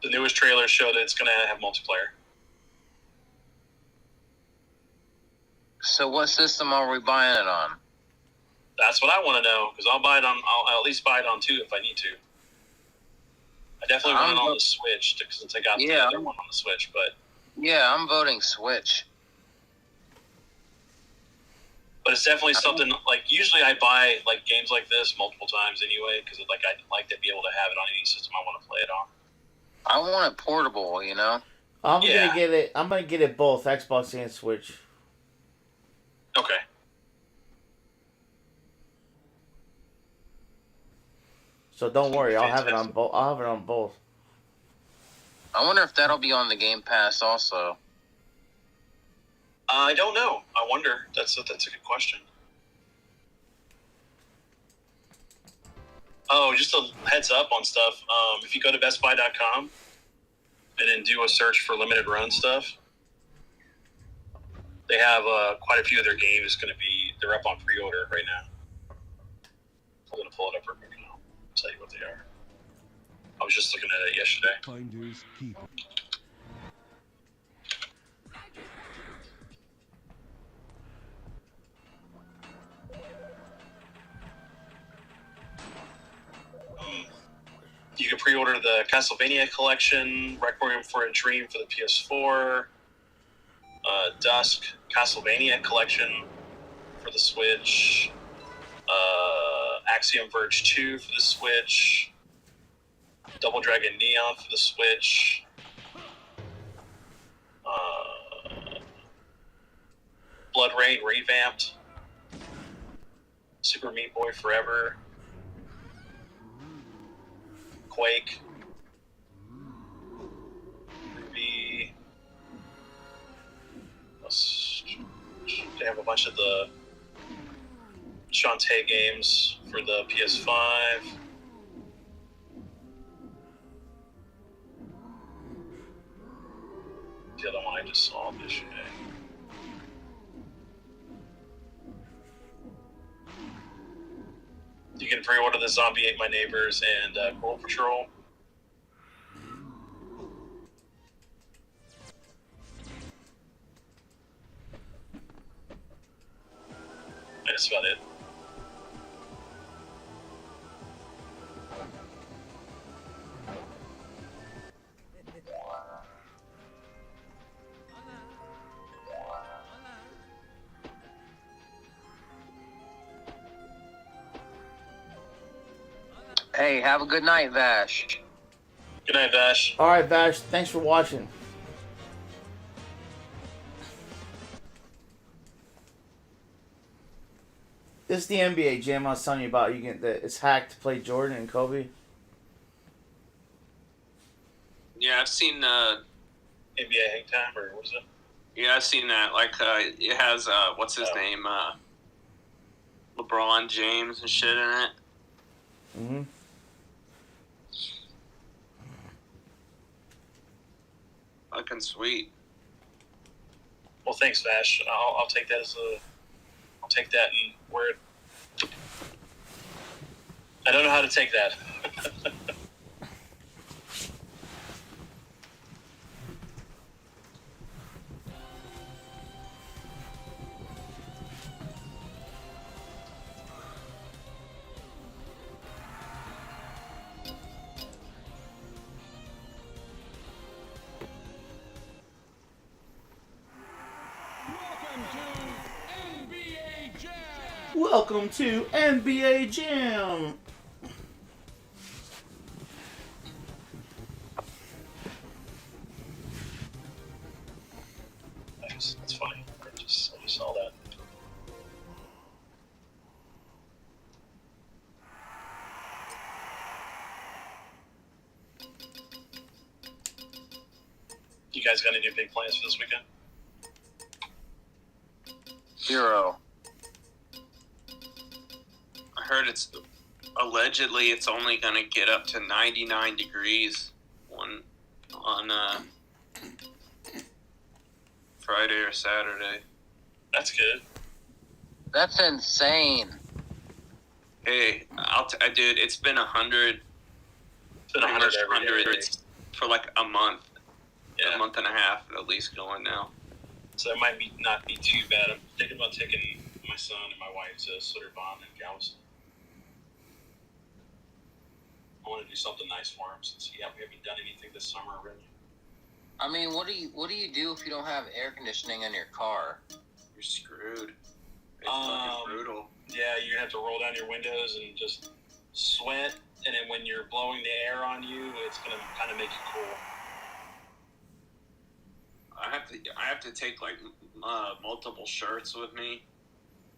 The newest trailer showed that it's gonna have multiplayer. So what system are we buying it on? That's what I want to know, because I'll at least buy it on 2 if I need to. I definitely want it on the Switch, since I got the other one on the Switch, but... Yeah, I'm voting Switch. But it's definitely something, like, usually I buy, like, games like this multiple times anyway, because, like, I'd like to be able to have it on any system I want to play it on. I want it portable, you know? I'm gonna get it both, Xbox and Switch. Okay. So don't worry, I'll have it on both. I'll have it on both. I wonder if that'll be on the Game Pass also. I don't know. I wonder. That's a good question. Oh, just a heads up on stuff. If you go to BestBuy.com and then do a search for limited run stuff, they have quite a few of their games they're up on pre-order right now. I'm going to pull it up real quick now. Tell you what they are. I was just looking at it yesterday. Finders keepers. You can pre-order the Castlevania collection, Requiem for a Dream for the PS4, Dusk Castlevania collection for the Switch, Axiom Verge 2 for the Switch, Double Dragon Neon for the Switch, Blood Rain revamped, Super Meat Boy Forever, Quake, Ruby. They have a bunch of the Shantae games for the PS5. The other one I just saw yesterday. You can pre-order the Zombie Ate My Neighbors and Coral Patrol. And that's about it. Hey, have a good night, Vash. Good night, Vash. All right, Vash. Thanks for watching. This is the NBA Jam I was telling you about. It's hacked to play Jordan and Kobe. Yeah, I've seen NBA Hang Time, or what is it? Yeah, I've seen that. Like, it has what's his name? LeBron James and shit in it. Mm-hmm. Fucking sweet. Well, thanks, Vash. I'll take that I'll take that and wear it. I don't know how to take that. Welcome to NBA Jam. Nice. That's funny. I just saw that. You guys got any big plans for this weekend? 0. I heard allegedly it's only gonna get up to 99 degrees on Friday or Saturday. That's good. That's insane. Hey, dude, it's been 100. It's been 100 every day. It's for like a month. Yeah. A month and a half at least going now. So it might not be too bad. I'm thinking about taking my son and my wife to Sutterbond and Galveston. I want to do something nice for him since we haven't done anything this summer really. I mean, what do you do if you don't have air conditioning in your car? You're screwed. It's fucking brutal. Yeah, you're gonna have to roll down your windows and just sweat, and then when you're blowing the air on you, it's gonna kind of make you cool. I have to take like multiple shirts with me.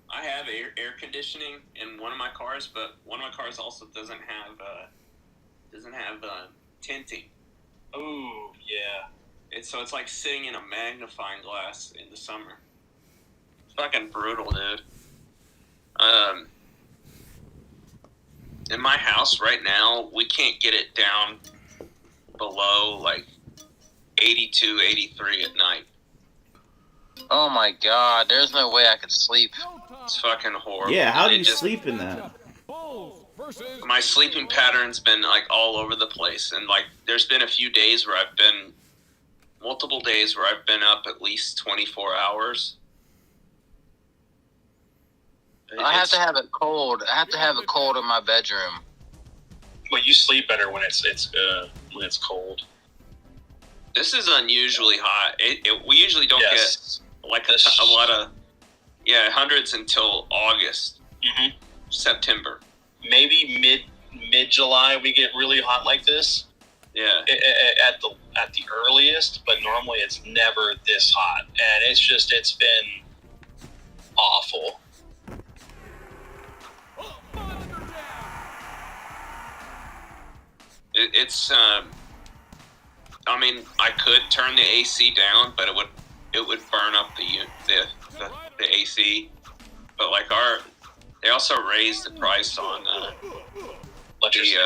I have air conditioning in one of my cars, but one of my cars also doesn't have tinting. Ooh, yeah. It's like sitting in a magnifying glass in the summer. It's fucking brutal, dude. In my house right now, we can't get it down below like 82, 83 at night. Oh my god, there's no way I could sleep. It's fucking horrible. Yeah, how do you sleep in that? My sleeping pattern's been like all over the place, and like there's been a few days where multiple days where I've been up at least 24 hours. I have to have it cold. I have to have it cold in my bedroom. Well, you sleep better when it's cold. This is unusually hot. We usually don't get like a lot of hundreds until August, September. Maybe mid July we get really hot like this. Yeah. At the earliest, but normally it's never this hot, and it's been awful. I mean, I could turn the AC down, but it would burn up the AC. But like they also raised the price on electricity.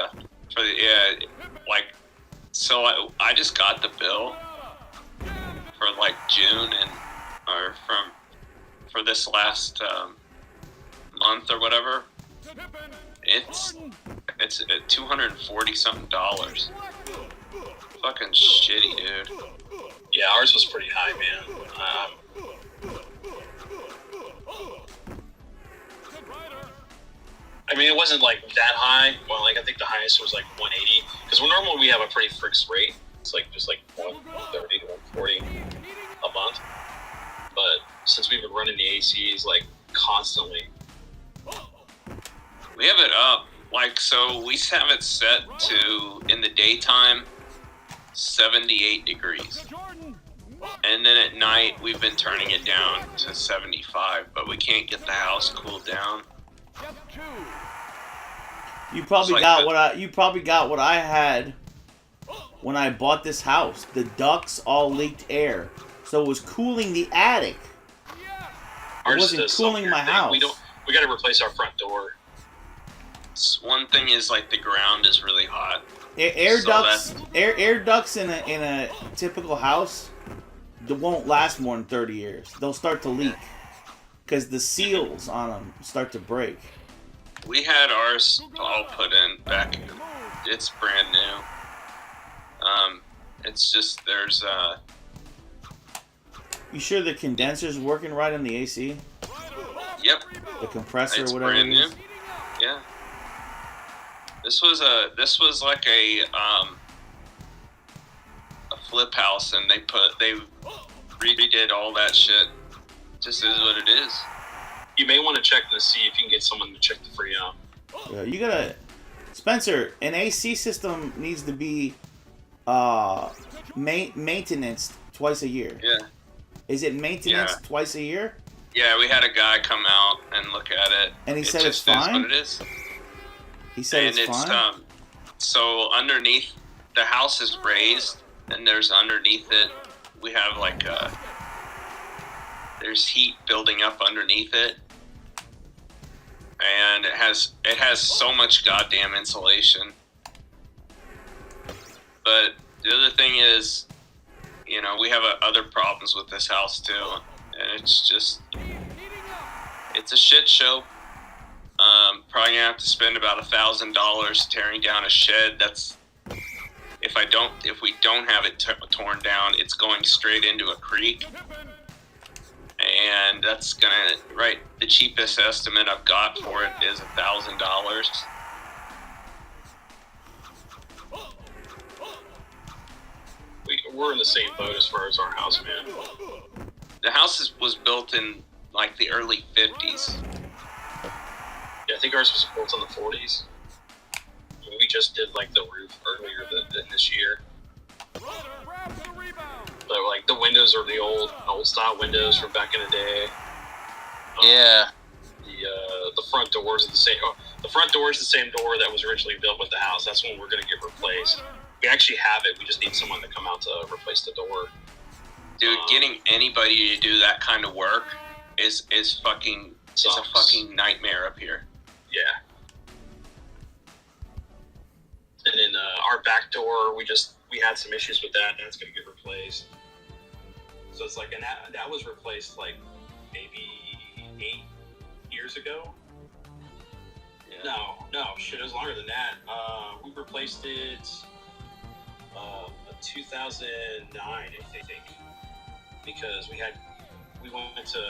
So I just got the bill for like June for this last month or whatever. It's $240 something. Fucking shitty, dude. Yeah, ours was pretty high, man. I mean, it wasn't like that high. Well, like I think the highest was like 180. Because normally we have a pretty fixed rate. It's like just like 130 to 140 a month. But since we've been running the ACs like constantly, we have it up. Like, so we have it set to, in the daytime, 78 degrees. And then at night, we've been turning it down to 75, but we can't get the house cooled down. You probably got what I had when I bought this house. The ducts all leaked air, so it was cooling the attic. It wasn't cooling my house. We got to replace our front door. One thing is like the ground is really hot. Air ducts in a typical house won't last more than 30 years. They'll start to leak because the seals on them start to break. We had ours all put in back. It's brand new. It's just there's You sure the condenser's working right on the AC? Yep. The compressor, it's whatever brand it is. new. Yeah. This was like a flip house, and they redid all that shit. Just is what it is. You may want to check to see if you can get someone to check the freon. Yeah, you gotta, Spencer. An AC system needs to be maintenance twice a year. Yeah. Is it maintenance twice a year? Yeah, we had a guy come out and look at it. And he said it's just fine? Is what it is. He said and it's fine? So underneath, the house is raised, and there's underneath it, we have like there's heat building up underneath it. And it has so much goddamn insulation. But the other thing is, you know, we have other problems with this house too, and it's a shit show. Probably gonna have to spend about $1,000 tearing down a shed. That's if we don't have it torn down, it's going straight into a creek, and that's gonna the cheapest estimate I've got for it is $1,000. We're in the same boat as far as our house, man. The house was built in like the early 50s. Yeah, I think ours was built in the 40s. We just did like the roof earlier than this year. But like the windows are the old style windows from back in the day. Yeah. The front doors are the same. The front door is the same door that was originally built with the house. That's when we're gonna get replaced. We actually have it. We just need someone to come out to replace the door. Dude, getting anybody to do that kind of work is a fucking nightmare up here. Yeah. And then our back door, we had some issues with that, and that's gonna get replaced. So it's like, and that was replaced like maybe 8 years ago. Yeah. No, shit, it was longer than that. We replaced it 2009, I think, because we went to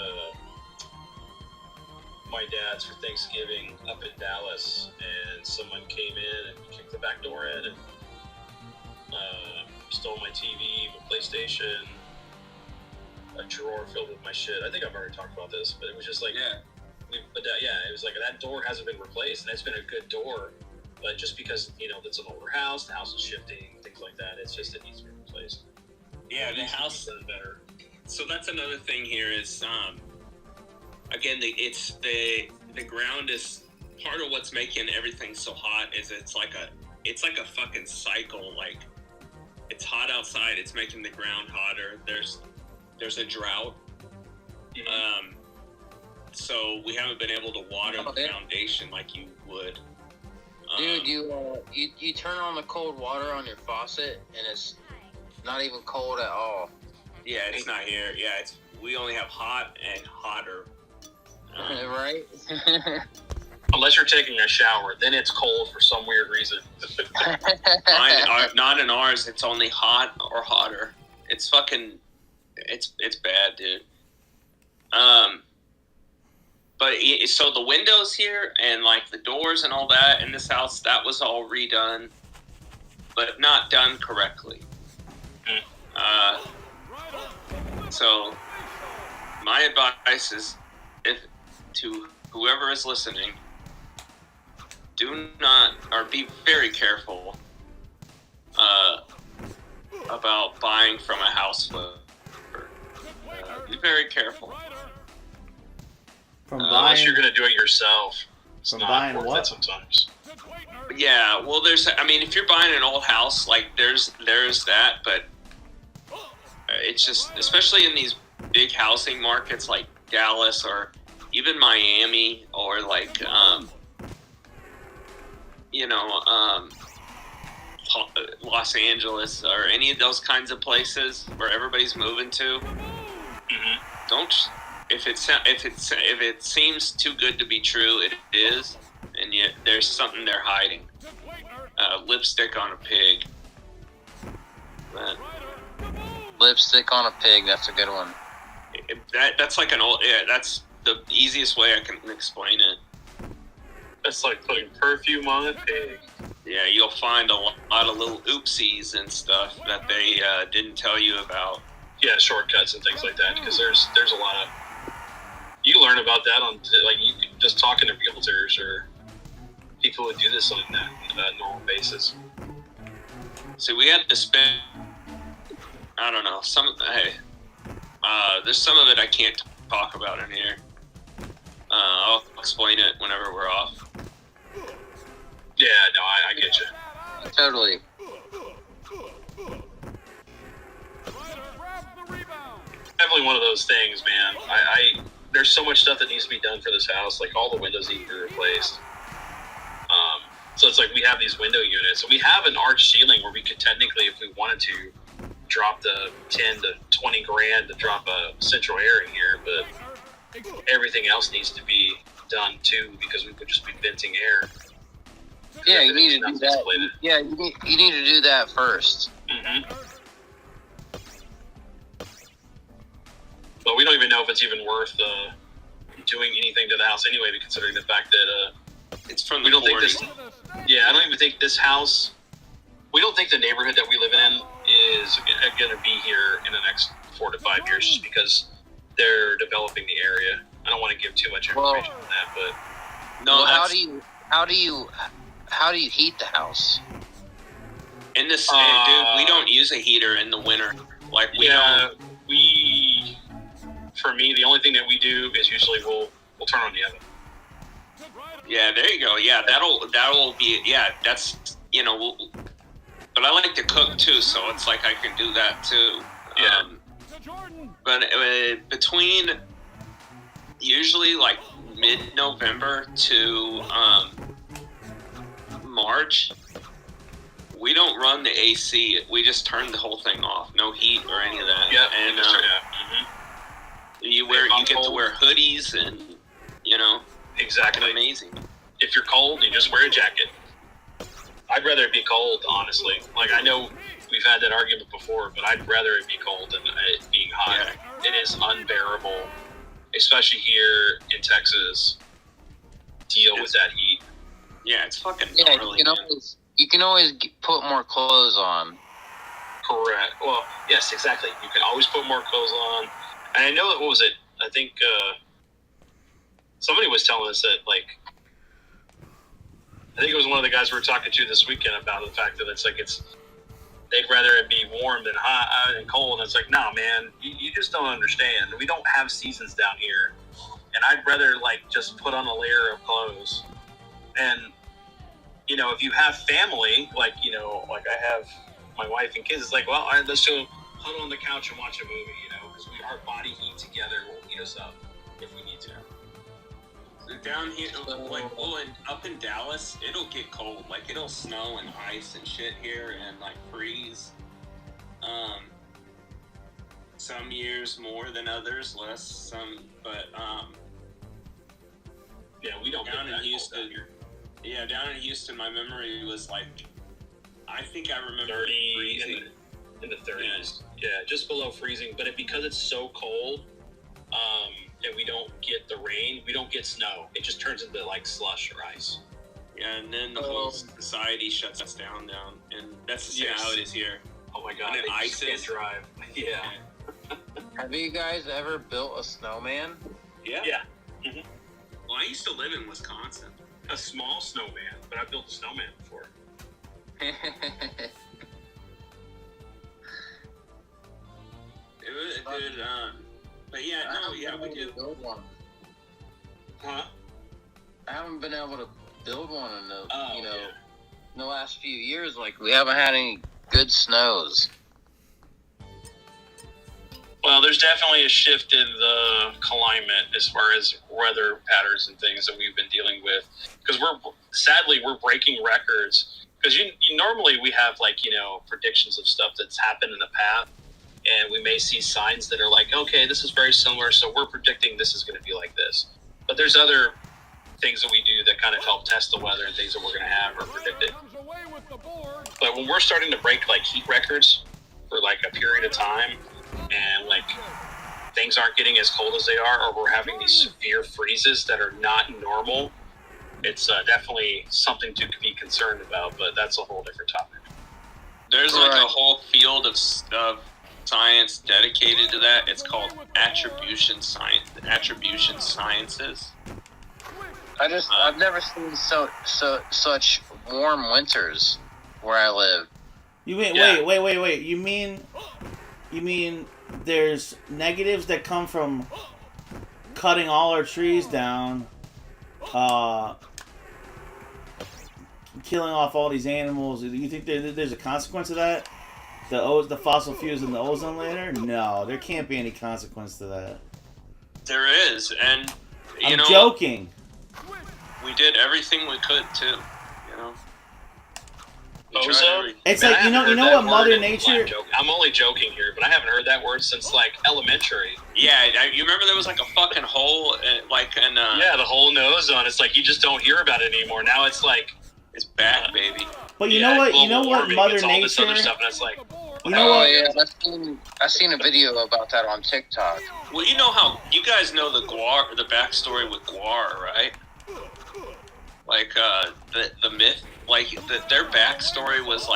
my dad's for Thanksgiving up in Dallas, and someone came in and kicked the back door in and stole my TV, my PlayStation, a drawer filled with my shit. I think I've already talked about this, but it was just like, it was like that door hasn't been replaced, and it's been a good door, but just because, you know, it's an older house, the house is shifting, things like that, it needs to be replaced. Yeah, the house done better. So that's another thing here is, again, the ground is part of what's making everything so hot. Is it's like a fucking cycle. Like, it's hot outside, it's making the ground hotter. There's a drought. Mm-hmm. So we haven't been able to water the foundation like you would. Dude, you turn on the cold water on your faucet, and it's not even cold at all. Yeah, it's not here. Yeah, we only have hot and hotter. Right? Unless you're taking a shower, then it's cold for some weird reason. Not in ours. It's only hot or hotter. It's fucking. It's bad, dude. But so the windows here and like the doors and all that in this house, that was all redone, but not done correctly. So my advice is, to whoever is listening, do not, or be very careful about buying from a house flipper. Be very careful. Unless you're going to do it yourself. From buying worth what? it sometimes. Yeah, well, I mean, if you're buying an old house, like, there's that, but it's just, especially in these big housing markets like Dallas or even Miami or like, Los Angeles or any of those kinds of places where everybody's moving to. Don't, if it seems too good to be true, it is, and yet there's something they're hiding. Lipstick on a pig. But Lipstick on a pig. That's a good one. That's like an old. Yeah, that's the easiest way I can explain it. That's like putting perfume on a pig. Yeah, you'll find a lot of little oopsies and stuff that they didn't tell you about. Yeah, shortcuts and things like that. Because there's a lot of. You learn about that on just talking to realtors or people who do this on a normal basis. See, we had to spend. I don't know. There's some of it I can't talk about in here. I'll explain it whenever we're off. Yeah, no, I get you. Totally. Definitely one of those things, man. There's so much stuff that needs to be done for this house. Like, all the windows need to be replaced. So it's like we have these window units. We have an arch ceiling where we could technically, if we wanted to, drop the 10 to 20 grand to drop a central air in here, but everything else needs to be done too, because we could just be venting air. Yeah, you need to do that. Yeah, you need to do that first. But we don't even know if it's even worth doing anything to the house anyway, considering the fact that it's from we don't think this. Yeah, I don't even think this house. We don't think the neighborhood that we live in is going to be here in the next 4 to 5 years, just because they're developing the area. I don't want to give too much information on that, but no. Well, how do you heat the house? In this, dude, we don't use a heater in the winter. Like for me, the only thing that we do is usually we'll turn on the oven. Yeah, there you go. Yeah, that'll be. Yeah, that's but I like to cook too, so it's like I can do that too. Yeah. But between usually like mid-November to March, we don't run the AC. We just turn the whole thing off. No heat or any of that. Yeah. And you get to wear hoodies and exactly amazing. If you're cold, you just wear a jacket. I'd rather it be cold, honestly. Like, I know we've had that argument before, but I'd rather it be cold than it being hot. Yeah. It is unbearable, especially here in Texas. Deal with that heat. Yeah, it's fucking gnarly. You can always put more clothes on. Correct. Well, yes, exactly. You can always put more clothes on. And I know that, what was it? I think somebody was telling us that, like, I think it was one of the guys we were talking to this weekend about the fact that they'd rather it be warm than hot and cold. And it's like, no, man, you just don't understand. We don't have seasons down here. And I'd rather, like, just put on a layer of clothes. And, if you have family, like I have my wife and kids, it's like, well, all right, let's go huddle on the couch and watch a movie, because our body heat together will heat us up if we need to. Down here, up in Dallas, it'll get cold. Like, it'll snow and ice and shit here and, like, freeze. Some years more than others, less. But yeah, we don't down get that in Houston. cold down here. Yeah, down in Houston, my memory was like, I think I remember 30 freezing. In the 30s. Yeah, just below freezing. But because it's so cold, and we don't get the rain, we don't get snow. It just turns into like slush or ice. Yeah, and then the whole society shuts us down, and that's the same how it is here. Oh my god, and they just can't drive. Yeah. Have you guys ever built a snowman? Yeah. Yeah. Mm-hmm. Well, I used to live in Wisconsin. A small snowman, but I built a snowman before. It did, but yeah, we do. Build one. Huh? I haven't been able to build one in the in the last few years. Like we haven't had any good snows. Well, there's definitely a shift in the climate as far as weather patterns and things that we've been dealing with. Because we're breaking records. Because you normally we have predictions of stuff that's happened in the past, and we may see signs that are like, okay, this is very similar, so we're predicting this is going to be like this. But there's other things that we do that kind of help test the weather and things that we're going to have or predict it. But when we're starting to break heat records for a period of time, and things aren't getting as cold as they are, or we're having these severe freezes that are not normal, it's definitely something to be concerned about, but that's a whole different topic. There's a whole field of science dedicated to that. It's called attribution sciences. I've never seen such warm winters where I live. You mean wait. You mean there's negatives that come from cutting all our trees down, killing off all these animals? Do you think there's a consequence of that? The fossil fuels in the ozone layer? No, there can't be any consequence to that. There is, and I'm joking. We did everything we could too. Ozone? It's you know what Mother Nature... I'm only joking here, but I haven't heard that word since elementary. Yeah, you remember there was a fucking hole yeah, the hole in the ozone. It's you just don't hear about it anymore. Now it's it's back, baby. But you know what? You know what Mother Nature... All this other stuff, and it's you know what? Yeah, I've seen a video about that on TikTok. Well, you know how you guys know the backstory with Guar, right? The myth, their backstory was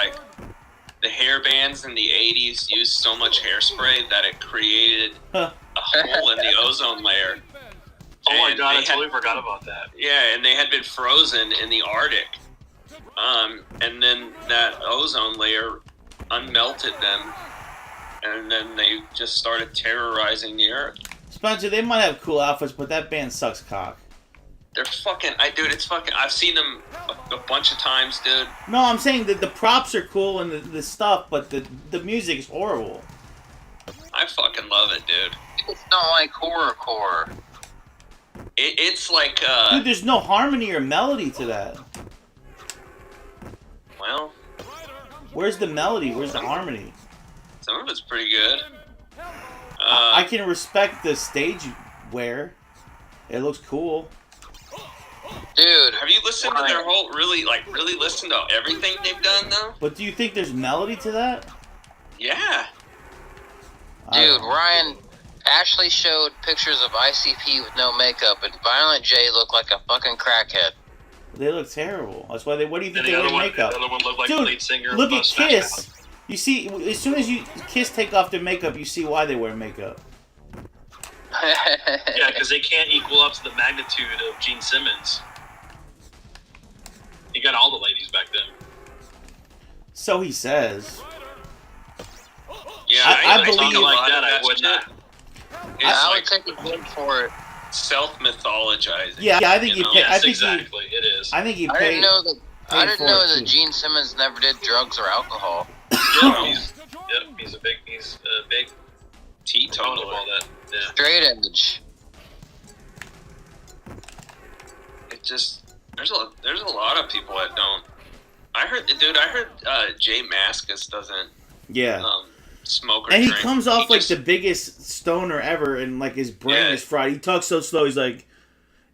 the hair bands in the 80s used so much hairspray that it created a hole in the ozone layer. Oh my god, I totally forgot about that. Yeah, and they had been frozen in the Arctic. And then that ozone layer unmelted them, and then they just started terrorizing the earth. Spencer, they might have cool outfits, but that band sucks cock. They're fucking... I've seen them a bunch of times, dude. No, I'm saying that the props are cool and the stuff, but the music is horrible. I fucking love it, dude. It's not like horrorcore. It's Dude, there's no harmony or melody to that. Well... Where's the melody? Where's the harmony? Some of it's pretty good. I can respect the stage wear. It looks cool. Dude, have you listened to their whole really listen to everything they've done though? But do you think there's melody to that? Yeah. Dude, Ryan, Ashley showed pictures of ICP with no makeup, and Violent J looked like a fucking crackhead. They look terrible. That's why what do you think they wear makeup? The other one looked like Dude, the lead singer look of at Smash Kiss. Mouth. You see, as soon as Kiss take off their makeup, you see why they wear makeup. Yeah, because they can't equal up to the magnitude of Gene Simmons. He got all the ladies back then. So he says. Yeah, I believe like that. I would not. I would take a word for it. Self-mythologizing. Yeah, I think Yes, exactly. It is. I think he I paid. I didn't know that Gene Simmons never did drugs or alcohol. He's a big teetotaler. All that. Yeah. Straight edge. It just there's a lot of people that don't. I heard Jay Mascis doesn't. Yeah. Smoke or and drink. He comes off like the biggest stoner ever, and his brain is fried. He talks so slow. He's like,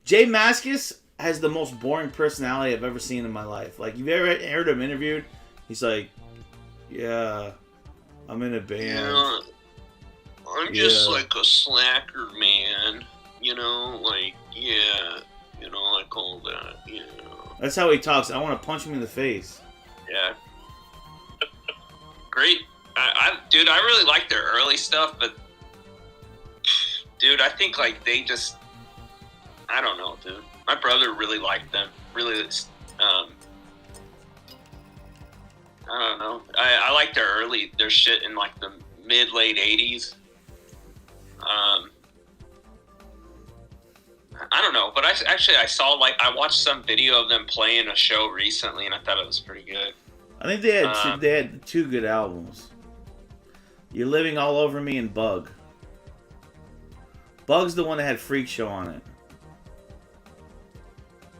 Jay Mascis has the most boring personality I've ever seen in my life. You've ever heard him interviewed? He's like, yeah, I'm in a band. Yeah, I'm just like a slacker, man. Like all that. That's how he talks. I want to punch him in the face. Yeah. Great. Dude, I really like their early stuff, but dude, I think they just, I don't know, dude. My brother really liked them. Really, I don't know. I like their shit in the late 80s. I don't know, but I saw I watched some video of them playing a show recently, and I thought it was pretty good. I think they had two good albums. You're Living All Over Me and Bug. Bug's the one that had Freak Show on it.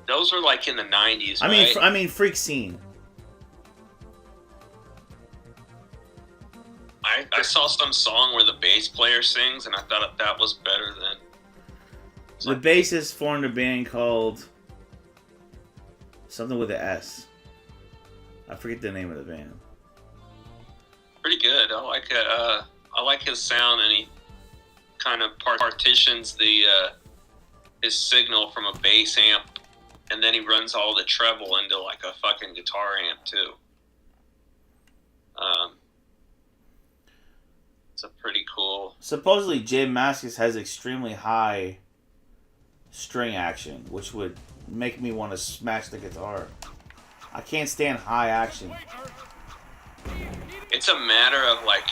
Those were like in the 90s, right? I mean Freak Scene. I saw some song where the bass player sings, and I thought that was better than... The bassist formed a band called something with an S. I forget the name of the band. Pretty good. I like it. I like his sound, and he kind of partitions his signal from a bass amp, and then he runs all the treble into like a fucking guitar amp too. It's a pretty cool. Supposedly, Jay Mascis has extremely high string action, which would make me want to smash the guitar. I can't stand high action. It's a matter of like,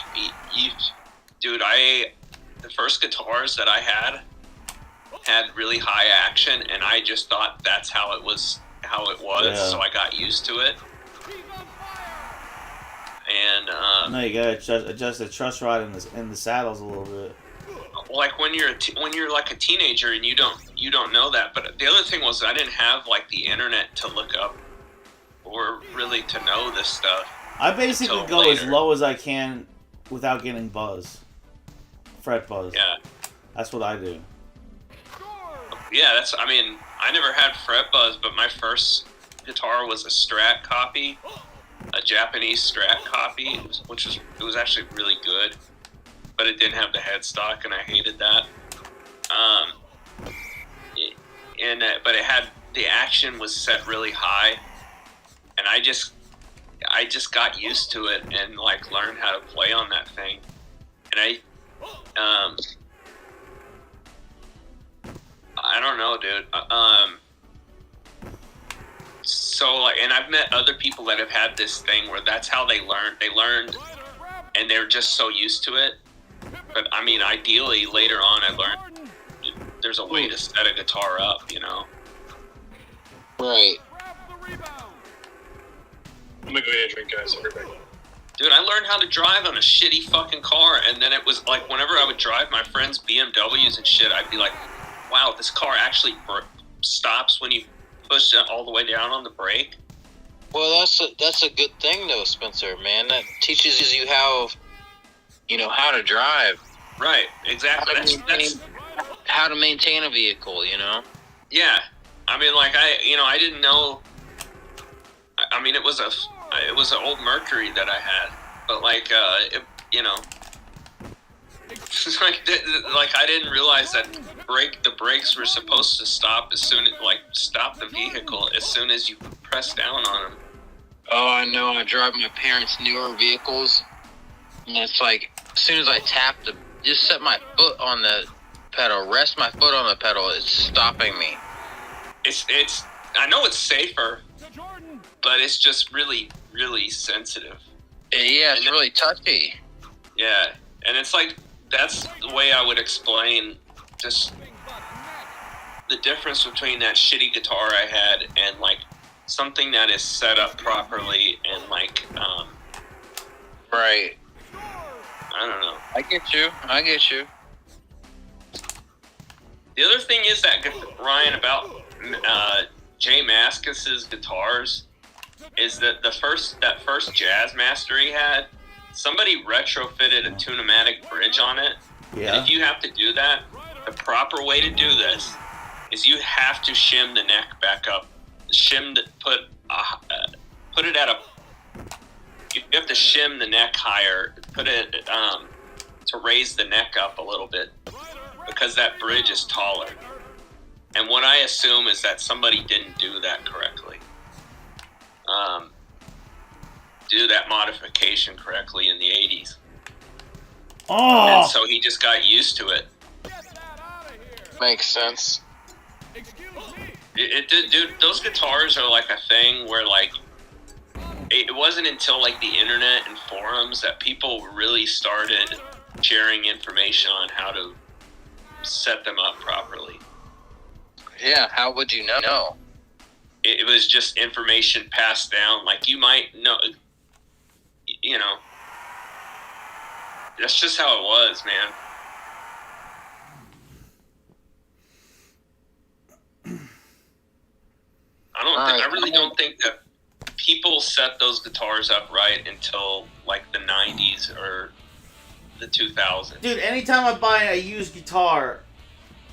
dude. The first guitars that I had really high action, and I just thought that's how it was. Yeah. So I got used to it. And no, you gotta adjust the truss rod in the saddles a little bit. Like when you're like a teenager and you don't know that. But the other thing was I didn't have like the internet to look up or really to know this stuff. I basically go later. As low as I can without getting fret buzz. Yeah, that's what I do. Yeah, I never had fret buzz, but my first guitar was a Strat copy, a Japanese Strat copy, which was actually really good, but it didn't have the headstock, and I hated that. But it had the action was set really high, and I just got used to it and like learned how to play on that thing, and I don't know, dude. So like, and I've met other people that have had this thing where that's how they learned. They learned, and they're just so used to it. But I mean, ideally, later on, I learned there's a way to set a guitar up, you know? Right. I'm gonna go get a drink, guys. Everybody. Dude, I learned how to drive on a shitty fucking car, and then it was like whenever I would drive my friends' BMWs and shit, I'd be like, wow, this car actually stops when you push it all the way down on the brake. Well, that's a good thing though, Spencer, man. That teaches you how to drive. Right, exactly. How to maintain a vehicle, you know? Yeah. I mean, like, I didn't know. I mean, it was an old Mercury that I had, but like, like I didn't realize that the brakes were supposed to stop stop the vehicle as soon as you press down on them. Oh, I know. I drive my parents' newer vehicles, and it's like as soon as I just set my foot on the pedal, rest my foot on the pedal, it's stopping me. It's I know it's safer, but it's just really, really sensitive. Yeah, it's really touchy. Yeah, and it's like, that's the way I would explain just the difference between that shitty guitar I had and like something that is set up properly and like, right. I don't know. I get you. The other thing is that, Ryan, about Jay Mascis's guitars is that that first Jazz Master he had, somebody retrofitted a Tune-o-matic bridge on it. Yeah. And if you have to do that, the proper way to do this is you have to shim the neck back up. Put it at a. You have to shim the neck higher. Put it to raise the neck up a little bit because that bridge is taller. And what I assume is that somebody didn't do that correctly. Do that modification correctly in the 80s. Oh! And so he just got used to it. Makes sense. Dude, those guitars are like a thing where like it wasn't until like the internet and forums that people really started sharing information on how to set them up properly. Yeah, how would you know? It was just information passed down. Like, you might know, you know. That's just how it was, man. I really don't think that people set those guitars up right until like the 90s or the 2000s. Dude, anytime I buy a used guitar,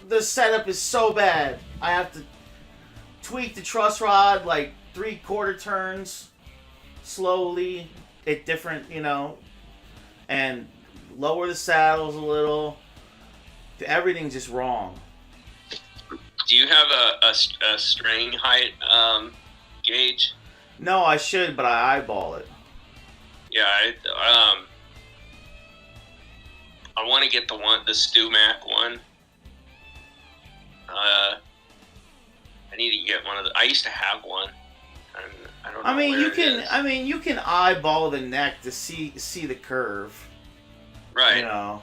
the setup is so bad. I have to tweak the truss rod like 3/4 turns slowly at different, you know, and lower the saddles a little. Everything's just wrong. Do you have a string height gauge? No, I should, but I eyeball it. Yeah, I want to get the Stu Mac one. I need to get one of the. I used to have one, and I don't know. You can eyeball the neck to see the curve. Right. You know,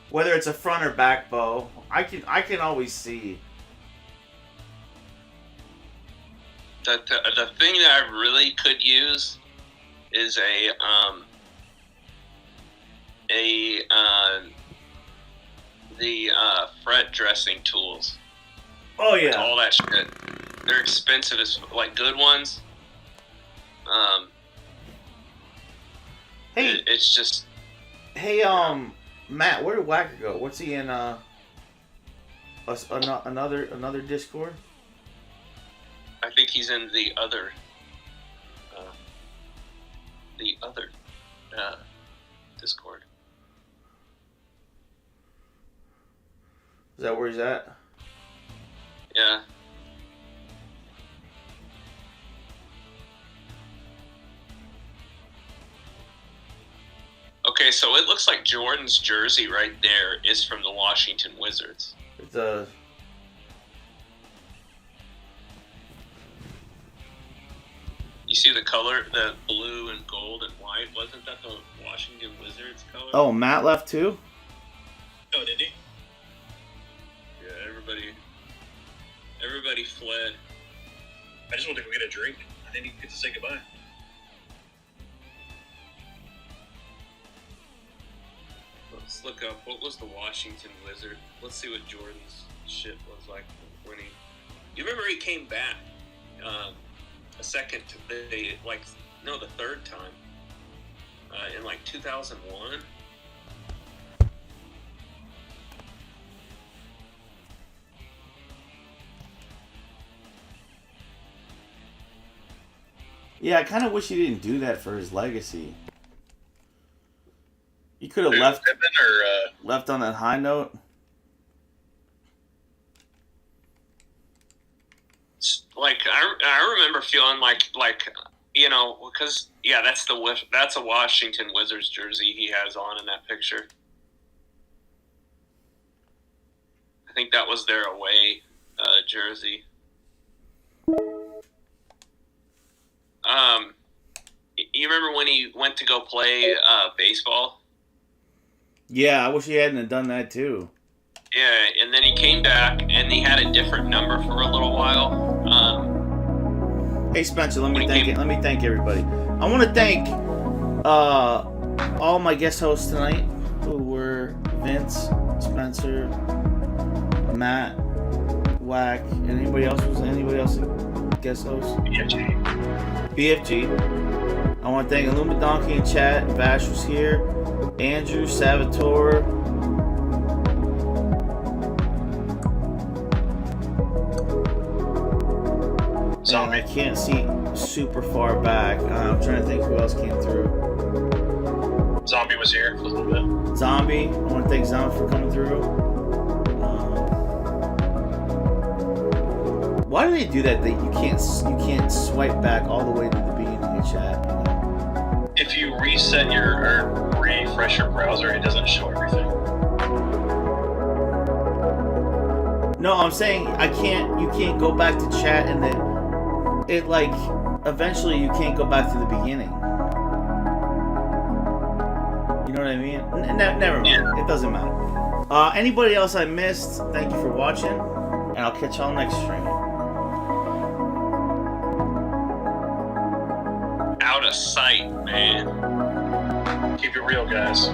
whether it's a front or back bow, I can always see. The thing that I really could use is the fret dressing tools. Oh yeah. All that shit. They're expensive as like good ones. Hey, it's just. Hey, Matt, where did Whacker go? What's he in? Another Discord. I think he's in the other Discord. Is that where he's at? Yeah. Okay, so it looks like Jordan's jersey right there is from the Washington Wizards. It's a. You see the color, the blue and gold and white? Wasn't that the Washington Wizards color? Oh, Matt left too? Oh, did he? Yeah, everybody fled. I just want to go get a drink. I didn't even get to say goodbye. Let's look up, what was the Washington Wizard? Let's see what Jordan's shit was like when he... You remember he came back the third time in like 2001. Yeah, I kind of wish he didn't do that for his legacy. He could have left on that high note. Like I remember feeling like you know, because yeah, that's a Washington Wizards jersey he has on in that picture. I think that was their away jersey. You remember when he went to go play baseball? Yeah, I wish he hadn't done that too. Yeah, and then he came back and he had a different number for a little while. Hey Spencer, let me thank everybody. I want to thank all my guest hosts tonight, who were Vince, Spencer, Matt, Whack, and anybody else guest host? BFG. I want to thank Illuma Donkey in chat. Vash was here. Andrew, Salvatore. Zombie. I can't see super far back. I'm trying to think who else came through. Zombie was here for a little bit. Zombie. I want to thank Zombie for coming through. Why do they do that? That you can't swipe back all the way to the beginning of your chat. If you reset or refresh your browser, it doesn't show everything. No, I'm saying you can't go back to chat and then it like eventually you can't go back to the beginning. You know what I mean? Never mind. It doesn't matter. Anybody else I missed? Thank you for watching. And I'll catch y'all next stream. Out of sight, man. Keep it real, guys.